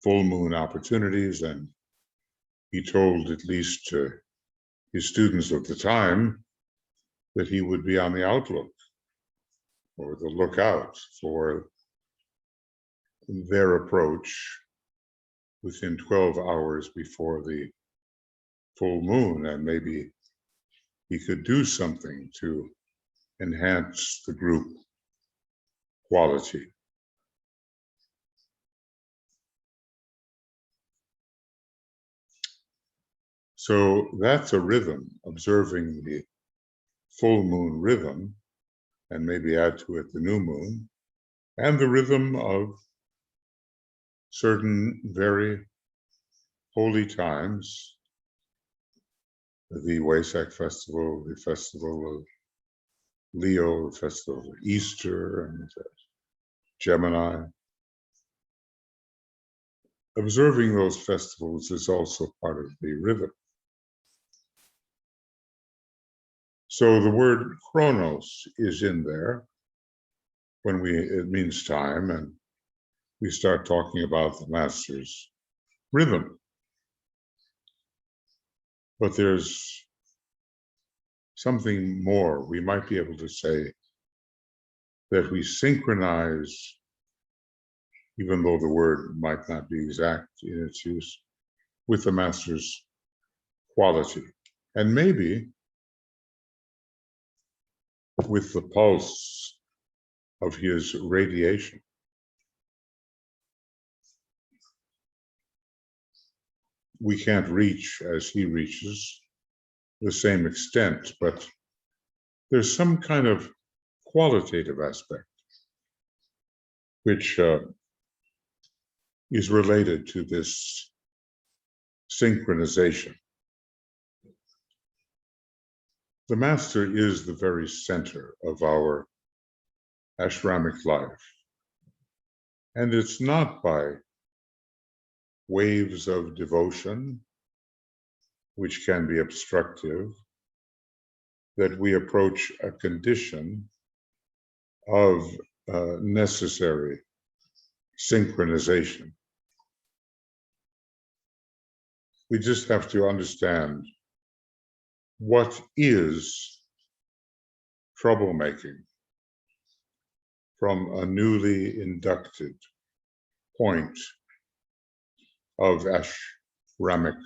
full moon opportunities, and he told at least his students of the time that he would be on the outlook or the lookout for their approach within 12 hours before the full moon, and maybe he could do something to enhance the group quality. So that's a rhythm, observing the full moon rhythm, and maybe add to it the new moon, and the rhythm of certain very holy times, the Wesak festival, the festival of Leo, the festival of Easter, and Gemini. Observing those festivals is also part of the rhythm. So the word chronos is in there when it means time, and we start talking about the master's rhythm. But there's something more. We might be able to say that we synchronize even though the word might not be exact in its use, with the master's quality. And maybe with the pulse of his radiation. We can't reach, as he reaches, the same extent, but there's some kind of qualitative aspect which is related to this synchronization. The master is the very center of our ashramic life. And it's not by waves of devotion, which can be obstructive, that we approach a condition of necessary synchronization. We just have to understand what is troublemaking from a newly inducted point of ashramic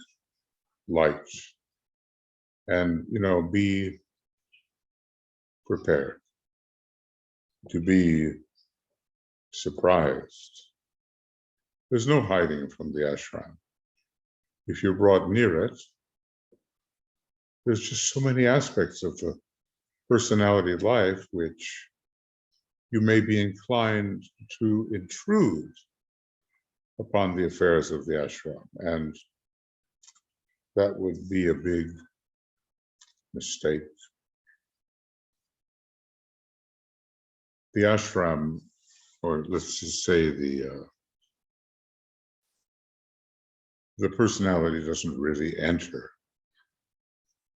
light, and be prepared to be surprised. There's no hiding from the ashram. If you're brought near it, there's just so many aspects of the personality life which you may be inclined to intrude upon the affairs of the ashram, and that would be a big mistake. The ashram, or let's just say the personality doesn't really enter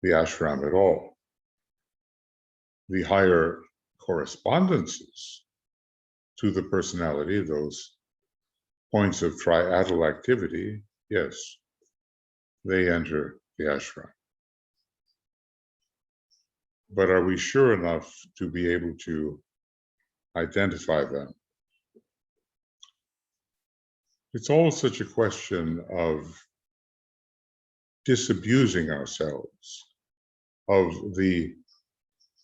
the ashram at all. The higher correspondences to the personality, those points of triadal activity, yes, they enter the ashram. But are we sure enough to be able to identify them? It's all such a question of disabusing ourselves of the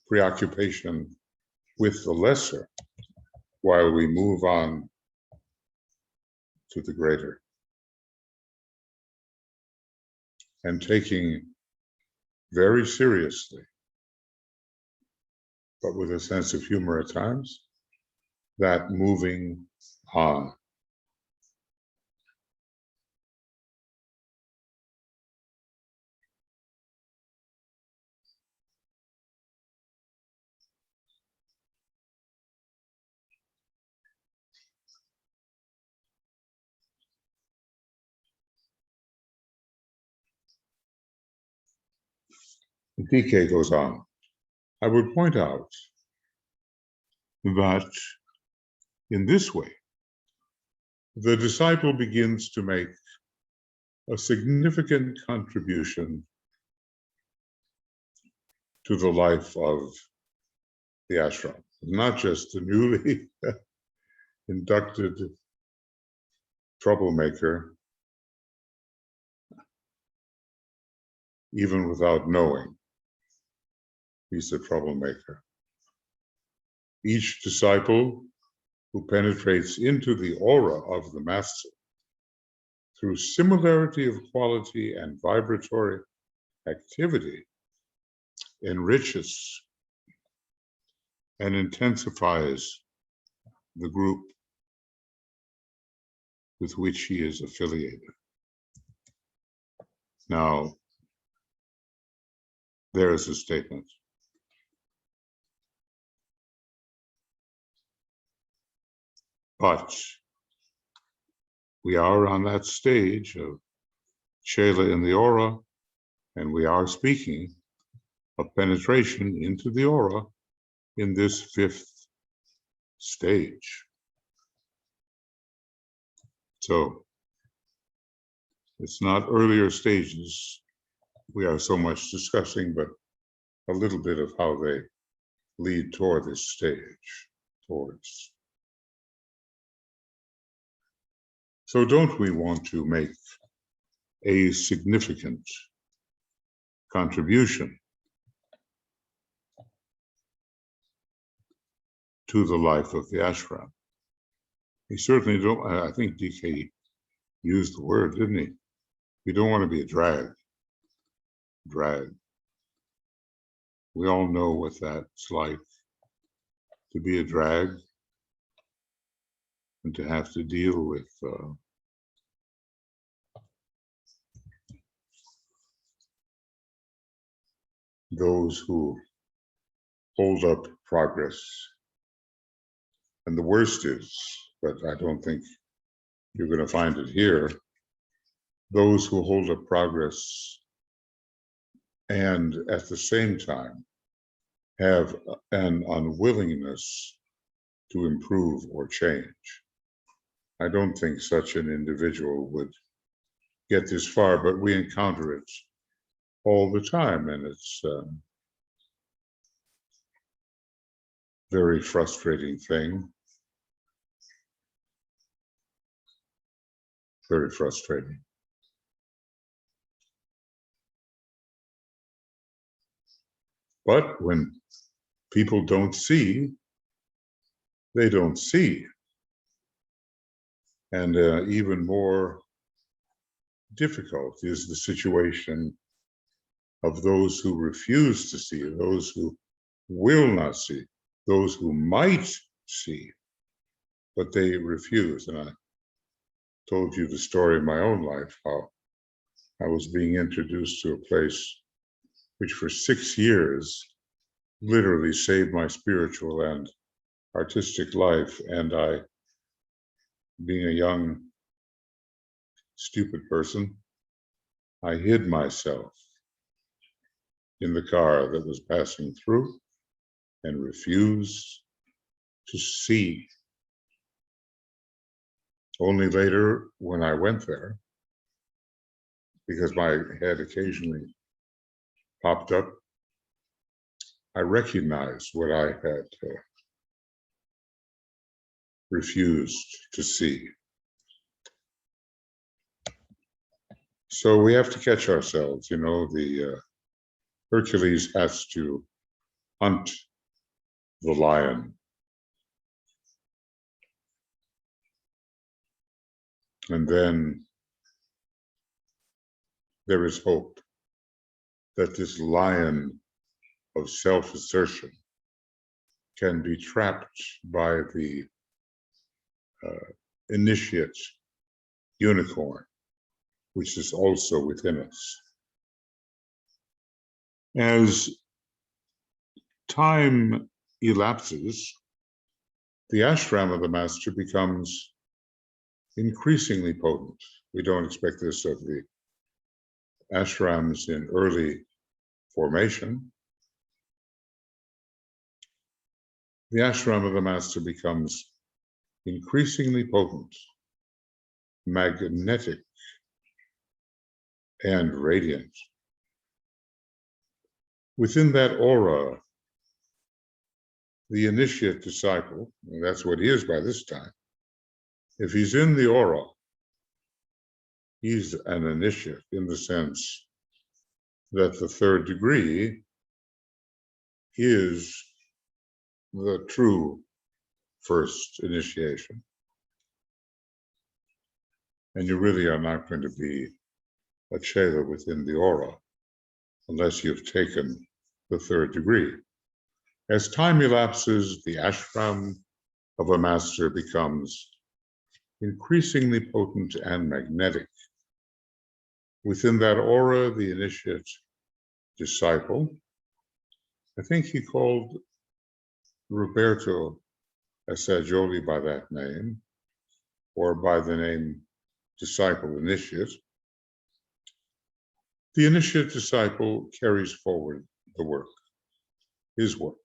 preoccupation with the lesser while we move on to the greater. And taking very seriously, but with a sense of humor at times, that moving on. DK goes on. I would point out that in this way, the disciple begins to make a significant contribution to the life of the ashram, not just the newly inducted troublemaker, even without knowing he's a troublemaker. Each disciple who penetrates into the aura of the master through similarity of quality and vibratory activity enriches and intensifies the group with which he is affiliated. Now, there is a statement. But we are on that stage of Shela in the aura, and we are speaking of penetration into the aura in this fifth stage. So it's not earlier stages we are so much discussing, but a little bit of how they lead toward this stage, towards So don't we want to make a significant contribution to the life of the ashram? We certainly don't. I think DK used the word, didn't he? We don't want to be a drag. We all know what that's like, to be a drag and to have to deal with those who hold up progress. And the worst is, but I don't think you're going to find it here, those who hold up progress and at the same time have an unwillingness to improve or change. I don't think such an individual would get this far, but we encounter it all the time, and it's a very frustrating thing. Very frustrating. But when people don't see, they don't see. And even more difficult is the situation of those who refuse to see, those who will not see, those who might see, but they refuse. And I told you the story of my own life, how I was being introduced to a place which for 6 years literally saved my spiritual and artistic life. And I, being a young, stupid person, I hid myself in the car that was passing through and refused to see. Only later, when I went there, because my head occasionally popped up, I recognized what I had refused to see. So we have to catch ourselves. You know, the Hercules has to hunt the lion. And then there is hope that this lion of self-assertion can be trapped by the initiate unicorn, which is also within us. As time elapses, the ashram of the master becomes increasingly potent. We don't expect this of the ashrams in early formation. The ashram of the master becomes increasingly potent, magnetic, and radiant. Within that aura, the initiate disciple, and that's what he is by this time, if he's in the aura, he's an initiate in the sense that the third degree is the true first initiation. And you really are not going to be a chela within the aura unless you've taken the third degree. As time elapses, the ashram of a master becomes increasingly potent and magnetic. Within that aura, the initiate disciple, I think he called Roberto Assagioli by that name, or by the name disciple initiate. The initiate disciple carries forward the work, his work,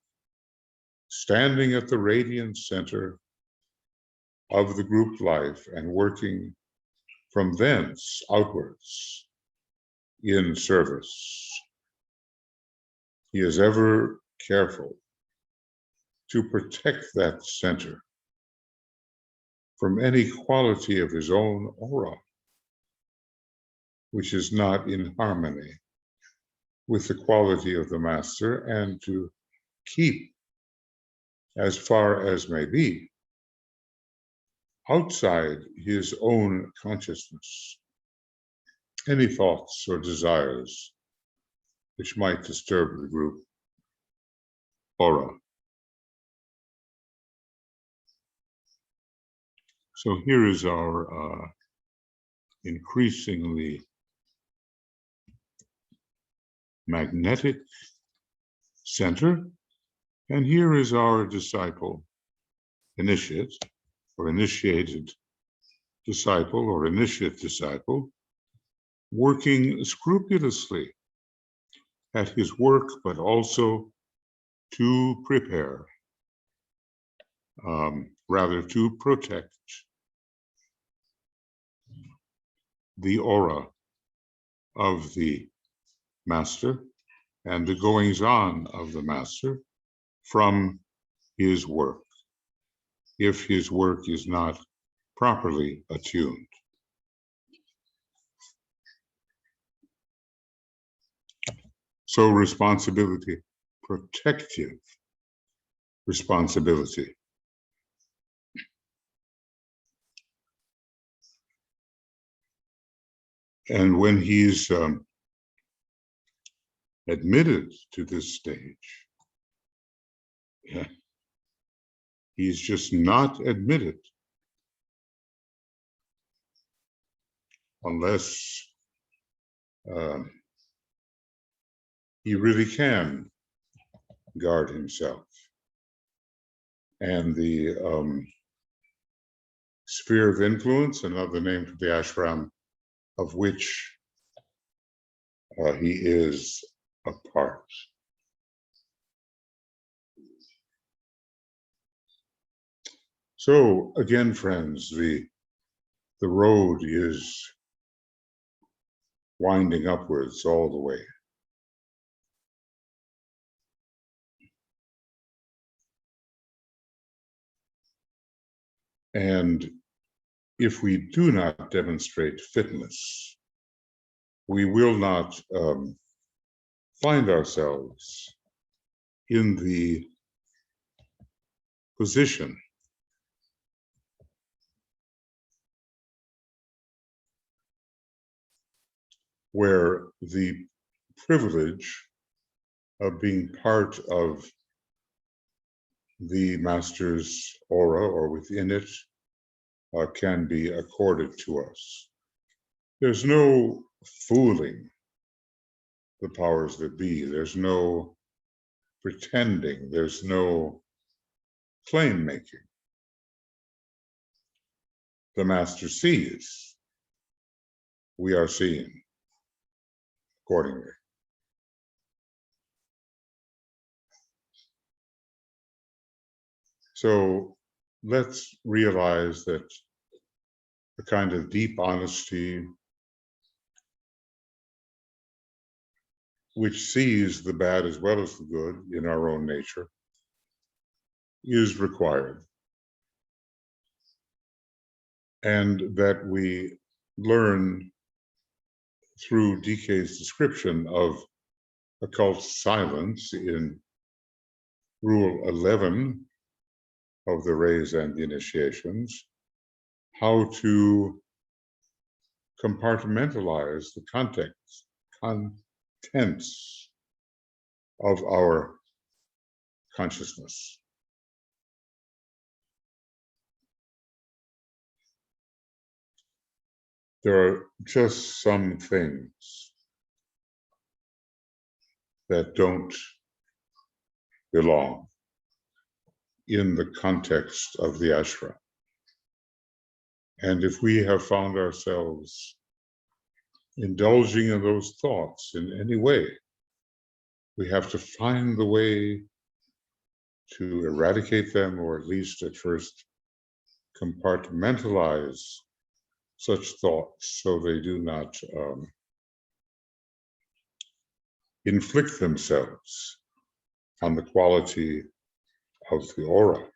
standing at the radiant center of the group life and working from thence outwards in service. He is ever careful to protect that center from any quality of his own aura, which is not in harmony with the quality of the master, and to keep, as far as may be, outside his own consciousness any thoughts or desires which might disturb the group aura. So here is our increasingly magnetic center, and here is our disciple, initiate, or initiated disciple, or initiate disciple, working scrupulously at his work, but also to prepare, rather to protect the aura of the master and the goings-on of the master from his work, if his work is not properly attuned. So responsibility, protective responsibility. And when he's admitted to this stage, he's just not admitted unless he really can guard himself. And the sphere of influence, another name for the ashram, of which he is a part. So again, friends, the road is winding upwards all the way. And if we do not demonstrate fitness, we will not find ourselves in the position where the privilege of being part of the master's aura or within it can be accorded to us. There's no fooling the powers that be. There's no pretending. There's no claim making. The master sees. We are seeing accordingly. So let's realize that the kind of deep honesty which sees the bad as well as the good in our own nature is required. And that we learn through DK's description of occult silence in Rule 11 of the Rays and the Initiations, how to compartmentalize the contents of our consciousness. There are just some things that don't belong in the context of the ashram. And if we have found ourselves indulging in those thoughts in any way, we have to find the way to eradicate them, or at least at first compartmentalize such thoughts so they do not inflict themselves on the quality of the aura.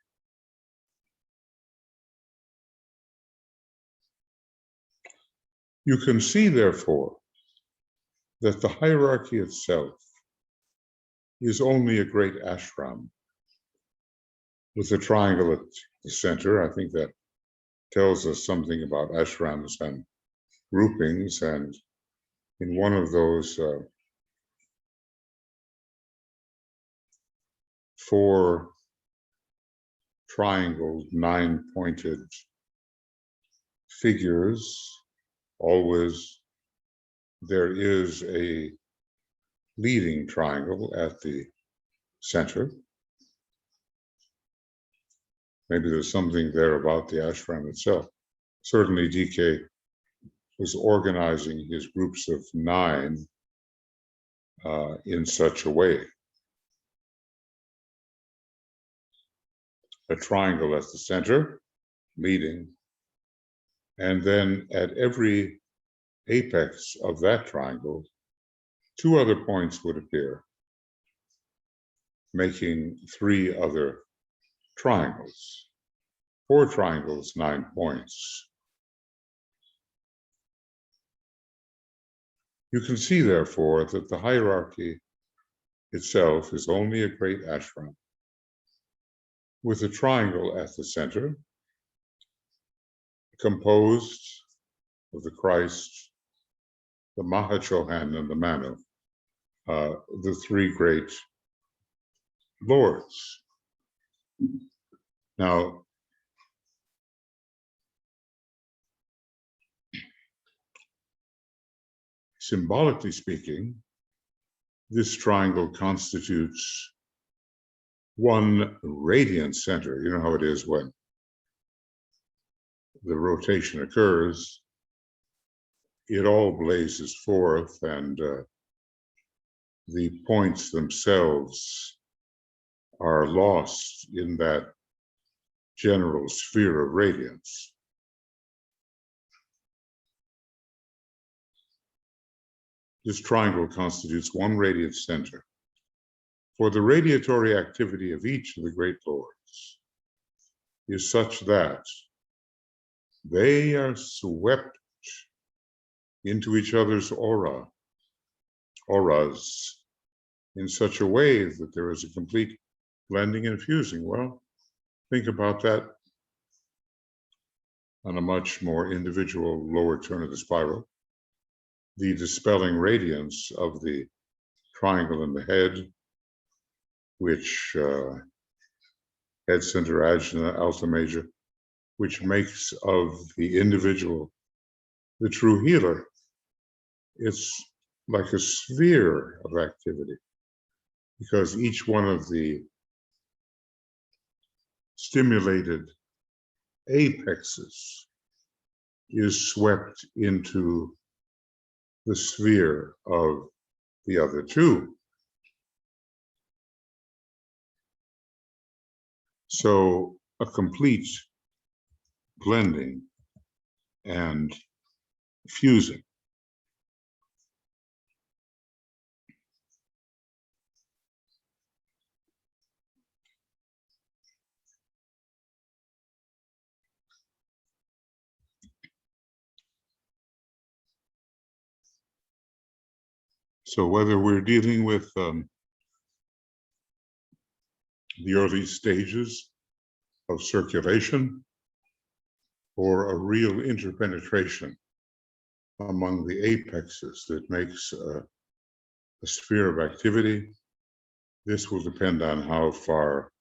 You can see, therefore, that the hierarchy itself is only a great ashram with a triangle at the center. I think that tells us something about ashrams and groupings, and in one of those 4 triangled, 9-pointed figures, always there is a leading triangle at the center. Maybe there's something there about the ashram itself. Certainly DK was organizing his groups of 9 in such a way. A triangle at the center, leading, and then at every apex of that triangle, 2 other points would appear, making 3 other triangles. 4 triangles, 9 points. You can see, therefore, that the hierarchy itself is only a great ashram with a triangle at the center, composed of the Christ, the Mahachohan, and the Manu, the 3 great lords. Now, symbolically speaking, this triangle constitutes one radiant center. You know how it is when the rotation occurs, it all blazes forth, and the points themselves are lost in that general sphere of radiance. This triangle constitutes one radiant center for the radiatory activity of each of the great lords is such that they are swept into each other's auras, in such a way that there is a complete blending and fusing. Well, think about that on a much more individual lower turn of the spiral. The dispelling radiance of the triangle in the head, which head center, ajna, alta major, which makes of the individual the true healer. It's like a sphere of activity, because each one of the stimulated apexes is swept into the sphere of the other 2. So a complete blending and fusing. So whether we're dealing with the early stages of circulation or a real interpenetration among the apexes that makes a sphere of activity, this will depend on how far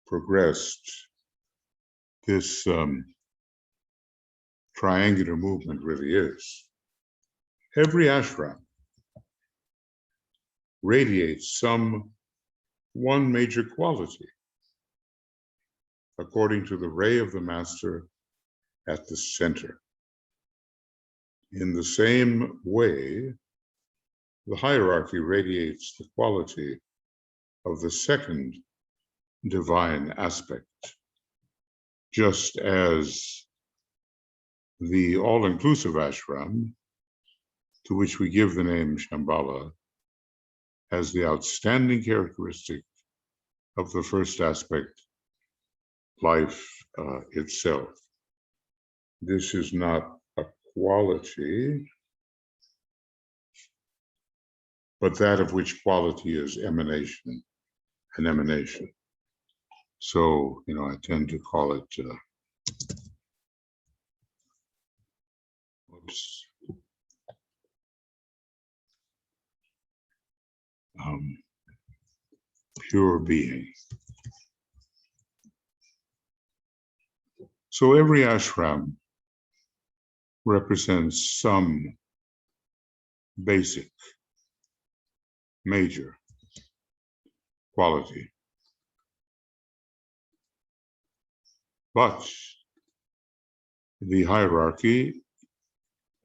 progressed this triangular movement really is. Every ashram radiates one major quality according to the ray of the master at the center. In the same way, the hierarchy radiates the quality of the second divine aspect, just as the all-inclusive ashram, to which we give the name Shambhala, has the outstanding characteristic of the first aspect, life itself. This is not a quality, but that of which quality is emanation, an emanation. So, I tend to call it, pure being. So every ashram represents some basic, major quality. But the hierarchy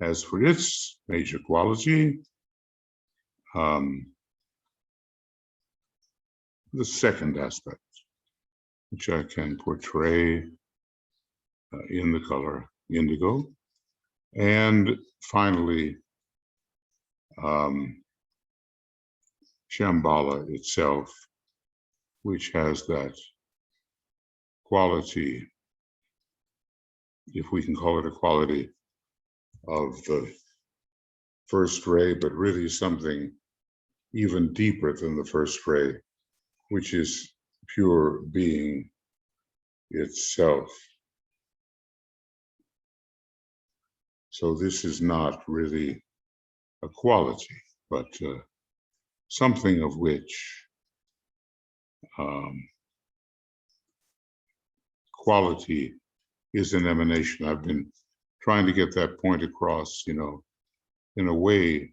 has for its major quality the second aspect, which I can portray in the color indigo. And finally, Shambhala itself, which has that quality, if we can call it a quality, of the first ray, but really something even deeper than the first ray, which is pure being itself. So this is not really a quality, but something of which quality is an emanation. I've been trying to get that point across, in a way,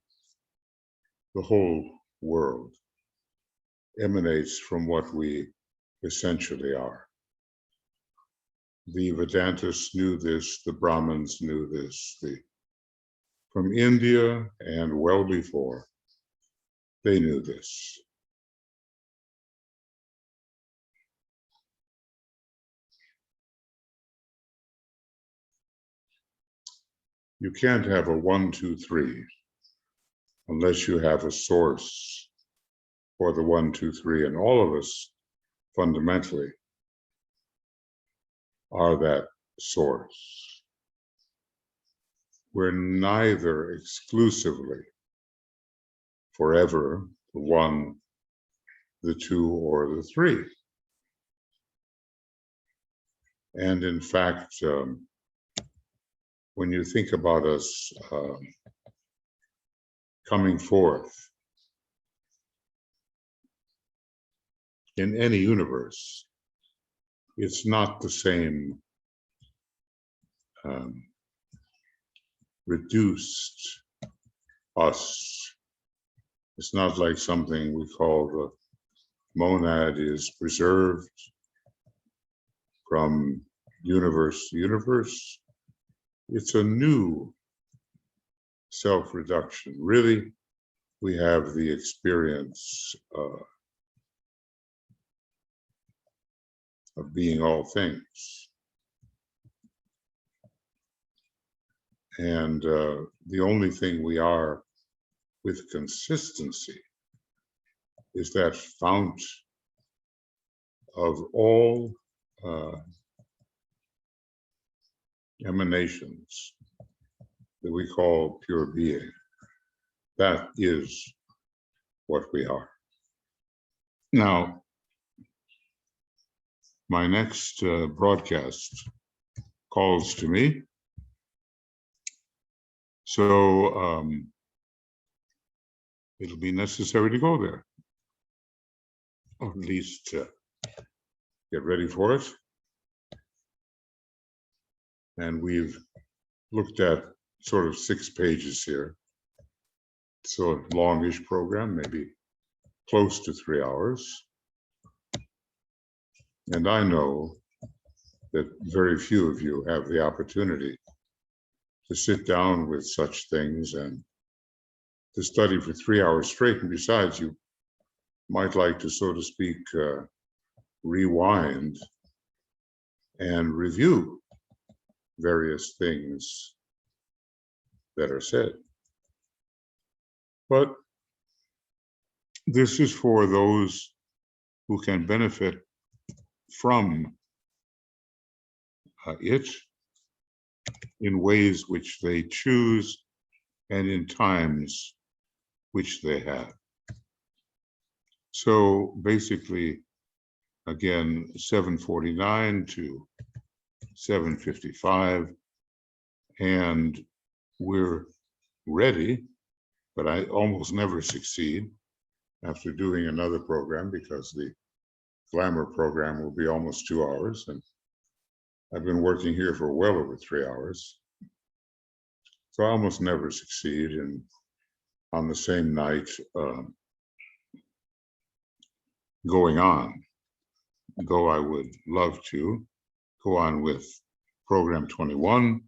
the whole world emanates from what we essentially are. The Vedantists knew this, the Brahmins knew this, from India and well before, they knew this. You can't have a 1, 2, 3 unless you have a source for the 1, 2, 3, and all of us fundamentally are that source. We're neither exclusively forever the 1, the 2, or the 3. And in fact, when you think about us coming forth in any universe, it's not the same reduced us. It's not like something we call the monad is preserved from universe to universe. It's a new self-reduction. Really, we have the experience of being all things. And the only thing we are with consistency is that fount of all emanations that we call pure being. That is what we are. Now, my next broadcast calls to me. So it'll be necessary to go there, or at least get ready for it. And we've looked at sort of 6 pages here. So a longish program, maybe close to 3 hours. And I know that very few of you have the opportunity to sit down with such things and to study for 3 hours straight. And besides, you might like to, so to speak, rewind and review various things that are said. But this is for those who can benefit from it. in ways which they choose and in times which they have. So basically, again, 7:49 to 7:55, and we're ready, but I almost never succeed after doing another program because the Glamour program will be almost 2 hours, and I've been working here for well over 3 hours. So I almost never succeed in on the same night going on, though I would love to go on with program 21,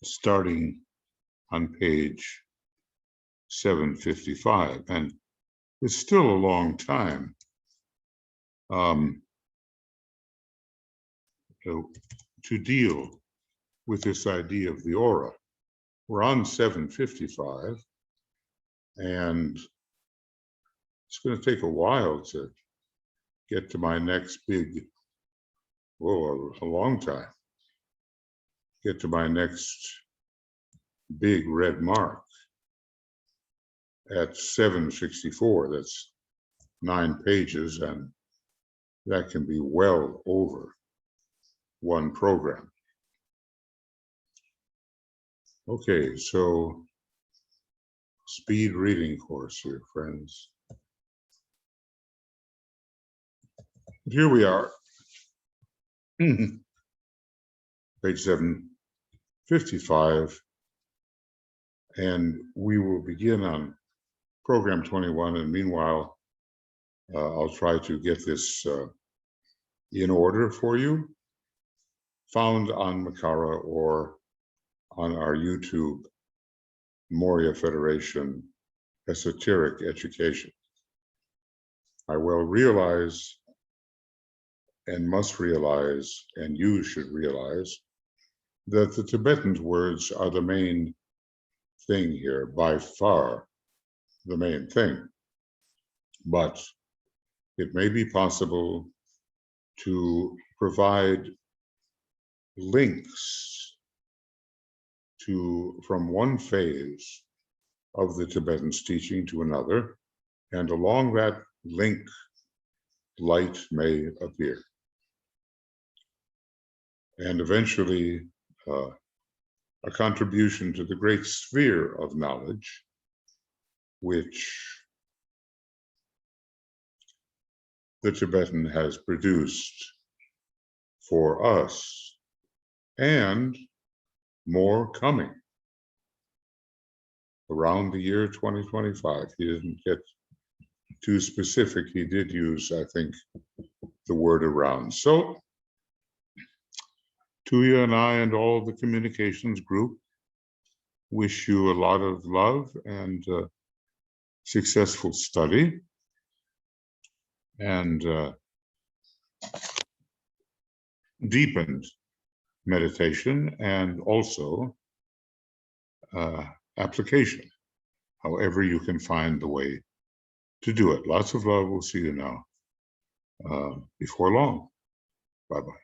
starting on page 755. And it's still a long time to deal with this idea of the aura. We're on 755, and it's going to take a while to get to my next big, a long time, get to my next big red mark at 764. That's 9 pages, and that can be well over one program. Okay, so speed reading course here, friends. Here we are, page 755, and we will begin on program 21, and meanwhile, I'll try to get this in order for you, found on Makara or on our YouTube Moria Federation Esoteric Education. I will realize and must realize, and you should realize, that the Tibetan words are the main thing here, by far the main thing. But it may be possible to provide links from one phase of the Tibetan's teaching to another, and along that link, light may appear. And eventually, a contribution to the great sphere of knowledge, which the Tibetan has produced for us, and more coming around the year 2025. He didn't get too specific. He did use, I think, the word around. So Tuya and I and all the communications group wish you a lot of love and successful study, and deepened meditation, and also application, however you can find the way to do it. Lots of love. We'll see you now before long. Bye-bye.